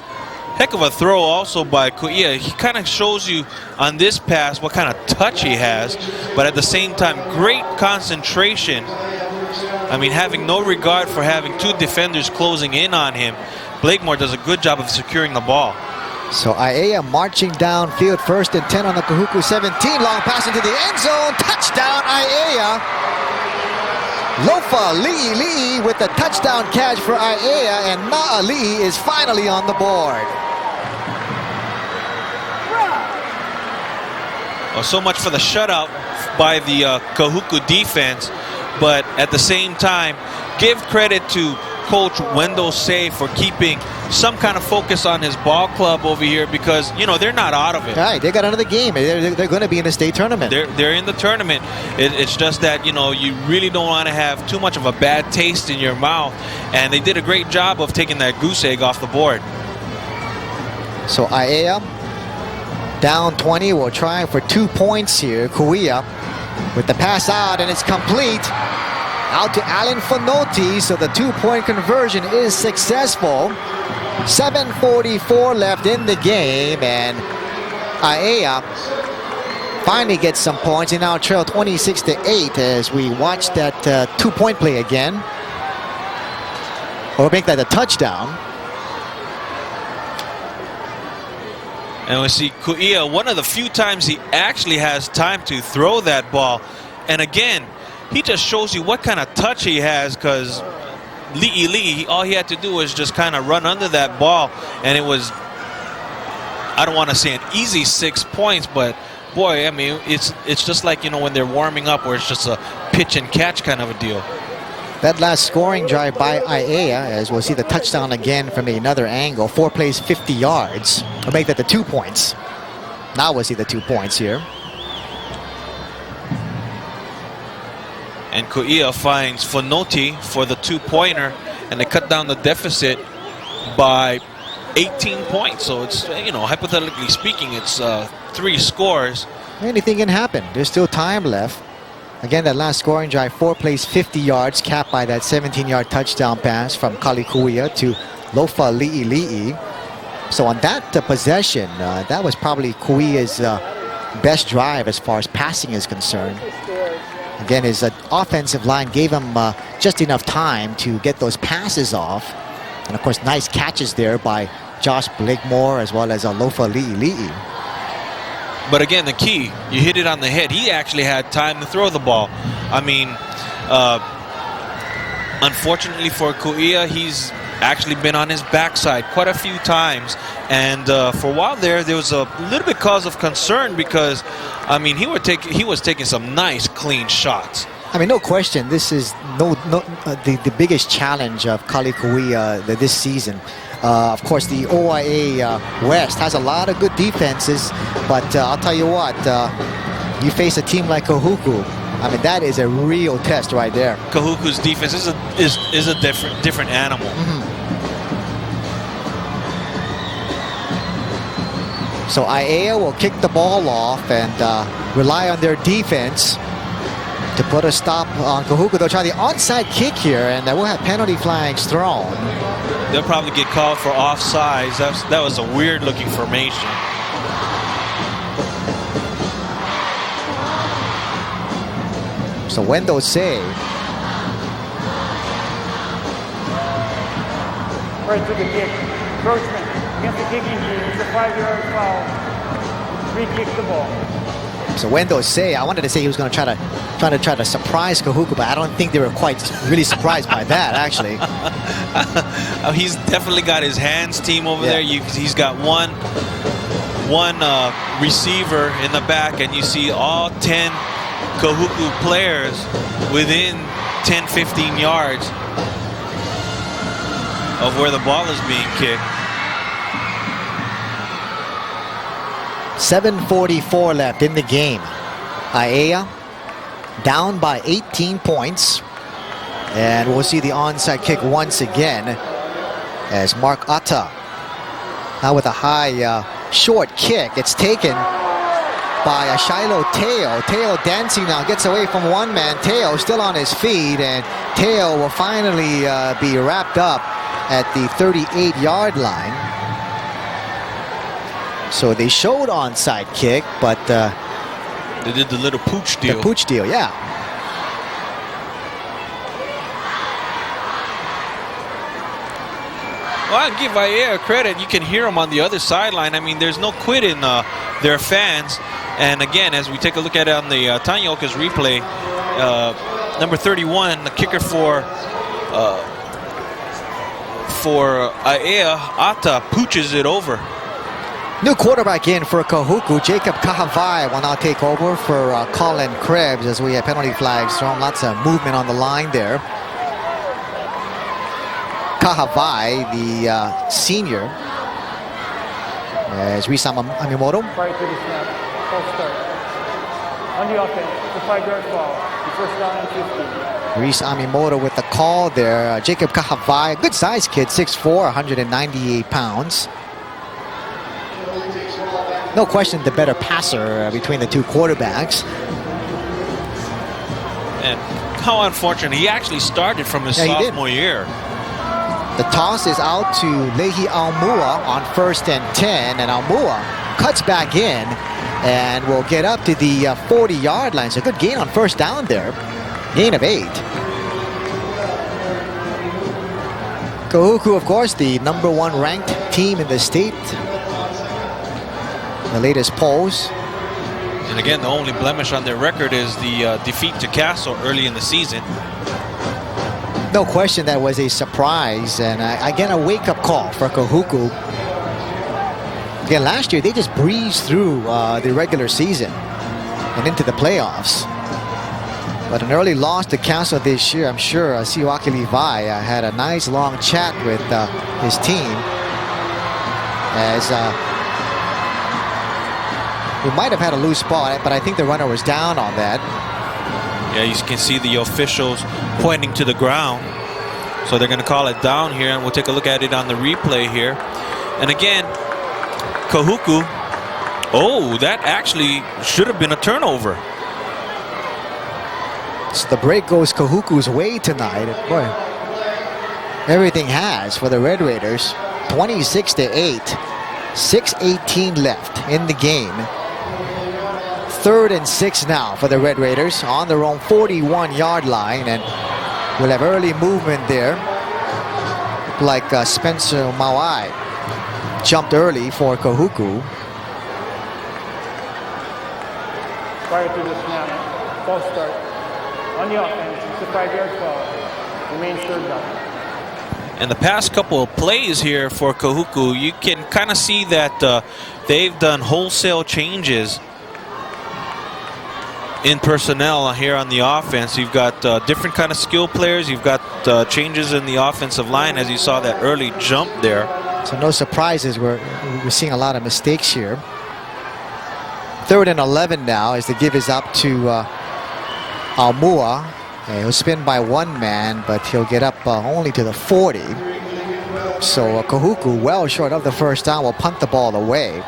heck of a throw also by Kuia. He kind of shows you on this pass what kind of touch he has, but at the same time, great concentration. I mean, having no regard for having 2 defenders closing in on him. Blakemore does a good job of securing the ball. So Aiea marching downfield, 1st and 10 on the Kahuku 17. Long pass into the end zone. Touchdown, Aiea. Lofa Li'i with the touchdown catch for Aiea, and Na'ali'i is finally on the board. Well, so much for the shutout by the Kahuku defense, but at the same time, give credit to Coach Wendell Say for keeping some kind of focus on his ball club over here, because, you know, they're not out of it. All right, they got another game. They're going to be in the state tournament. They're in the tournament. It's just that, you know, you really don't want to have too much of a bad taste in your mouth, and they did a great job of taking that goose egg off the board. So Aiea down 20. We'll try for 2 points here. Kuia with the pass out, and it's complete. Out to Alan Fanotti, so the 2-point conversion is successful. 7:44 left in the game, and Aiea finally gets some points. And now trail 26-8 as we watch that 2-point play again, or make that a touchdown. And we see Kuia, one of the few times he actually has time to throw that ball. And again, he just shows you what kind of touch he has, because Li'i, all he had to do was just kind of run under that ball, and it was, I don't want to say an easy 6 points, but boy, I mean, it's just like, you know, when they're warming up, where it's just a pitch and catch kind of a deal. That last scoring drive by Aiea, as we'll see the touchdown again from another angle. 4 plays, 50 yards. We'll make that the 2 points. Now we'll see the 2 points here. And Kuia finds Fanotti for the 2-pointer, and they cut down the deficit by 18 points. So it's, you know, hypothetically speaking, it's 3 scores. Anything can happen. There's still time left. Again, that last scoring drive, 4 plays, 50 yards, capped by that 17-yard touchdown pass from Kali Kuia to Lofa Li'i. So on that possession, that was probably Kuia's best drive as far as passing is concerned. Again, his offensive line gave him just enough time to get those passes off. And of course, nice catches there by Josh Blakemore as well as Lofa Li'i. But again, the key, you hit it on the head. He actually had time to throw the ball. I mean, unfortunately for Kuia, he's actually been on his backside quite a few times. And for a while there was a little bit cause of concern, because, I mean, he was taking some nice, clean shots. I mean, no question, this is the biggest challenge of Kali Kuia this season. Of course, the OIA West has a lot of good defenses, but I'll tell you what, you face a team like Kahuku, I mean, that is a real test right there. Kahuku's defense is a different animal. So Aiea will kick the ball off and rely on their defense to put a stop on Kahuku. They'll try the onside kick here, and we'll have penalty flags thrown. They'll probably get called for offsides. That was a weird-looking formation. So Wendell Say. Right to the kick. Encroachment against the kicking team. It's a 5-yard foul. Free kick the ball. So Wendell I wanted to say he was going to try to surprise Kahuku, but I don't think they were quite really surprised by that, actually. He's definitely got his hands team over there. He's got one receiver in the back, and you see all 10 Kahuku players within 10-15 yards of where the ball is being kicked. 7:44 left in the game. Aiea down by 18 points. And we'll see the onside kick once again as Mark Atta now with a high short kick. It's taken by Shiloh Teo. Teo dancing now, gets away from one man. Teo still on his feet, and Teo will finally be wrapped up at the 38-yard line. So they showed onside kick, but they did the little pooch deal. The pooch deal, yeah. Well, I give Aiea credit. You can hear them on the other sideline. I mean, there's no quit in their fans. And again, as we take a look at it on the Tanioka's replay, number 31, the kicker for Aiea, Atta pooches it over. New quarterback in for Kahuku. Jacob Kahavai will now take over for Colin Krebs as we have penalty flags thrown. Lots of movement on the line there. Kahavai, the senior, as Risa Amimoto. Prior to the snap, false start. On the offense, it's a 5-yard foul. The first down and 15. Risa Amimoto with the call there. Jacob Kahavai, good size kid, 6'4", 198 pounds. No question the better passer between the two quarterbacks. And how unfortunate. He actually started from his sophomore year. The toss is out to Lehi Aumua on 1st and 10, and Aumua cuts back in and will get up to the 40-yard line. So good gain on first down there. Gain of 8. Kahuku, of course, the #1 ranked team in the state. The latest polls. And again, the only blemish on their record is the defeat to Castle early in the season. No question that was a surprise, and again a wake-up call for Kahuku. Again, last year they just breezed through the regular season and into the playoffs. But an early loss to Castle this year, I'm sure Siwaki Levi had a nice long chat with his team as we might have had a loose ball, but I think the runner was down on that. Yeah, you can see the officials pointing to the ground. So they're going to call it down here, and we'll take a look at it on the replay here. And again, Kahuku, oh, that actually should have been a turnover. So the break goes Kahuku's way tonight. Boy, everything has for the Red Raiders. 26-8. 6:18 left in the game. 3rd and 6 now for the Red Raiders on their own 41-yard line, and we'll have early movement there. Like Spencer Mawai jumped early for Kahuku. Prior to the snap, false start. On the offense, it's a 5-yard foul. Remains 3rd down. And the past couple of plays here for Kahuku, you can kind of see that they've done wholesale changes in personnel here on the offense. You've got different kind of skill players. You've got changes in the offensive line, as you saw that early jump there. So no surprises. We're seeing a lot of mistakes here. 3rd and 11 now as the give is up to Aumua. He'll spin by one man, but he'll get up only to the 40. So Kahuku, well short of the first down, will punt the ball away.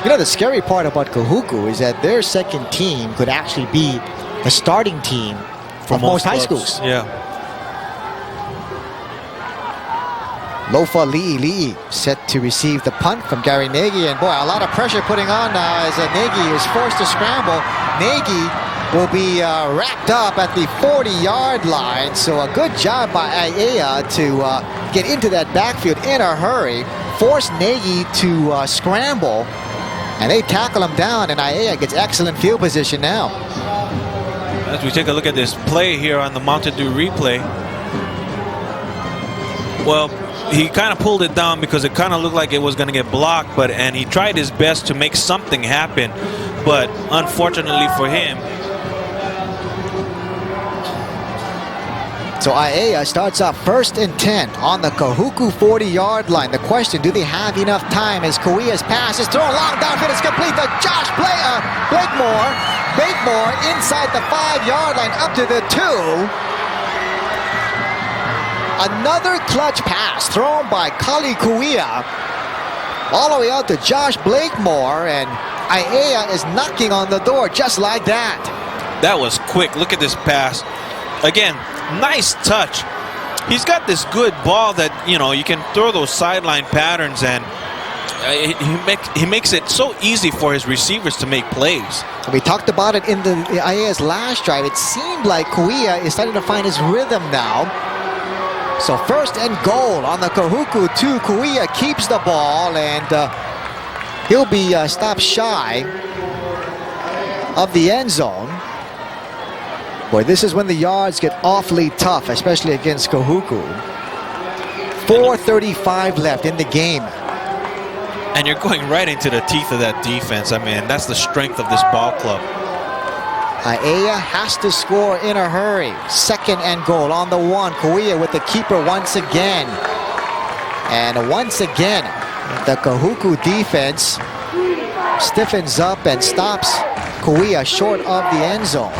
You know, the scary part about Kahuku is that their second team could actually be the starting team for most high schools. Yeah. Lofa Lee set to receive the punt from Gary Nagy, and boy, a lot of pressure putting on now as Nagy is forced to scramble. Nagy will be wrapped up at the 40-yard line, so a good job by Aiea to get into that backfield in a hurry, force Nagy to scramble, And they tackle him down, and Aiea gets excellent field position now. As we take a look at this play here on the Mountain Dew replay, well, he kind of pulled it down because it kind of looked like it was going to get blocked, and he tried his best to make something happen, but unfortunately for him. So Aiea starts off 1st and 10 on the Kahuku 40-yard line. The question, do they have enough time as Kauia's pass is thrown long downfield. It's complete to Josh Blakemore inside the 5-yard line up to the 2. Another clutch pass thrown by Kali Kauia all the way out to Josh Blakemore, and Aiea is knocking on the door just like that. That was quick. Look at this pass. Again, nice touch. He's got this good ball that, you know, you can throw those sideline patterns, and he makes it so easy for his receivers to make plays. We talked about it in the Aiea's last drive. It seemed like Kauia is starting to find his rhythm now. So 1st and goal on the Kahuku 2. Kauia keeps the ball, and he'll be stopped shy of the end zone. Boy, this is when the yards get awfully tough, especially against Kahuku. 4:35 left in the game. And you're going right into the teeth of that defense. I mean, that's the strength of this ball club. Aiea has to score in a hurry. 2nd and goal on the 1. Kauia with the keeper once again. And once again, the Kahuku defense stiffens up and stops Kauia short of the end zone.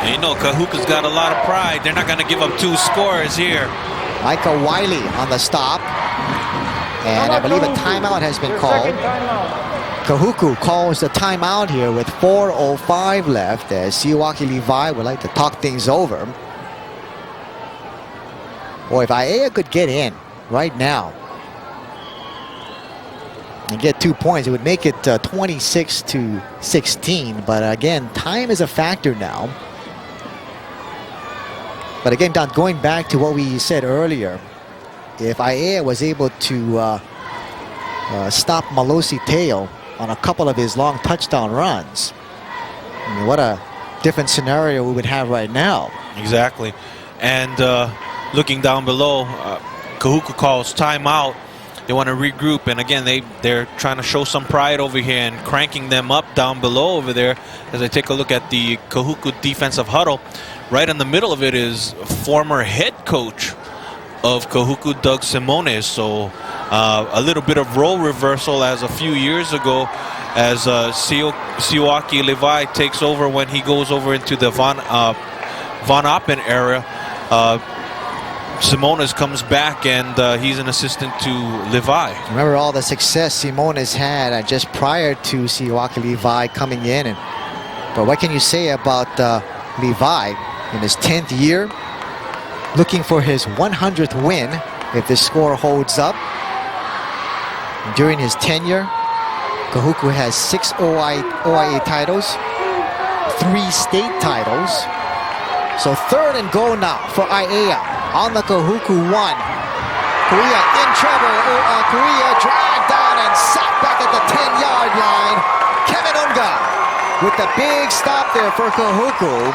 And you know, Kahuku's got a lot of pride. They're not going to give up 2 scores here. Micah Wiley on the stop. And I believe a timeout has been called. Kahuku calls the timeout here with 4:05 left, as Siwaki Levi would like to talk things over. Boy, if Aiea could get in right now and get 2 points, it would make it 26-16. But again, time is a factor now. But again, Don, going back to what we said earlier, if Aiea was able to stop Malosi Teo on a couple of his long touchdown runs, I mean, what a different scenario we would have right now. Exactly. And looking down below, Kahuku calls timeout. They want to regroup, and again, they're trying to show some pride over here and cranking them up down below over there. As I take a look at the Kahuku defensive huddle, right in the middle of it is former head coach of Kahuku, Doug Simones. So a little bit of role reversal as a few years ago, as Siwaki Levi takes over when he goes over into the Von Oppen area. Simones comes back, and he's an assistant to Levi. Remember all the success Simones had just prior to Siwaki Levi coming in. But what can you say about Levi in his 10th year? Looking for his 100th win if this score holds up. During his tenure, Kahuku has 6 OIA titles, 3 state titles. So 3rd and goal now for Aiea on the Kahuku 1. Kauia in trouble. Kauia dragged down and sacked back at the 10-yard line. Kevin Unga with the big stop there for Kahuku.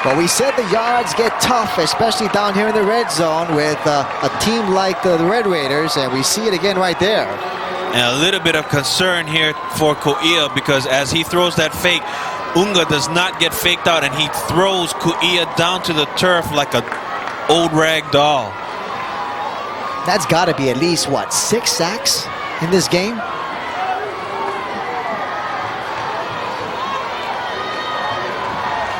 But we said the yards get tough, especially down here in the red zone with a team like the Red Raiders, and we see it again right there. And a little bit of concern here for Kauia, because as he throws that fake, Unga does not get faked out, and he throws Kauia down to the turf like an old rag doll. That's got to be at least, what, 6 sacks in this game?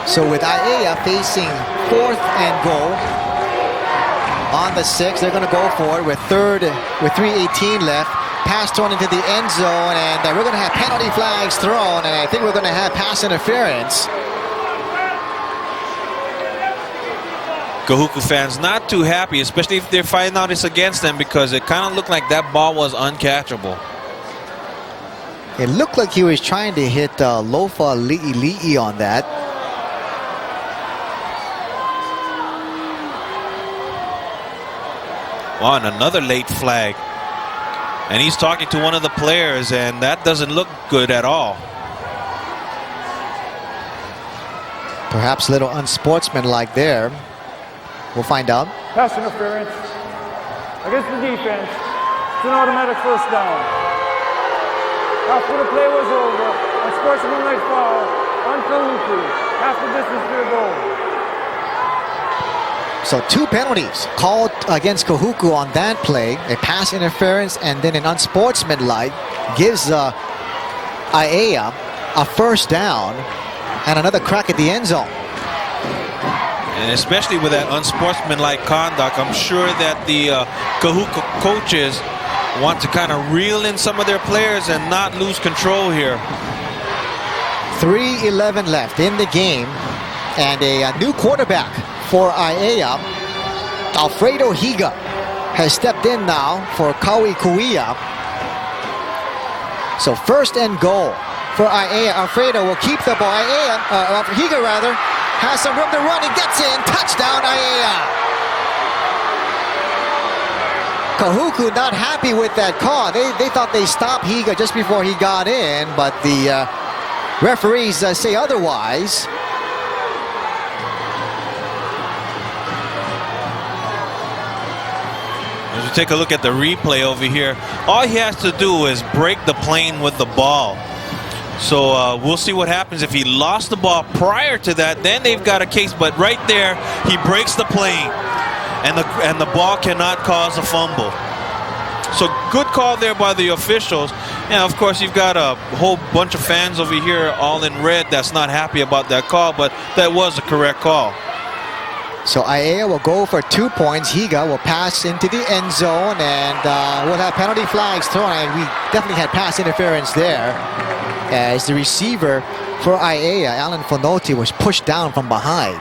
So with Aiea facing 4th and goal on the 6, they're going to go for it with 3:18 left. Pass thrown into the end zone, and we're going to have penalty flags thrown, and I think we're going to have pass interference. Kahuku fans not too happy, especially if they're finding out it's against them, because it kind of looked like that ball was uncatchable. It looked like he was trying to hit Lofa Li'i on that. Oh, and another late flag. And he's talking to one of the players, and that doesn't look good at all. Perhaps a little unsportsmanlike there. We'll find out. Pass interference against the defense. It's an automatic first down. After the play was over, a sportsmanlike foul on Kahuku. Half the distance to the goal. So 2 penalties called against Kahuku on that play. A pass interference and then an unsportsmanlike gives Aiea a first down and another crack at the end zone. And especially with that unsportsmanlike conduct, I'm sure that the Kahuku coaches want to kind of reel in some of their players and not lose control here. 3:11 left in the game, and a new quarterback for Aiea, Alfredo Higa, has stepped in now for Kahuku. So first and goal for Aiea. Alfredo will keep the ball. Higa rather, has some room to run. He gets in. Touchdown, Aiea. Kahuku not happy with that call. They thought they stopped Higa just before he got in, but the referees say otherwise. As we take a look at the replay over here, all he has to do is break the plane with the ball. So we'll see what happens if he lost the ball prior to that. Then they've got a case. But right there, he breaks the plane, and the ball cannot cause a fumble. So good call there by the officials. And of course, you've got a whole bunch of fans over here, all in red, that's not happy about that call. But that was a correct call. So Aiea will go for 2 points. Higa will pass into the end zone, and we'll have penalty flags thrown. And we definitely had pass interference there, as the receiver for Aiea, Alan Fonoti, was pushed down from behind.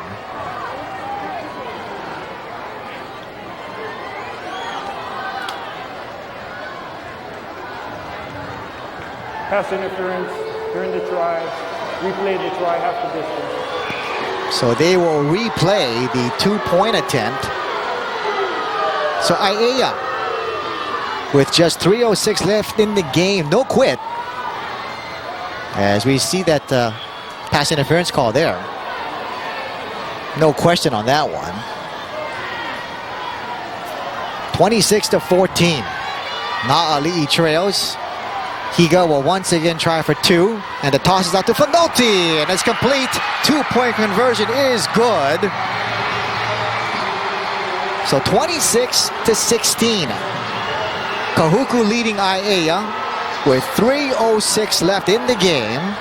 Pass interference during the try. Replay the try half the distance. So they will replay the 2-point attempt. So Aiea, with just 3:06 left in the game, no quit, as we see that pass interference call there. No question on that one. 26-14. Na'ali'i trails. Higa will once again try for 2, and the toss is out to Fonoti, and it's complete. 2-point conversion is good. So 26-16. Kahuku leading Aiea with 3:06 left in the game.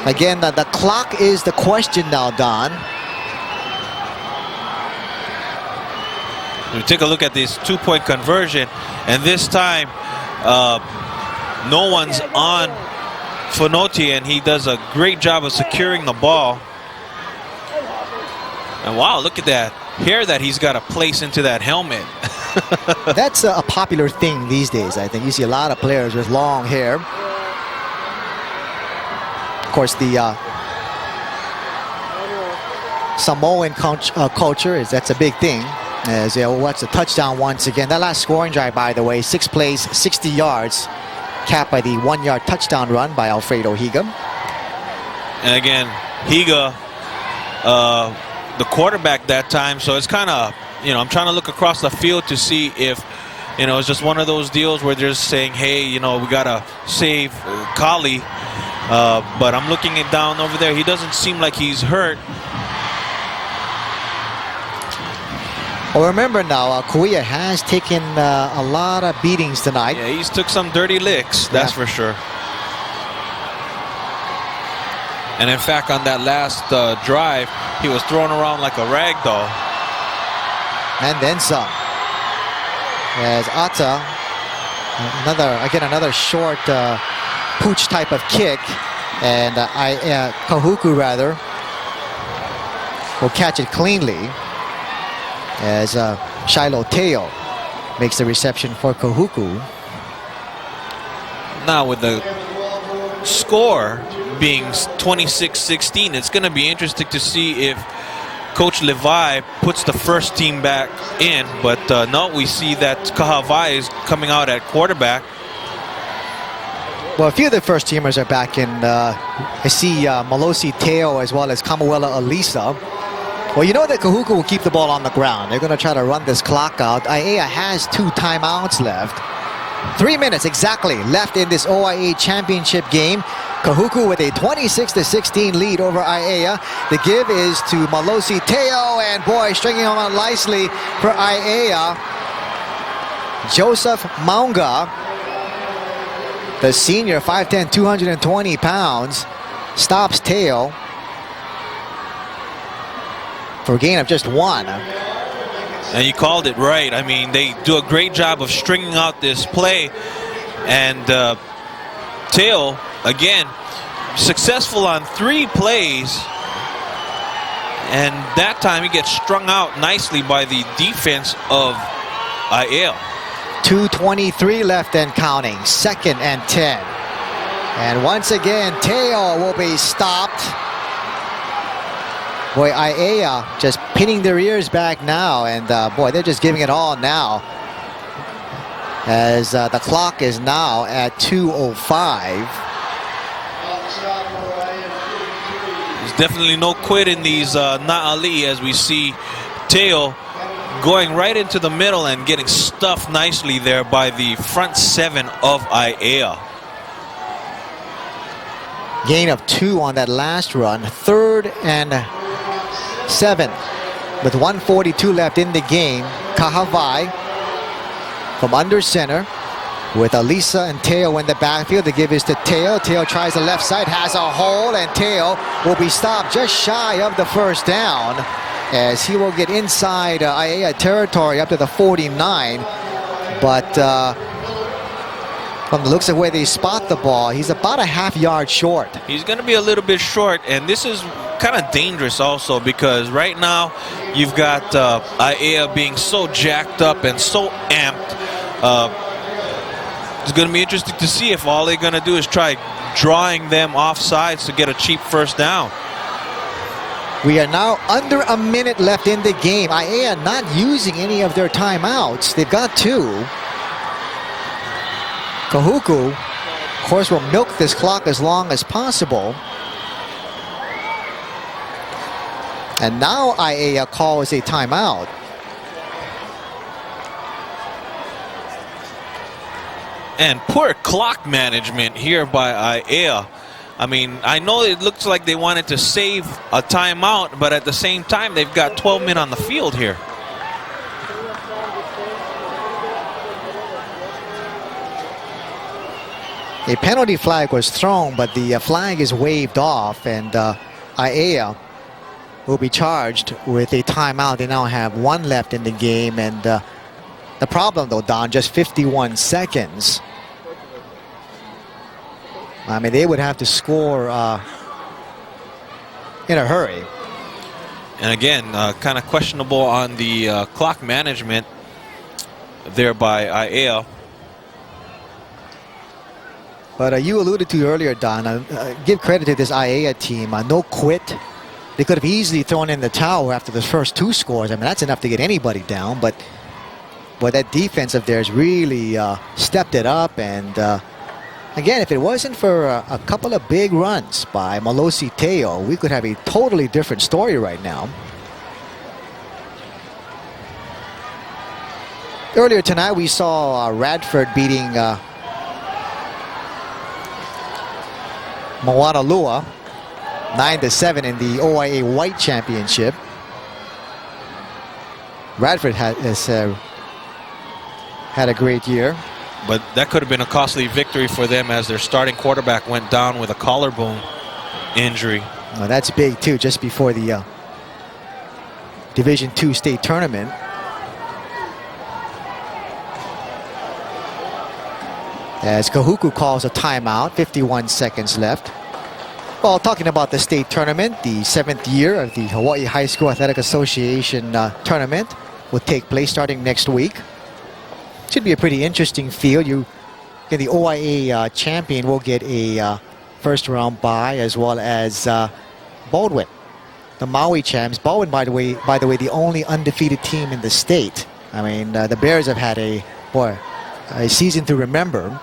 Again, the clock is the question now, Don. We take a look at this 2-point conversion, and this time no one's on Fonoti, and he does a great job of securing the ball. And wow, look at that hair that he's got to place into that helmet. That's a popular thing these days, I think. You see a lot of players with long hair. Of course, the Samoan culture, that's a big thing. As what's a touchdown once again. That last scoring drive, by the way, 6 plays, 60 yards, capped by the 1-yard touchdown run by Alfredo Higa. And again, Higa, the quarterback that time, so it's kind of, I'm trying to look across the field to see if, it's just one of those deals where they're saying, hey, we got to save Kali. But I'm looking it down over there. He doesn't seem like he's hurt. Well, remember now, Kauai has taken a lot of beatings tonight. Yeah, he's took some dirty licks, that's for sure. And in fact, on that last drive, he was thrown around like a rag doll. And then some. As Ata, another short pooch type of kick, and Kahuku rather will catch it cleanly, as Shiloh Teo makes the reception for Kahuku. Now with the score being 26-16, it's going to be interesting to see if Coach Levi puts the first team back in, but no, we see that Kahavai is coming out at quarterback. Well, a few of the first teamers are back in. I see Malosi Teo as well as Kamuela Alisa. Well, you know that Kahuku will keep the ball on the ground. They're going to try to run this clock out. Aiea has 2 timeouts left. 3 minutes exactly left in this OIA championship game. Kahuku with a 26-16 lead over Aiea. The give is to Malosi Teo, and boy, stringing him on nicely for Aiea. Joseph Maunga, the senior, 5'10", 220 pounds, stops Teo for a gain of just 1. And you called it right. I mean, they do a great job of stringing out this play. And Teo, again, successful on 3 plays. And that time he gets strung out nicely by the defense of Aiea. 2:23 left and counting. 2nd and 10. And once again, Teo will be stopped. Boy, Aiea just pinning their ears back now, and boy, they're just giving it all now. As the clock is now at 2:05. There's definitely no quit in these Na'ali, as we see Teo going right into the middle and getting stuffed nicely there by the front 7 of Aiea. Gain of 2 on that last run. 3rd and 7 with 1:42 left in the game. Kahavai from under center with Alisa and Teo in the backfield. The give is to Teo. Teo tries the left side, has a hole, and Teo will be stopped just shy of the first down as he will get inside Aiea territory up to the 49. But from the looks of where they spot the ball, he's about a half-yard short. He's going to be a little bit short, and this is kind of dangerous also because right now you've got Aiea being so jacked up and so amped. It's going to be interesting to see if all they're going to do is try drawing them off sides to get a cheap first down. We are now under a minute left in the game. Aiea not using any of their timeouts. They've got 2. Kahuku, of course, will milk this clock as long as possible. And now Aiea calls a timeout. And poor clock management here by Aiea. I mean, I know it looks like they wanted to save a timeout, but at the same time, they've got 12 men on the field here. A penalty flag was thrown, but the flag is waved off, and Aiea will be charged with a timeout. They now have 1 left in the game, and the problem, though, Don, just 51 seconds. I mean, they would have to score in a hurry. And again, kind of questionable on the clock management there by Aiea. But you alluded to earlier, Don, give credit to this Aiea team. No quit. They could have easily thrown in the towel after the first 2 scores. I mean, that's enough to get anybody down. But boy, that defense of theirs really stepped it up. And again, if it wasn't for a couple of big runs by Malosi Teo, we could have a totally different story right now. Earlier tonight, we saw Radford beating Moanalua 9-7 in the OIA White Championship. Radford has had a great year. But that could have been a costly victory for them as their starting quarterback went down with a collarbone injury. Well, that's big too, just before the Division II state tournament. As Kahuku calls a timeout, 51 seconds left. Well, talking about the state tournament, the 7th year of the Hawaii High School Athletic Association tournament will take place starting next week. Should be a pretty interesting field. The OIA champion will get a first round bye, as well as Baldwin the Maui champs. Bowen, by the way, the only undefeated team in the state. I mean, the Bears have had a season to remember.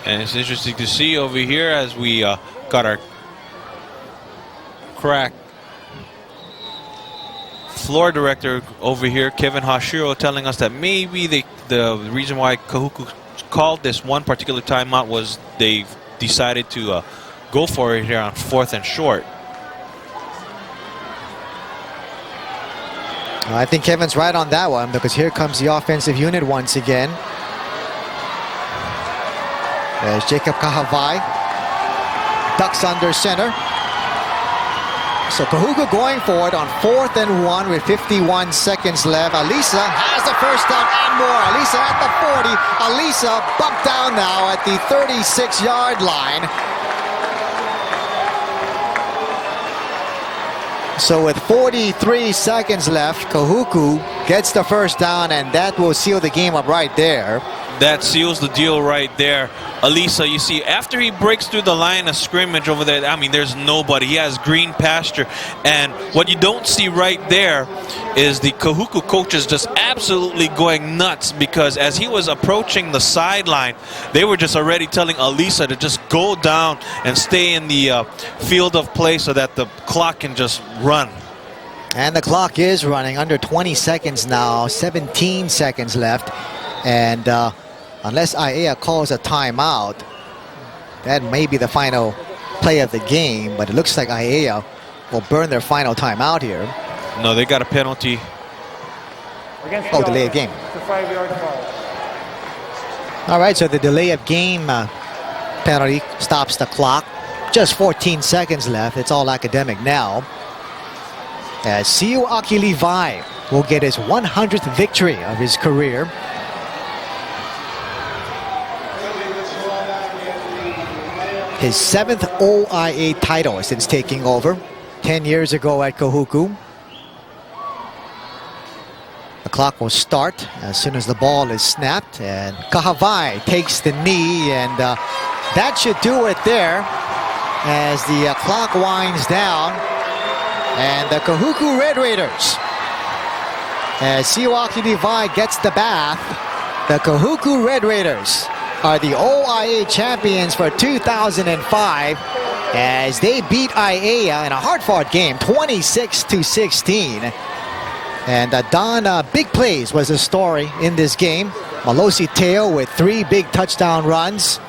And it's interesting to see over here as we got our crack floor director over here, Kevin Hashiro, telling us that maybe the reason why Kahuku called this one particular timeout was they decided to go for it here on 4th and short. I think Kevin's right on that one, because here comes the offensive unit once again. There's Jacob Kahavai, ducks under center. So Kahuku going for it on 4th and 1 with 51 seconds left. Alisa has the first down and more. Alisa at the 40. Alisa bumped down now at the 36-yard line. So with 43 seconds left, Kahuku gets the first down, and that will seal the game up right there. That seals the deal right there. Alisa, you see, after he breaks through the line of scrimmage over there, I mean, there's nobody. He has green pasture. And what you don't see right there is the Kahuku coaches just absolutely going nuts, because as he was approaching the sideline, they were just already telling Alisa to just go down and stay in the field of play so that the clock can just run. And the clock is running under 20 seconds now, 17 seconds left. And unless Aiea calls a timeout, that may be the final play of the game. But it looks like Aiea will burn their final timeout here. No, they got a penalty. Delay of game. It's a 5-yard foul. All right, so the delay of game penalty stops the clock. Just 14 seconds left. It's all academic now. As Siu Aki Levi will get his 100th victory of his career. His 7th OIA title since taking over 10 years ago at Kahuku. The clock will start as soon as the ball is snapped, and Kahavai takes the knee, and that should do it there as the clock winds down. And the Kahuku Red Raiders, as Siwaki Levi gets the bath, the Kahuku Red Raiders are the OIA champions for 2005 as they beat Aiea in a hard-fought game, 26-16. And Don, big plays was the story in this game. Malosi Teo with 3 big touchdown runs.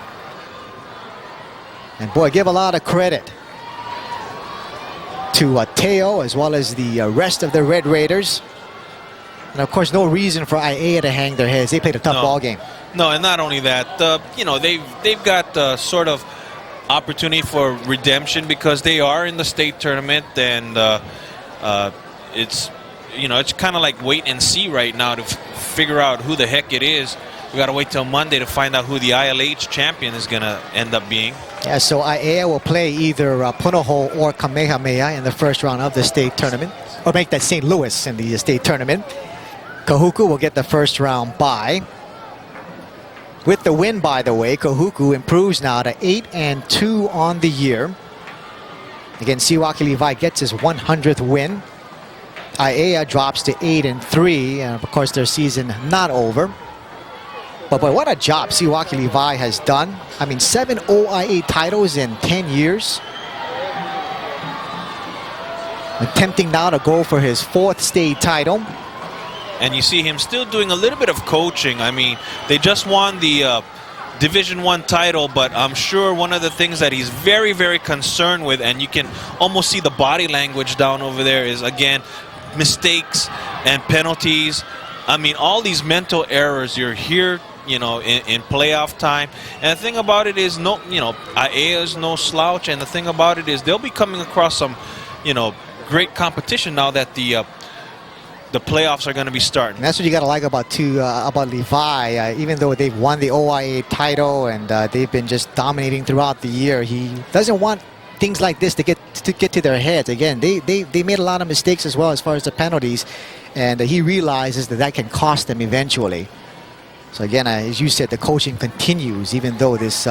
And boy, give a lot of credit to Teo as well as the rest of the Red Raiders. And of course, no reason for Aiea to hang their heads. They played a tough ball game. No, and not only that, you know, they've got sort of opportunity for redemption because they are in the state tournament, and it's, you know, it's kind of like wait and see right now to figure out who the heck it is. We got to wait till Monday to find out who the ILH champion is going to end up being. Yeah, so Aiea will play either Punahou or Kamehameha in the first round of the state tournament, or make that St. Louis in the state tournament. Kahuku will get the first round bye. With the win, by the way, Kahuku improves now to 8-2 on the year. Again, Siwaki Levi gets his 100th win. Aiea drops to 8-3, and of course their season not over. But boy, what a job Siwaki Levi has done. I mean, 7 OIA titles in 10 years. Attempting now to go for his 4th state title. And you see him still doing a little bit of coaching. I mean, they just won the Division I title, but I'm sure one of the things that he's very, very concerned with, and you can almost see the body language down over there, is, again, mistakes and penalties. I mean, all these mental errors. You're here, you know, in playoff time. And the thing about it is, no, you know, Aiea is no slouch. And the thing about it is, they'll be coming across some, you know, great competition now that the playoffs are going to be starting. And that's what you got to like about Levi. Even though they've won the OIA title and they've been just dominating throughout the year, he doesn't want things like this to get to their heads. Again, they made a lot of mistakes as well as far as the penalties, and he realizes that can cost them eventually. So again, as you said, the coaching continues, even though this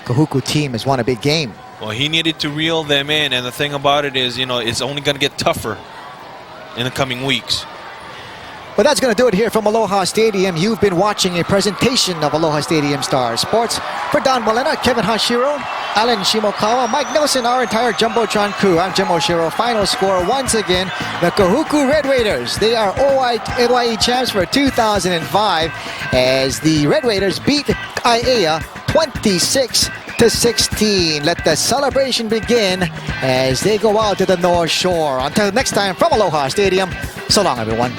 Kahuku team has won a big game. Well, he needed to reel them in, and the thing about it is, it's only going to get tougher in the coming weeks. But that's going to do it here from Aloha Stadium. You've been watching a presentation of Aloha Stadium Star Sports. For Don Molina, Kevin Hashiro, Alan Shimokawa, Mike Nelson, our entire Jumbotron crew, I'm Jim Oshiro. Final score, once again, the Kahuku Red Raiders. They are OIA champs for 2005 as the Red Raiders beat Aiea 26-16. Let the celebration begin as they go out to the North Shore. Until next time from Aloha Stadium, so long everyone.